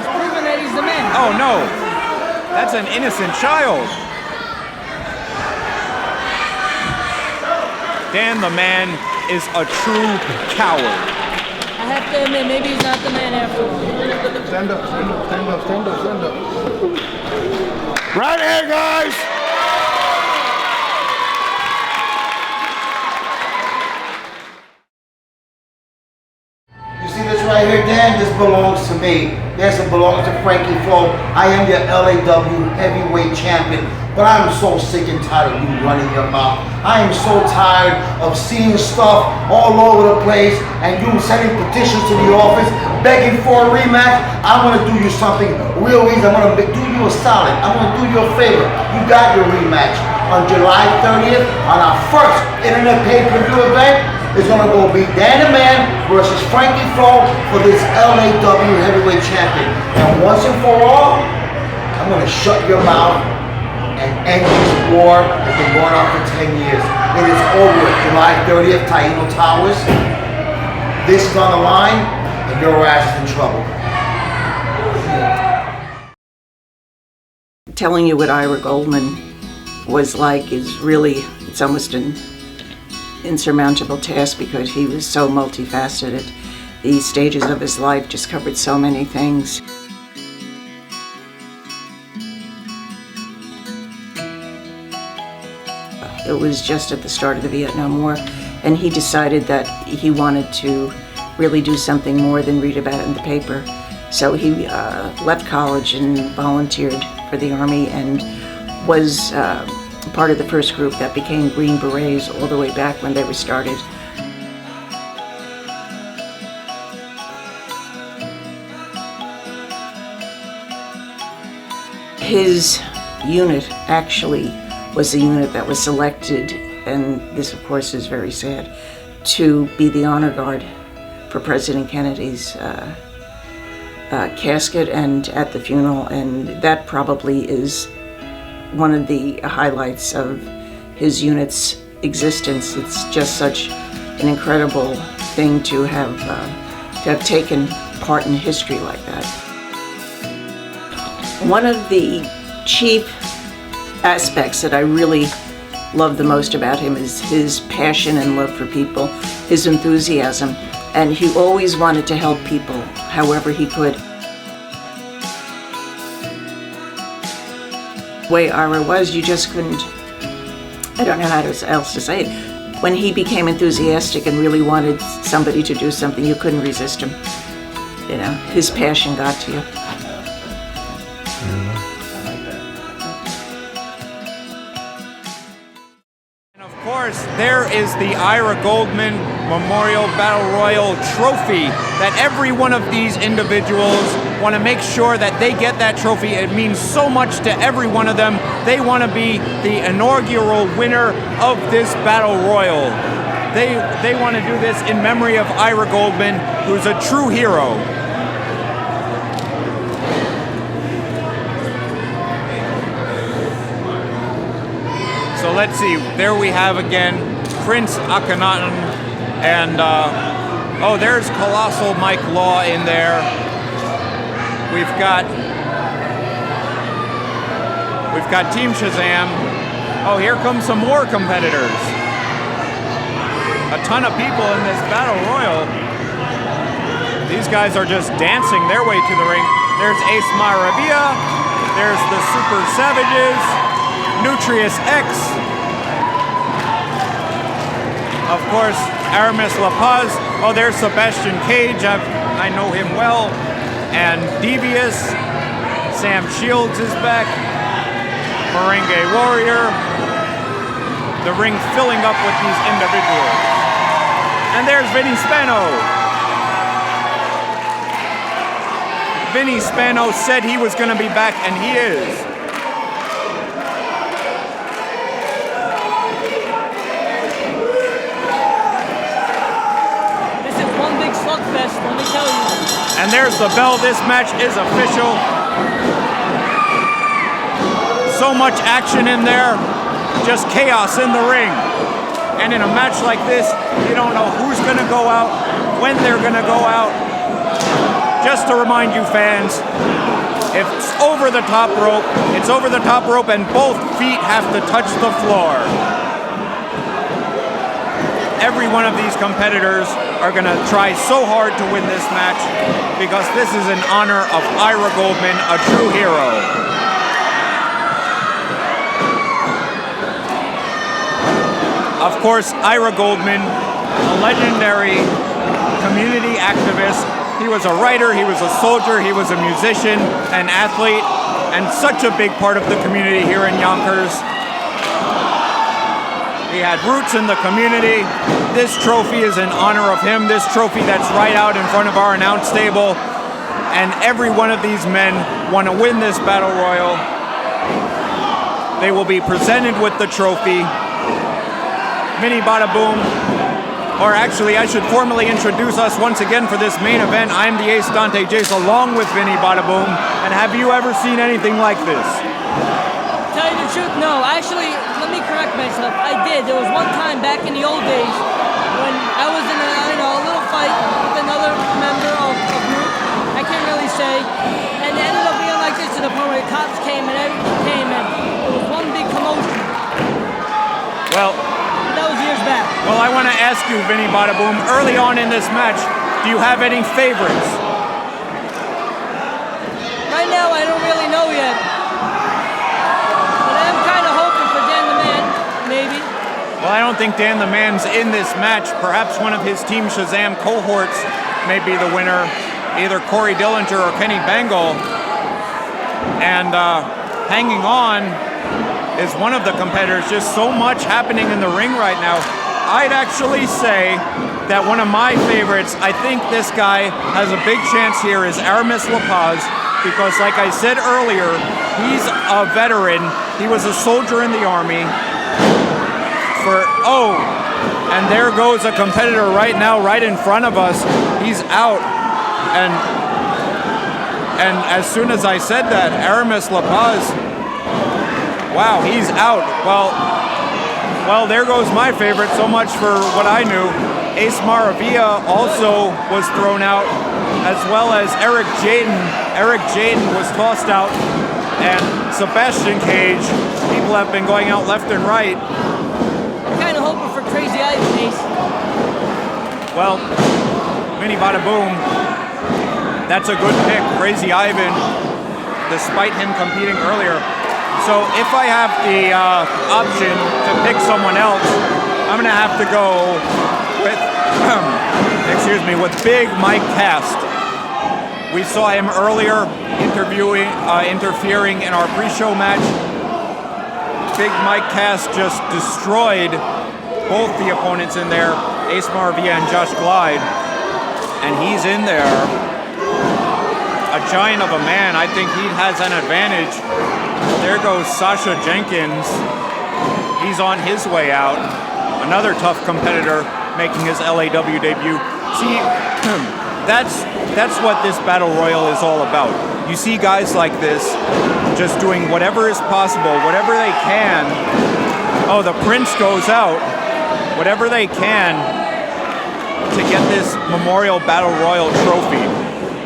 proven that he's the man. Oh no, that's an innocent child. Dan the Man is a true coward. I have to admit, maybe he's not the man after all. Stand up, stand up, stand up, stand up, stand up. Right here, guys! You see this right here, Dan? This belongs to me. Yes, it belongs to Frankie Flo. I am your LAW Heavyweight Champion. But I'm so sick and tired of you running your mouth. I am so tired of seeing stuff all over the place and you sending petitions to the office, begging for a rematch. I'm gonna do you something real easy. I'm gonna do you a solid. I'm gonna do you a favor. You got your rematch on July 30th on our first internet pay-per-view event. It's gonna go be Dan the Man versus Frankie Flo for this LAW Heavyweight Champion. And once and for all, I'm gonna shut your mouth and end this war that's been going on for 10 years. It is over. July 30th, Taino Towers. This is on the line, and your ass is in trouble. Telling you what Ira Goldman was like is really, it's almost an insurmountable task because he was so multifaceted. The stages of his life just covered so many things. It was just at the start of the Vietnam War, and he decided that he wanted to really do something more than read about it in the paper. So he left college and volunteered for the Army and was part of the first group that became Green Berets all the way back when they were started. his unit actually was the unit that was selected, and this of course is very sad, to be the honor guard for President Kennedy's casket and at the funeral, and that probably is one of the highlights of his unit's existence. It's just such an incredible thing to have taken part in history like that. One of the chief aspects that I really love the most about him is his passion and love for people, his enthusiasm, and he always wanted to help people however he could. The way Ira was, you just couldn't, I don't know how else to say it. When he became enthusiastic and really wanted somebody to do something, you couldn't resist him. You know, his passion got to you. Of course, there is the Ira Goldman Memorial Battle Royal trophy that every one of these individuals want to make sure that they get that trophy. It means so much to every one of them. They want to be the inaugural winner of this Battle Royal. They want to do this in memory of Ira Goldman, who's a true hero. So let's see, there we have again Prince Akkanatan, and oh, there's Colossal Mike Law in there. We've got Team Shazam. Oh, here comes some more competitors. A ton of people in this battle royal. These guys are just dancing their way to the ring. There's Ace Maravilla. There's the Super Savages. Nutrius X. Of course, Aramis La Paz. Oh, there's Sebastian Cage. I know him well. And Devious. Sam Shields is back. Merengue Warrior. The ring filling up with these individuals. And there's Vinny Spano. Vinny Spano said he was going to be back, and he is. Slugfest, let me tell you. And there's the bell. This match is official. So much action in there. Just chaos in the ring. And in a match like this, you don't know who's going to go out, when they're going to go out. Just to remind you fans, if it's over the top rope, it's over the top rope and both feet have to touch the floor. Every one of these competitors are going to try so hard to win this match because this is in honor of Ira Goldman, a true hero. Of course, Ira Goldman, a legendary community activist. He was a writer, he was a soldier, he was a musician, an athlete, and such a big part of the community here in Yonkers. He had roots in the community. This trophy is in honor of him. This trophy that's right out in front of our announce table. And every one of these men want to win this battle royal. They will be presented with the trophy. Vinny Bada Boom. Or actually, I should formally introduce us once again for this main event. I'm the Ace Dante Jace along with Vinny Bada Boom. And have you ever seen anything like this? Tell you the truth, no. Actually, let me correct myself. I did. There was one time back in the old days when I was in a little fight with another member of a group. I can't really say. And it ended up being like this to the point where the cops came and everything came and it was one big commotion. Well, that was years back. Well, I want to ask you, Vinny Bada Boom, early on in this match, do you have any favorites? Right now, I don't really know yet. Maybe. Well, I don't think Dan the Man's in this match. Perhaps one of his Team Shazam cohorts may be the winner, either Corey Dillinger or Kenny Bangle. And hanging on is one of the competitors. Just so much happening in the ring right now. I'd actually say that one of my favorites, I think this guy has a big chance here, is Aramis La Paz, because like I said earlier, He's a veteran. He was a soldier in the army. And there goes a competitor right now, right in front of us. He's out. And as soon as I said that, Aramis La Paz, wow, he's out. Well, there goes my favorite, so much for what I knew. Ace Maravilla also was thrown out, as well as Eric Jayden. Eric Jayden was tossed out, and Sebastian Cage. People have been going out left and right. I'm kind of hoping for Crazy Ivan, Ace. Well, Vinny Bada Boom, that's a good pick, Crazy Ivan, despite him competing earlier. So if I have the option to pick someone else, I'm going to have to go with, with Big Mike Cast. We saw him earlier interfering in our pre-show match. Big Mike Cast just destroyed both the opponents in there, Ace Maravilla and Josh Glide, and he's in there. A giant of a man. I think he has an advantage. There goes Sasha Jenkins. He's on his way out. Another tough competitor making his LAW debut. See, that's what this Battle Royal is all about. You see guys like this just doing whatever is possible, whatever they can. Oh, the Prince goes out. Whatever they can to get this Memorial Battle Royal trophy.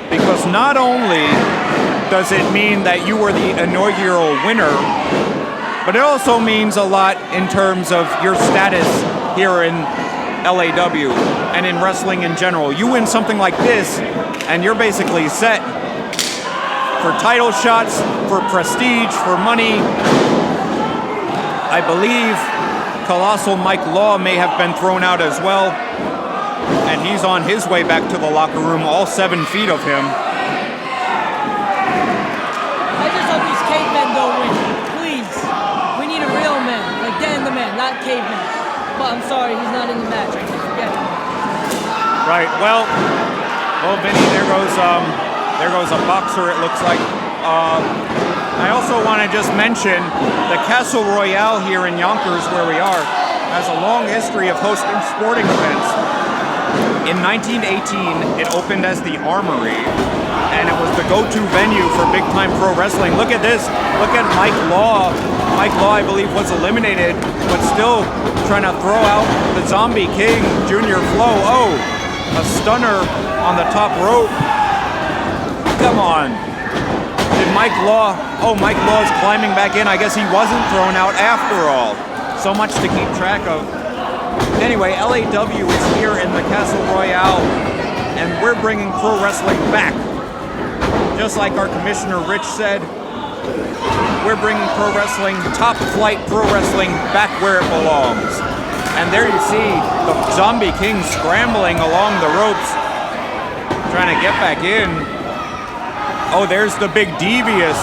Because not only does it mean that you were the inaugural winner, but it also means a lot in terms of your status here in LAW and in wrestling in general. You win something like this, and you're basically set for title shots, for prestige, for money. I believe Colossal Mike Law may have been thrown out as well, and he's on his way back to the locker room, all 7 feet of him. I just hope these cavemen don't win. Please. We need a real man, like Dan the Man, not cavemen. But I'm sorry, he's not in the match. I can forget him. Right. Well, Vinny, there goes a boxer. It looks like. I also want to just mention the Castle Royale here in Yonkers, where we are, has a long history of hosting sporting events. In 1918, it opened as the Armory, and it was the go-to venue for big-time pro wrestling. Look at this. Look at Mike Law. Mike Law, I believe, was eliminated, but still trying to throw out the Zombie King, Junior Flow. Oh, a stunner on the top rope. Come on. Did Mike Law... Oh, Mike Law is climbing back in. I guess he wasn't thrown out after all. So much to keep track of. Anyway, LAW is here in the Castle Royale, and we're bringing pro wrestling back. Just like our commissioner Rich said, we're bringing pro wrestling, top flight pro wrestling, back where it belongs. And there you see the Zombie King scrambling along the ropes, trying to get back in. Oh, there's the big Devious.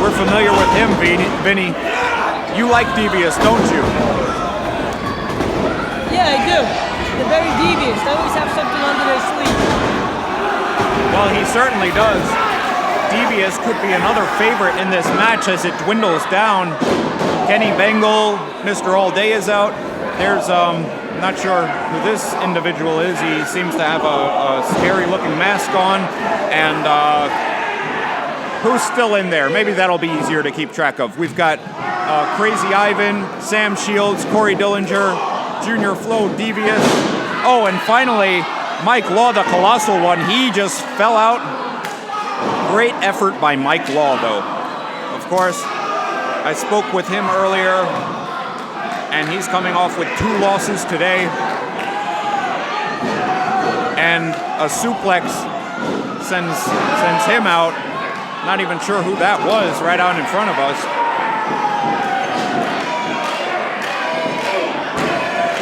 We're familiar with him, Vinny. You like Devious, don't you? Yeah, I do. They're very devious. They always have something under their sleeve. Well, he certainly does. Devious could be another favorite in this match as it dwindles down. Kenny Bengal, Mr. All Day is out. There's, not sure who this individual is. He seems to have a scary looking mask on. And who's still in there? Maybe that'll be easier to keep track of. We've got Crazy Ivan, Sam Shields, Corey Dillinger, Junior Flow, Devious. Oh, and finally, Mike Law, the Colossal one. He just fell out. Great effort by Mike Law, though. Of course, I spoke with him earlier, and he's coming off with 2 losses today. And a suplex sends him out. Not even sure who that was right out in front of us.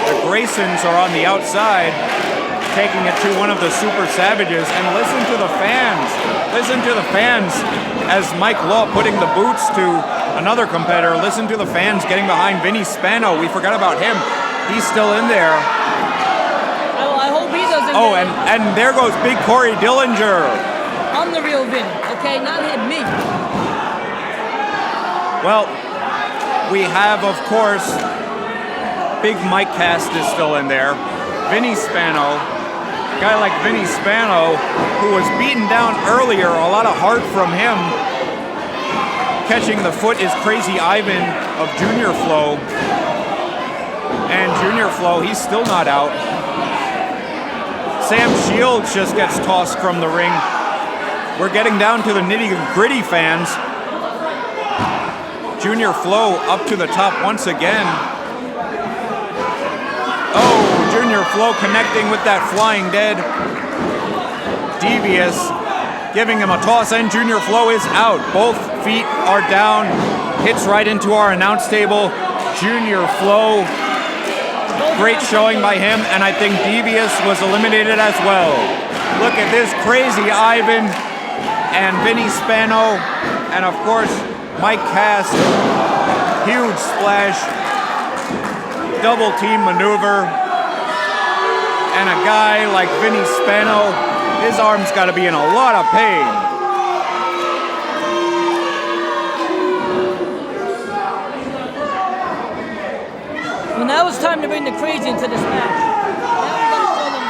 The Graysons are on the outside, taking it to one of the Super Savages. And listen to the fans. Listen to the fans as Mike Law putting the boots to another competitor. Listen to the fans getting behind Vinny Spano. We forgot about him. He's still in there. I hope he doesn't. Oh, and there goes big Corey Dillinger. I'm the real Vinny, okay? Not him, me. Well, we have, of course, Big Mike Cast is still in there. Vinny Spano, a guy like Vinny Spano, who was beaten down earlier, a lot of heart from him. Catching the foot is Crazy Ivan of Junior Flow. And Junior Flow, he's still not out. Sam Shields just gets tossed from the ring. We're getting down to the nitty-gritty, fans. Junior Flow up to the top once again. Oh, Junior Flow connecting with that flying dead. Devious, giving him a toss, and Junior Flow is out. Both feet are down. Hits right into our announce table. Junior Flow, great showing by him, and I think Devious was eliminated as well. Look at this, Crazy Ivan and Vinny Spano, and of course, Mike Cast. Huge splash, double team maneuver, and a guy like Vinny Spano, his arm's got to be in a lot of pain. Well, now it's time to bring the crazy into this match. Now we gotta show them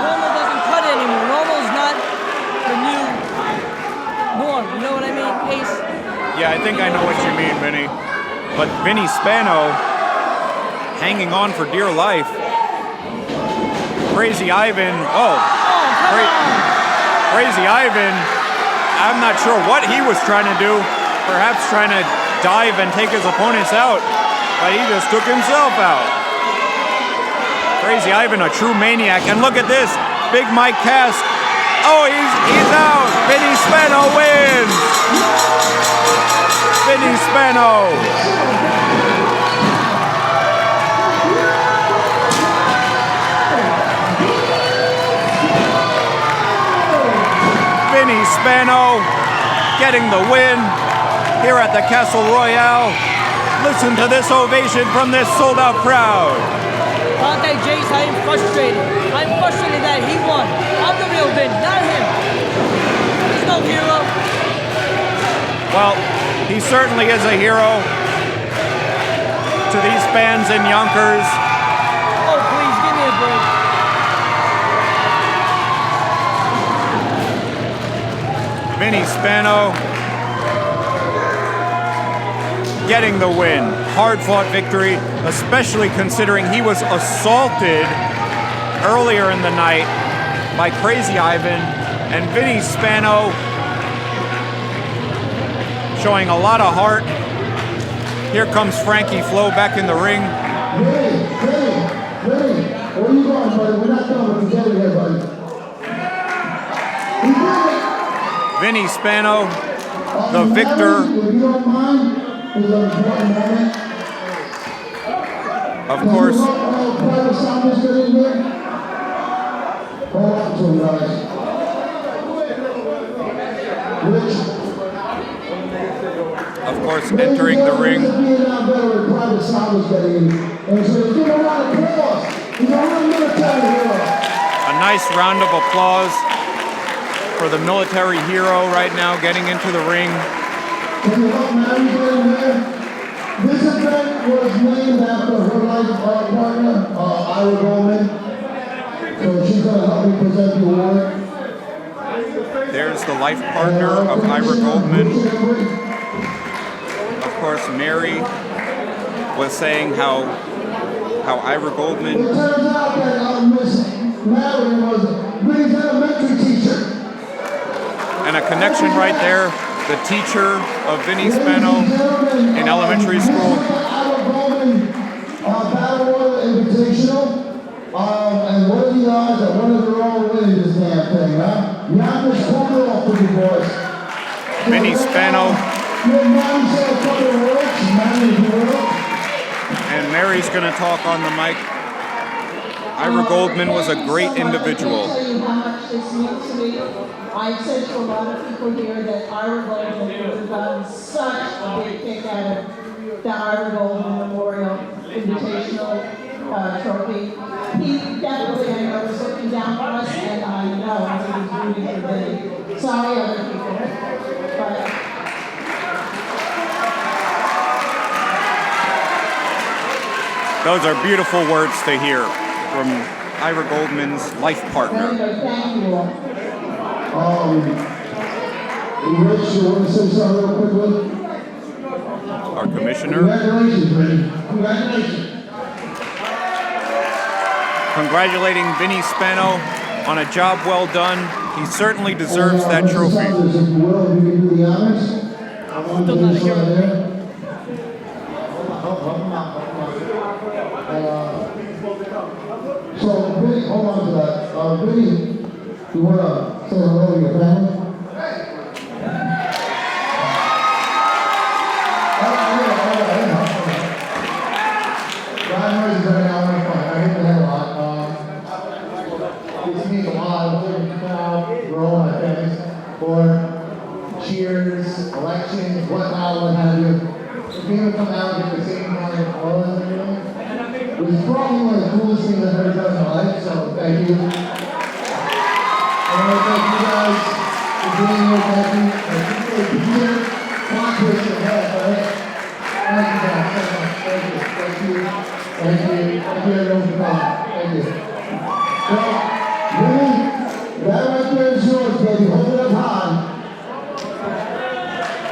normal doesn't cut it anymore. Normal's not the new norm. You know what I mean, Ace? Yeah, I think I know what you mean, Vinny. But Vinny Spano hanging on for dear life. Crazy Ivan, Crazy Ivan, I'm not sure what he was trying to do. Perhaps trying to dive and take his opponents out. But he just took himself out. Crazy Ivan, a true maniac. And look at this, Big Mike Cast. Oh, he's out. Vinny Spano wins. Vinny Spano. Vinny Spano getting the win here at the Castle Royale. Listen to this ovation from this sold-out crowd. Plantain Jace, I am frustrated. I'm frustrated that he won. I'm the real Vin, not him. He's no hero. Well, he certainly is a hero to these fans in Yonkers. Oh, please, give me a break. Vinny Spano getting the win. Hard-fought victory, especially considering he was assaulted earlier in the night by Crazy Ivan, and Vinny Spano showing a lot of heart. Here comes Frankie Flo back in the ring. Vinny, where are you going, buddy? We're not going together here, buddy. Vinny Spano, the victor. If you don't mind, it's an important moment. Of course. Private sound is getting here. Hold on to him, guys. Of course, entering the ring. Private sound is getting in. And so give a round of applause. He's a real military hero. A nice round of applause for the military hero right now getting into the ring. Can you help Mary get in there? This event was named after her life partner, Ira Goldman. So she's going to help me present the award. There's the life partner of Ira Goldman. Of course, Mary was saying how Ira Goldman. It turns out that Miss Mary was Vinny's elementary teacher. And a connection right there, the teacher of Vinny Spano in elementary school. Battle Royal Invitational. And what are the odds that one of their own winning this damn thing, huh? You have to pull it off with you boys. Vinny Spano. Your mom said a couple of words, she's married the world. And Mary's gonna talk on the mic. Ira Goldman was a great individual. I can't tell you how much this means to me. I've said to a lot of people here that Ira Goldman would have gotten such a big kick out of the Ira Goldman Memorial Invitational trophy. He definitely, I know, was looking down for us, and I know he was rooting for Vinny. Sorry, other people. But Those are beautiful words to hear from Ira Goldman's life partner. Rich, you want to say something real quickly? Our commissioner. Congratulations, Vinny. Congratulations. Congratulating Vinny Spano on a job well done. He certainly deserves that trophy. If you will, if you can do the honors. I want to do this right there. So, Vinny, hold on to that. Vinny, you want to say hello to your family? Cheers, elections, whatnot, what have you. People come out and get the same kind of applause and everything. It was probably one of the coolest things I've ever done in my life, so thank you. I want to thank you guys for being here. Thank you. Thank you. Conquest your head, right? Thank you guys so much. Thank you. Thank you. Thank you. Thank you everyone for coming. Thank you. Well, Vinny, that right there is yours, baby. Hold it up high.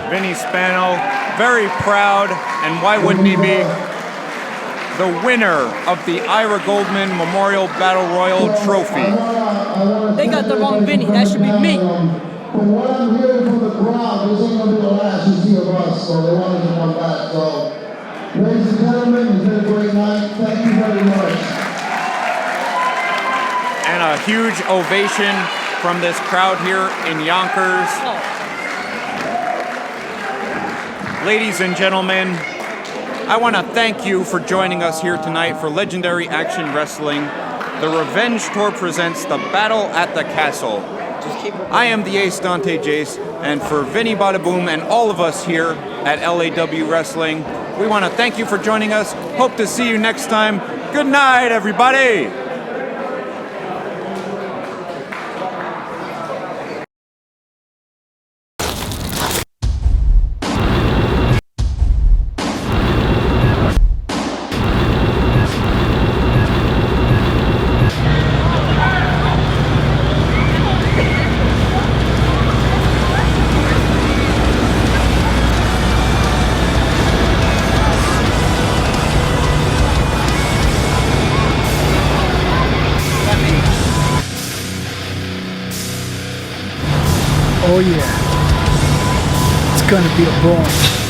Vinny Spano, very proud, and why wouldn't he be? The winner of the Ira Goldman Memorial Battle Royal Trophy. They got the wrong Vinny, that should be me. From what I'm hearing from the crowd, this ain't gonna be the last you see of us, so they wanted to come back. So, ladies and gentlemen, it's been a great night. Thank you very much. And a huge ovation from this crowd here in Yonkers. Ladies and gentlemen, I want to thank you for joining us here tonight for Legendary Action Wrestling. The Revenge Tour presents the Battle at the Castle. I am the Ace Dante Jace, and for Vinny Badaboom and all of us here at LAW Wrestling, we want to thank you for joining us. Hope to see you next time. Good night, everybody! Oh yeah, it's gonna be a ball.